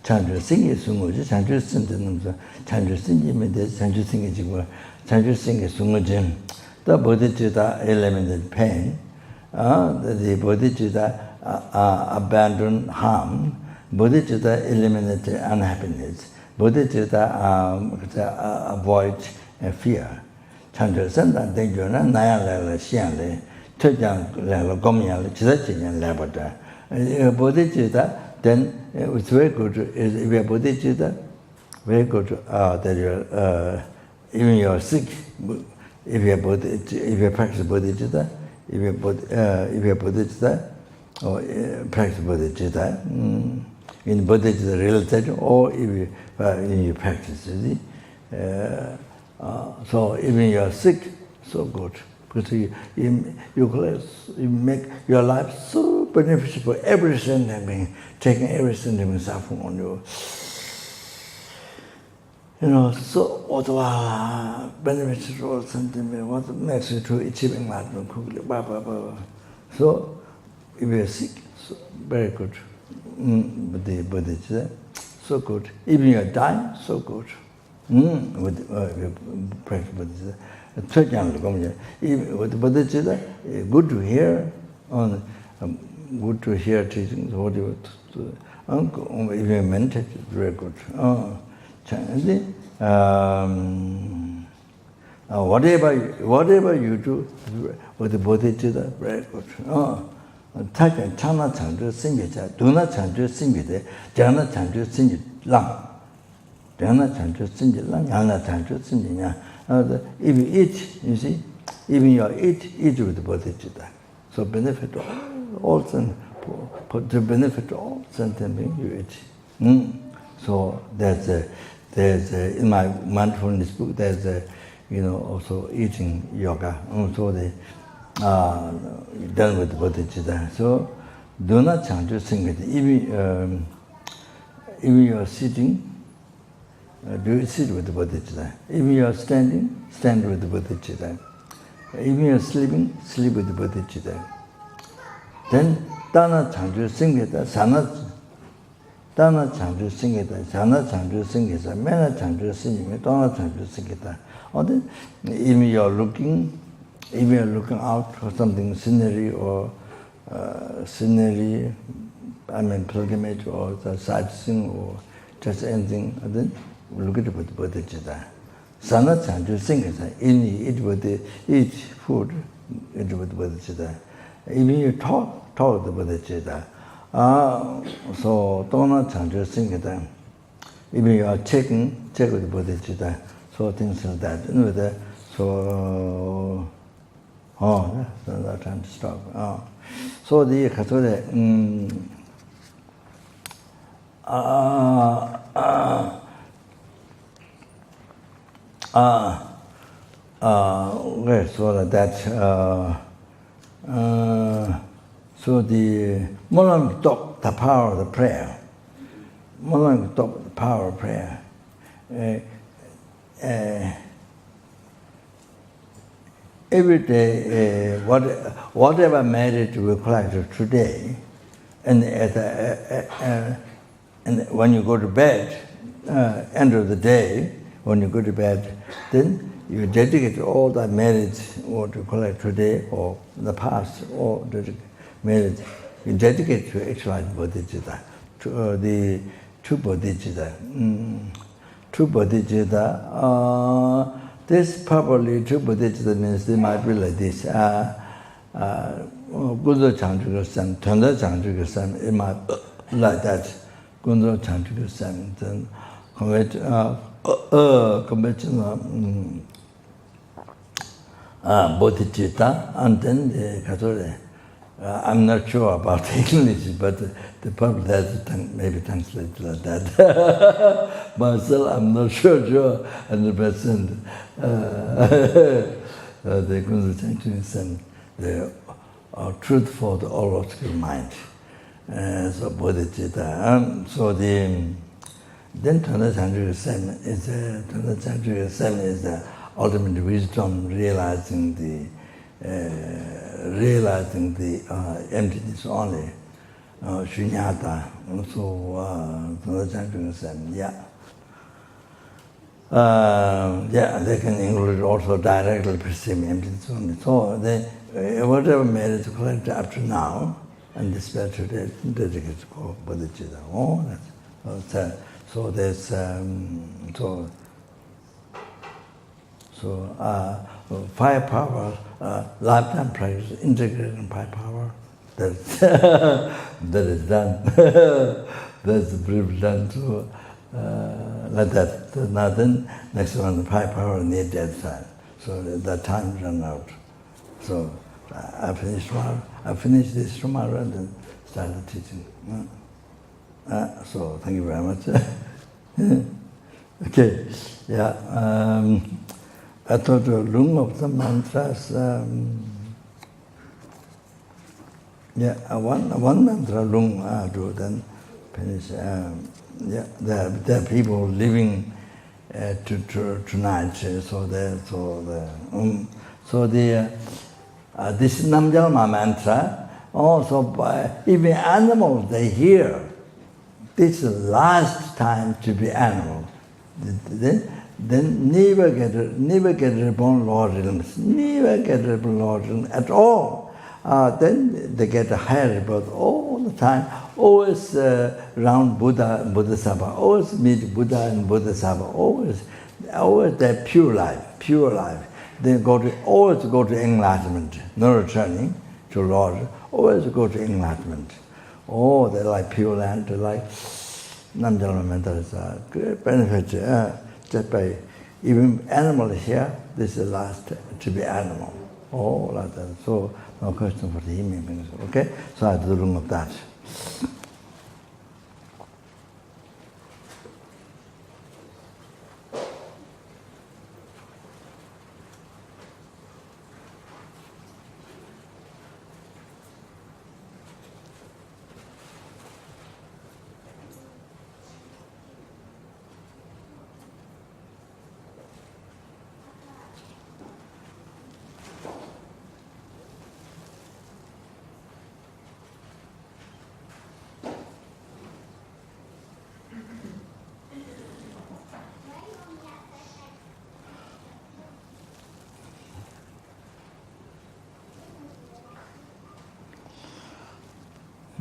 Chanchu singi sunguji, chanchu sinti namsa, chanchu singi mede, chanchu singi jigwa, chanchu singi sunguji. The bodhicitta eliminated pain. The bodhicitta abandoned harm. Bodhicitta eliminated unhappiness. Bodhicitta avoid fear. Chanchu santa dengjona naya lala xianle, chojang lala gomyang chidachiyan labada. Bodhicitta, then it's very good. If you are bodhicitta, very good that you even you are sick. If you practice bodhicitta, if you are bodhicitta or practice bodhicitta in bodhicitta realization, or if you practice it, so even you are sick, so good. Because you make your life so beneficial for every sentiment, taking every sentiment suffering on you. So beneficial sentiment, what makes you to achieve enlightenment quickly, So if you are sick, so very good. Bodhicitta, so good. Even you are dying, so good. With practice bodhicitta. With the bodhicitta, good to hear, good to hear teachings. What you if you meditate, it's very good. Whatever you do with the bodhicitta, very good. Taken chana chanju singecha, duna chanju singede, jana chanju singe lang. Jana chanju singe lang, yana chanju singe nya. If you eat, you see, even you eat with the bodhicitta. So benefit all to benefit all sentient you eat. So there's in my mindfulness book there's also eating yoga. So they done with the bodhicitta. So do not change sing it. Even you are sitting, do you sit with the bodhicitta? Even you are standing, stand with the bodhicitta. Even you are sleeping, sleep with the bodhicitta. Then dana chanju singita, dana chanju singita, sana chanju singita, mena chanju singita, dana chanju singita. Or then even you are looking If you're looking out for something, scenery or pilgrimage or the sightseeing or just anything, then look at the Buddha. Sana Chanju sing eat food, it would Buddha. Even you talk the Buddha. So don't Chanju sing it. Even you are check with the Buddha. So things like that. So that's time to stop. So the so that so the Molang talk the power of the prayer. Molang talk the power of prayer. Every day, whatever merit we collect today, and when you go to bed, end of the day, when you go to bed, then you dedicate all that merit what you collect today or in the past, all the merit you dedicate to actualize bodhicitta, to the true bodhicitta. True bodhicitta. This probably true bodhicitta means they might be like this. Gunzo Changchuka Sam, Tanda Changchuka Sam, it might like that. Gunzo Changchuka Sam, then conventional bodhicitta, and then the I'm not sure about English, but the public has maybe translated like that. Myself, I'm not sure, 100%. The concentration, the truth for the all-logical mind. So bodhicitta. So then Tanda Chanchuka Sam is the ultimate wisdom, realizing the emptiness only, shunyata. So Tanda Chanchuka Sam, they can include also directly perceiving emptiness only. So whatever merit collected up to now, and this better dedicated to bodhicitta. So there's five power, lifetime practice, integrating five power. That is done. That's the brief done. So like that. Now then, next one, the five power near death time. So that time run out. So I finish this tomorrow and then start the teaching. So thank you very much. Okay, I thought the lung of the mantras. One mantra lung do then finish. There are people living tonight. This Namgyalma mantra. Also, even animals they hear. This is the last time to be animal. Then never get reborn Lord realms. Never get reborn Lord realms at all. Then they get a higher rebirth all the time. Always around Buddha Sabha. Always meet Buddha and Buddha Sabha. Always that pure life. They always go to enlightenment, no returning to Lord. Always go to enlightenment. Oh, they like pure land, they like Namgyalma mental is a great benefit. Just by even animal here, this is the last to be animal. Oh, like that. So no question for the human. Okay? So I do the room of that.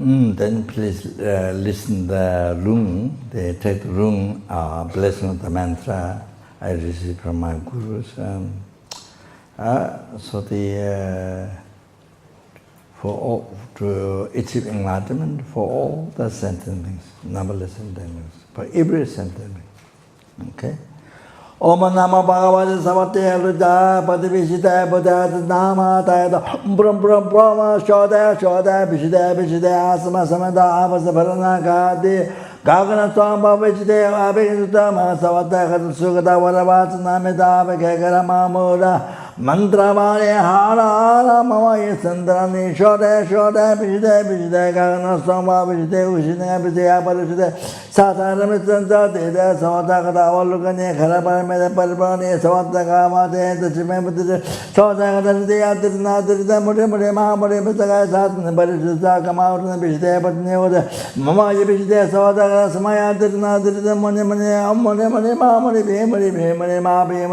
Then please listen the rung. They take the rung, blessing of the mantra I received from my gurus. So for all, to achieve enlightenment for all the sentient beings, numberless sentient beings, for every sentient being. Okay? Om Namo Bhagavate Savate Ruja Padivishita Buddha Nama Tayada Brum Brum Brahma Shoda Shoda Bishida Bishida Asama Samada Avasa Bharana Gadi Gagana Swamba Vichide Abhijitama Savata Sugata Varavats Namida Vekara Mamura Mantravane Hara Mama Sandrani Shoda Shoda Bishida Bishida Gagana Swamba Vichide Ushina Bishida Parishida Sataramisanta Deda Savata Valukane Karabara Parabani Savata Mate the Chimamati Sota Dea Mudimure Mahamuri Pitaka Satan Parishita come out and Bishida but never Mama Bishida Savata Samaya did not the money Mamuri Bimuri Mamuri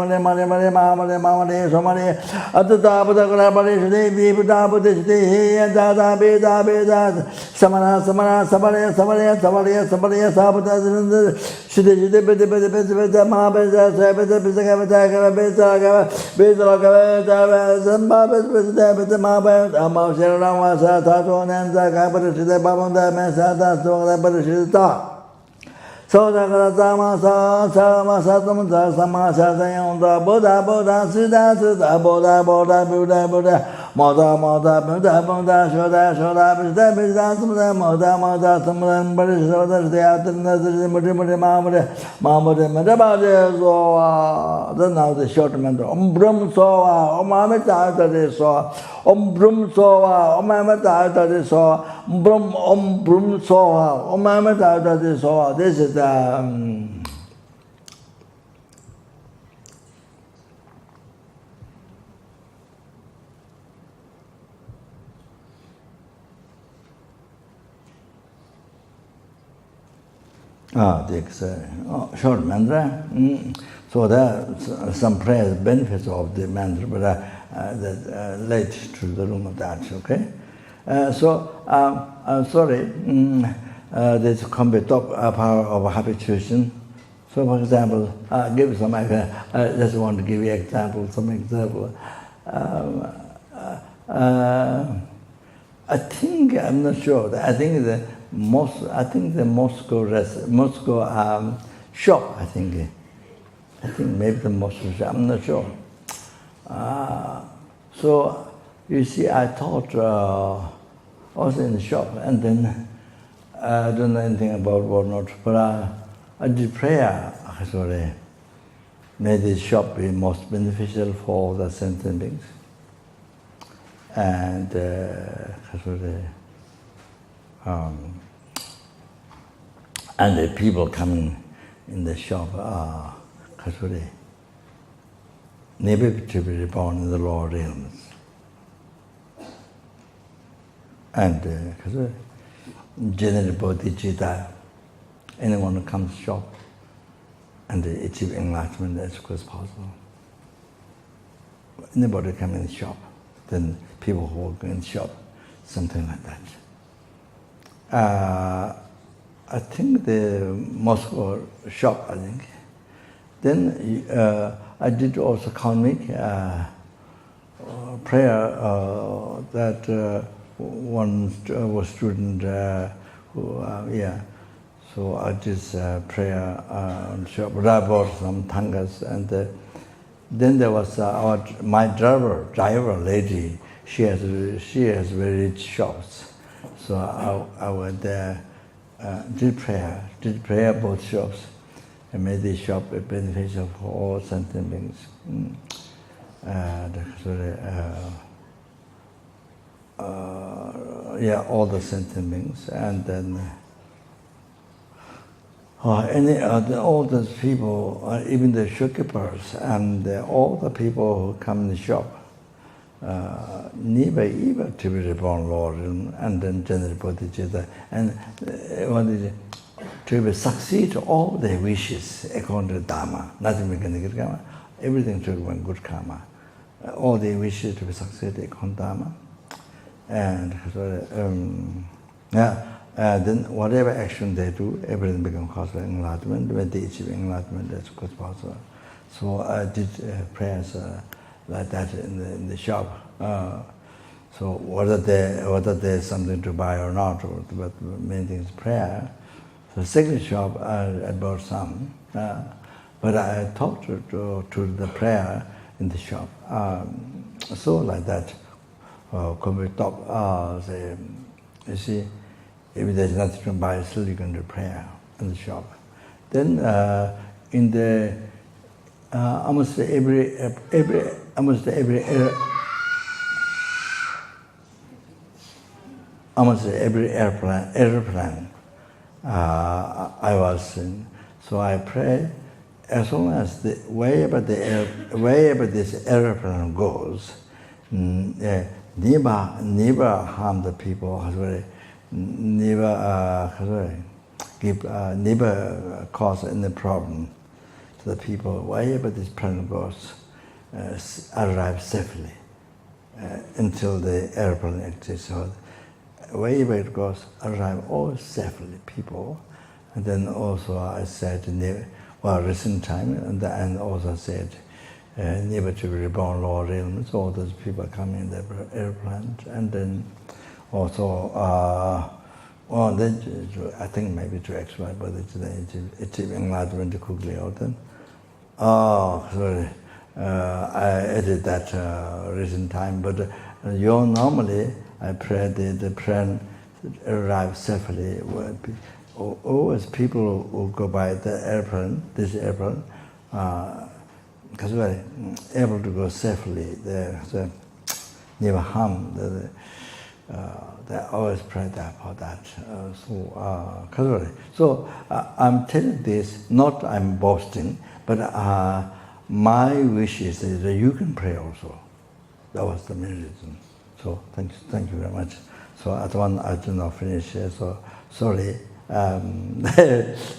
Mamuri Somali at the top of the collaboration, they be Dabu and Dada Beda Beda Samana Samana Sabari Sabari Sabari Sabari Sabata Shidi Beda Mabeza Sabata Bizaka Beza Beza Zambabes with the Mabel Amashara Tato and Zaka Shida Babanda Mesata so that so the Dharma Sama Satam Sama Satayanda Buddha Buddha Siddha Siddha Buddha Buddha Buddha Buddha Moda Moda Buddha Buddha Shoda Shoda Buddha Buddha Samada Moda Moda Samadan Buddha the Atana Mudi Mamade Mamade Madabade Zoa. Then now the short mantra Brum Soa Omamita de Soa Brum Soa Omamita de Soa Brum Soa Omamita de Soa. This is the short mantra. So there are some prayers benefits of the mantra, but that late to the room of that. Okay, so I'm sorry. This can be top power of habituation. So, for example, give some. I just want to give you example. Some example. I think I'm not sure. I think the Moscow shop. I think maybe the Moscow shop. I'm not sure. So you see, I taught also in the shop, and then I don't know anything about what not, but I did prayer. Actually, may this shop be most beneficial for the sentient beings, and the people coming in the shop are never to be reborn in the lower realms, and general bodhicitta, anyone who comes to shop and achieve enlightenment as quick as possible. Anybody come in the shop, then people who work in the shop, something like that. I think the Moscow shop, I think. Then I did also karmic prayer that one was student who, so I did prayer on shop. I bought some tangas, and then there was my driver lady. She has very rich shops, so I went there, did prayer both shops, and made the shop beneficial for all sentient beings. All the sentient beings, and then all those people, even the shopkeepers, and all the people who come in the shop, never even to be reborn Lord, and then general bodhicitta, and to succeed all their wishes according to dharma, nothing mechanical karma, everything to be good karma, all their wishes to be succeeded according to dharma. And Then whatever action they do, everything becomes cause for enlightenment. When they achieve enlightenment, that's good possible. So I did prayers like that in the shop. So whether there's something to buy or not, but the main thing is prayer. So second shop, I bought some, but I talked to the prayer in the shop. So like that, can we talk? Say, you see, if there's nothing to buy, still you can do prayer in the shop. Then in the almost every airplane I was in. So I pray, as long as wherever this airplane goes, never harm the people. Never cause any problem to the people. Wherever this plane goes, arrive safely until the airplane exists. So wherever it goes, arrive all safely, people. And then also I said, recent time, and also said, never to be reborn lower realms. All those people coming in the airplane, and then also, then I think maybe to explain, but it's enlightenment quickly. Then, sorry, I added that recent time, but normally I pray the plane arrive safely. Always people who go by this airplane, because we're able to go safely there, so never harm. They always pray about that. So I'm telling this, not I'm boasting, but my wish is that you can pray also. That was the main reason. So thank you very much. So at one I did not finish. So sorry,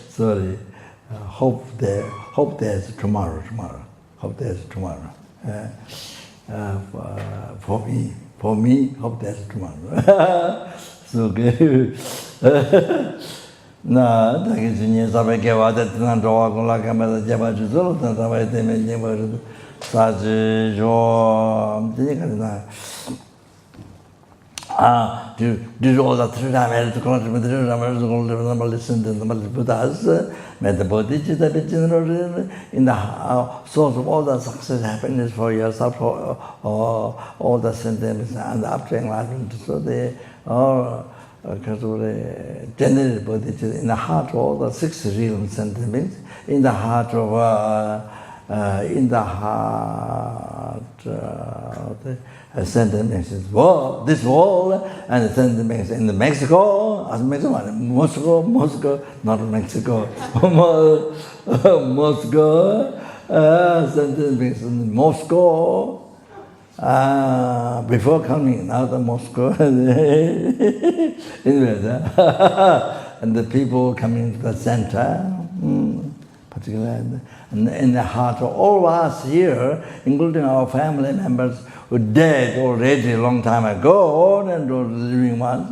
sorry. Hope there's tomorrow. Hope there's tomorrow. For me, hope there's tomorrow. So good. Na, da che ci sabe che va da tanto con la camera da già giù solo da vai te me ne va sa ji jo ti che da do all that through that I to collect with the numberless and the numberless Buddhas, met the Bodhicitta that general in the source of all the success, happiness for yourself, all the sentiments and after enlightenment. So they all generate Bodhicitta in the heart of all the 6 realm sentiments, in the heart of the sentiments, this world, and the sentiments in the Mexico, Moscow, not Mexico, Moscow, sentiments in Moscow, before coming out of Moscow, and the people coming to the center, particularly in the heart of all of us here, including our family members who died already a long time ago, and those living ones,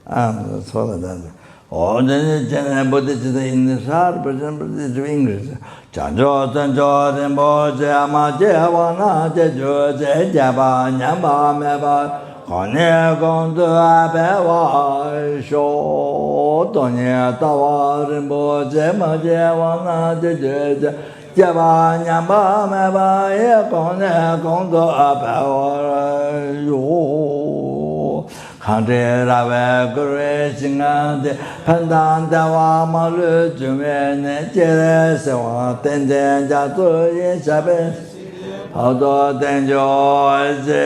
and so that. Oh, then in this heart, but it's English. Chanjo, Rinpoche, Amaje, Wana, Jeju, Jaba, Nyamba, Meba, Kone, Gondo, Abewa, Sho, Tonya, Tawa, Rinpoche, Amaje, Wana, Jeju, Jaba, Nyamba, Meba, Kone, Gondo, Abewa, Yo. Kante rawe kure chingante pandan dawa malu jume jere sewa tenjen jatu yin shabe haudo tenjo je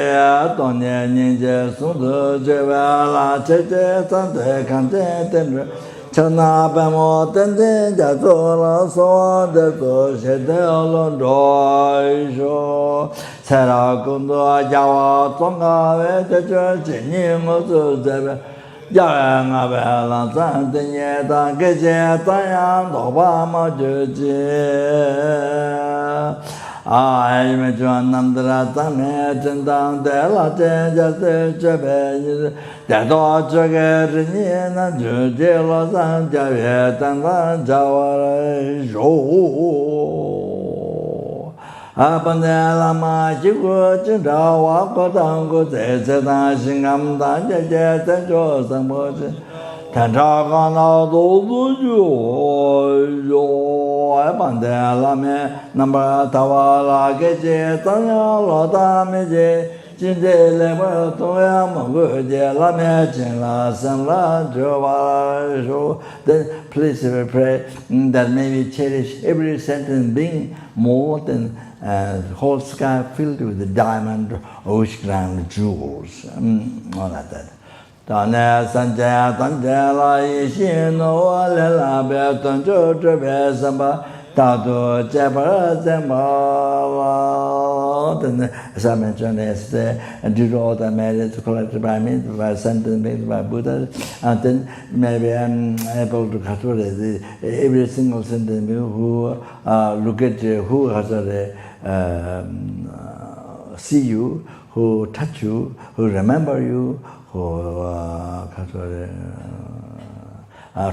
tonye ninje sundu jewe la cheche sante kante tenre chana pemo tenjen jatu la so de to shete olondo isho Sera kundo jawa tonga we te che ni mo su zebe ya nga be la san de ye da ge je ta yang do ba ma je je I may join Namdara Tame, Jendang, Dela, Jazz, Jabe, the dog jagger, Nina, Judela, and Javet, and Jawara, Jo. Lama, Jigo, Jindawa, Kotango, Zeta, Singam, Jet, and Jos, and Moses. Tanjagana do yo abandela me number tawala geje tanya loda meje jindele mo toya mongo je la me jela sanla jova jo. Then please pray that may we cherish every sentence being more than whole sky filled with the diamond ocean jewels. All like that. Dana Sanjaya Tanjala Ishino Lela Beton Jojo Besamba Tato Jabara Zamba. Then, as I mentioned yesterday, and due to all the merits collected by me, by sentence made by Buddha, and then maybe I'm able to calculate every single sentence who look at you, who has see you, who touch you, who remember you, who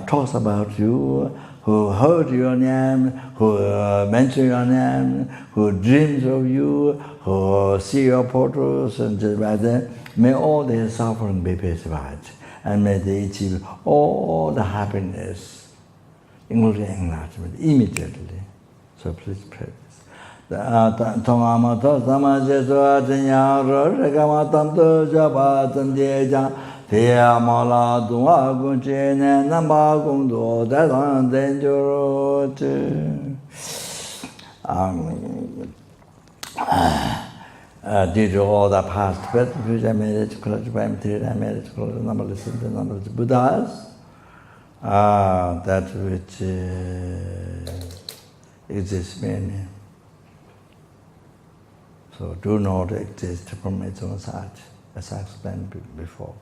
talks about you, who heard your name, who mention your name, who dreams of you, who see your portraits, and just like that. May all their suffering be pacified, and may they achieve all the happiness, including enlightenment, immediately. So please pray. Tongamato Samajeso Tinyaro Regamatanto Jabatan Deja Tiamala Dua Gunchine Namba Gundo Dadan Dangerous. Due to all the past, present, future marriage, collected by material marriage, collected numberless, the numberless Buddhas, that which exists many. So do not exist from its own side, as I explained before.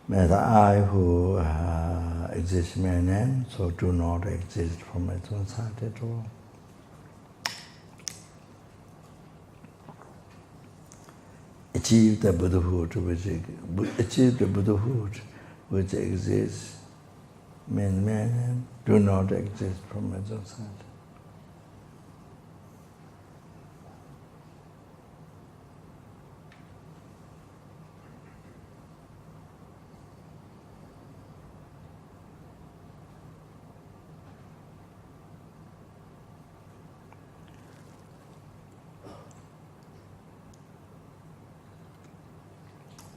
May the I who exists may name, so do not exist from its own side at all. Achieve the Buddhahood which exists. Men do not exist from its own side.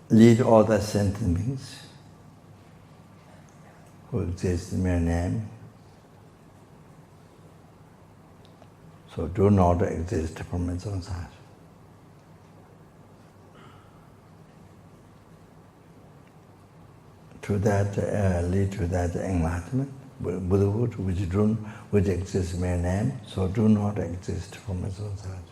Lead all the sentient beings who exist in mere name. So do not exist from its own side. To that, lead to that enlightenment, Buddhahood, which exists in mere name. So do not exist from its own side.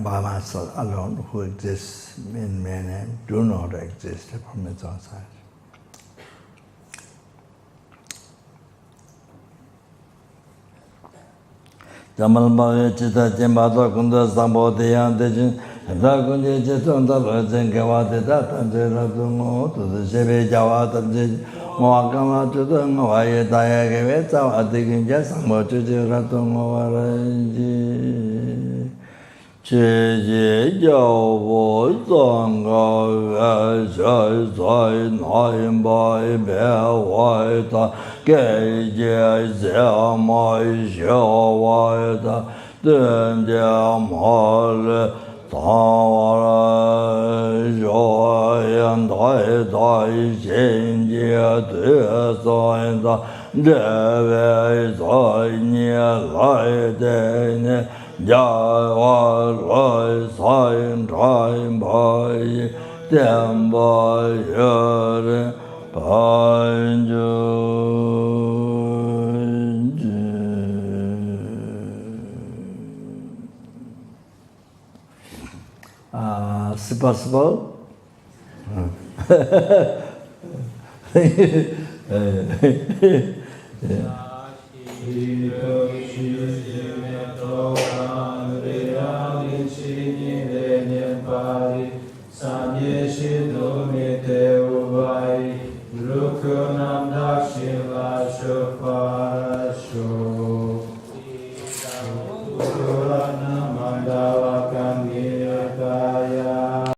By myself alone, who exists in mere name, do not exist from its own side. Jamalma Chita Jimbato Kunda Sambo Deyan Dejin, Dagunji Chiton Tabajin Kawati Tatanjira Tungo, to the Shebe Jawatan, Moakama Chutung, Hawaii Tayagaveta, Atikin Jasamo Chiratungo Varanji. Cheji Javo Zonga Shai Sai Naim Bai Bewaita Geje Zemai Shawaita Denjamale Tawara Joyan Dai Dai Shenji Desainda deva sogne lai de jawa lai sain train bai temba yore panjo. Is it possible?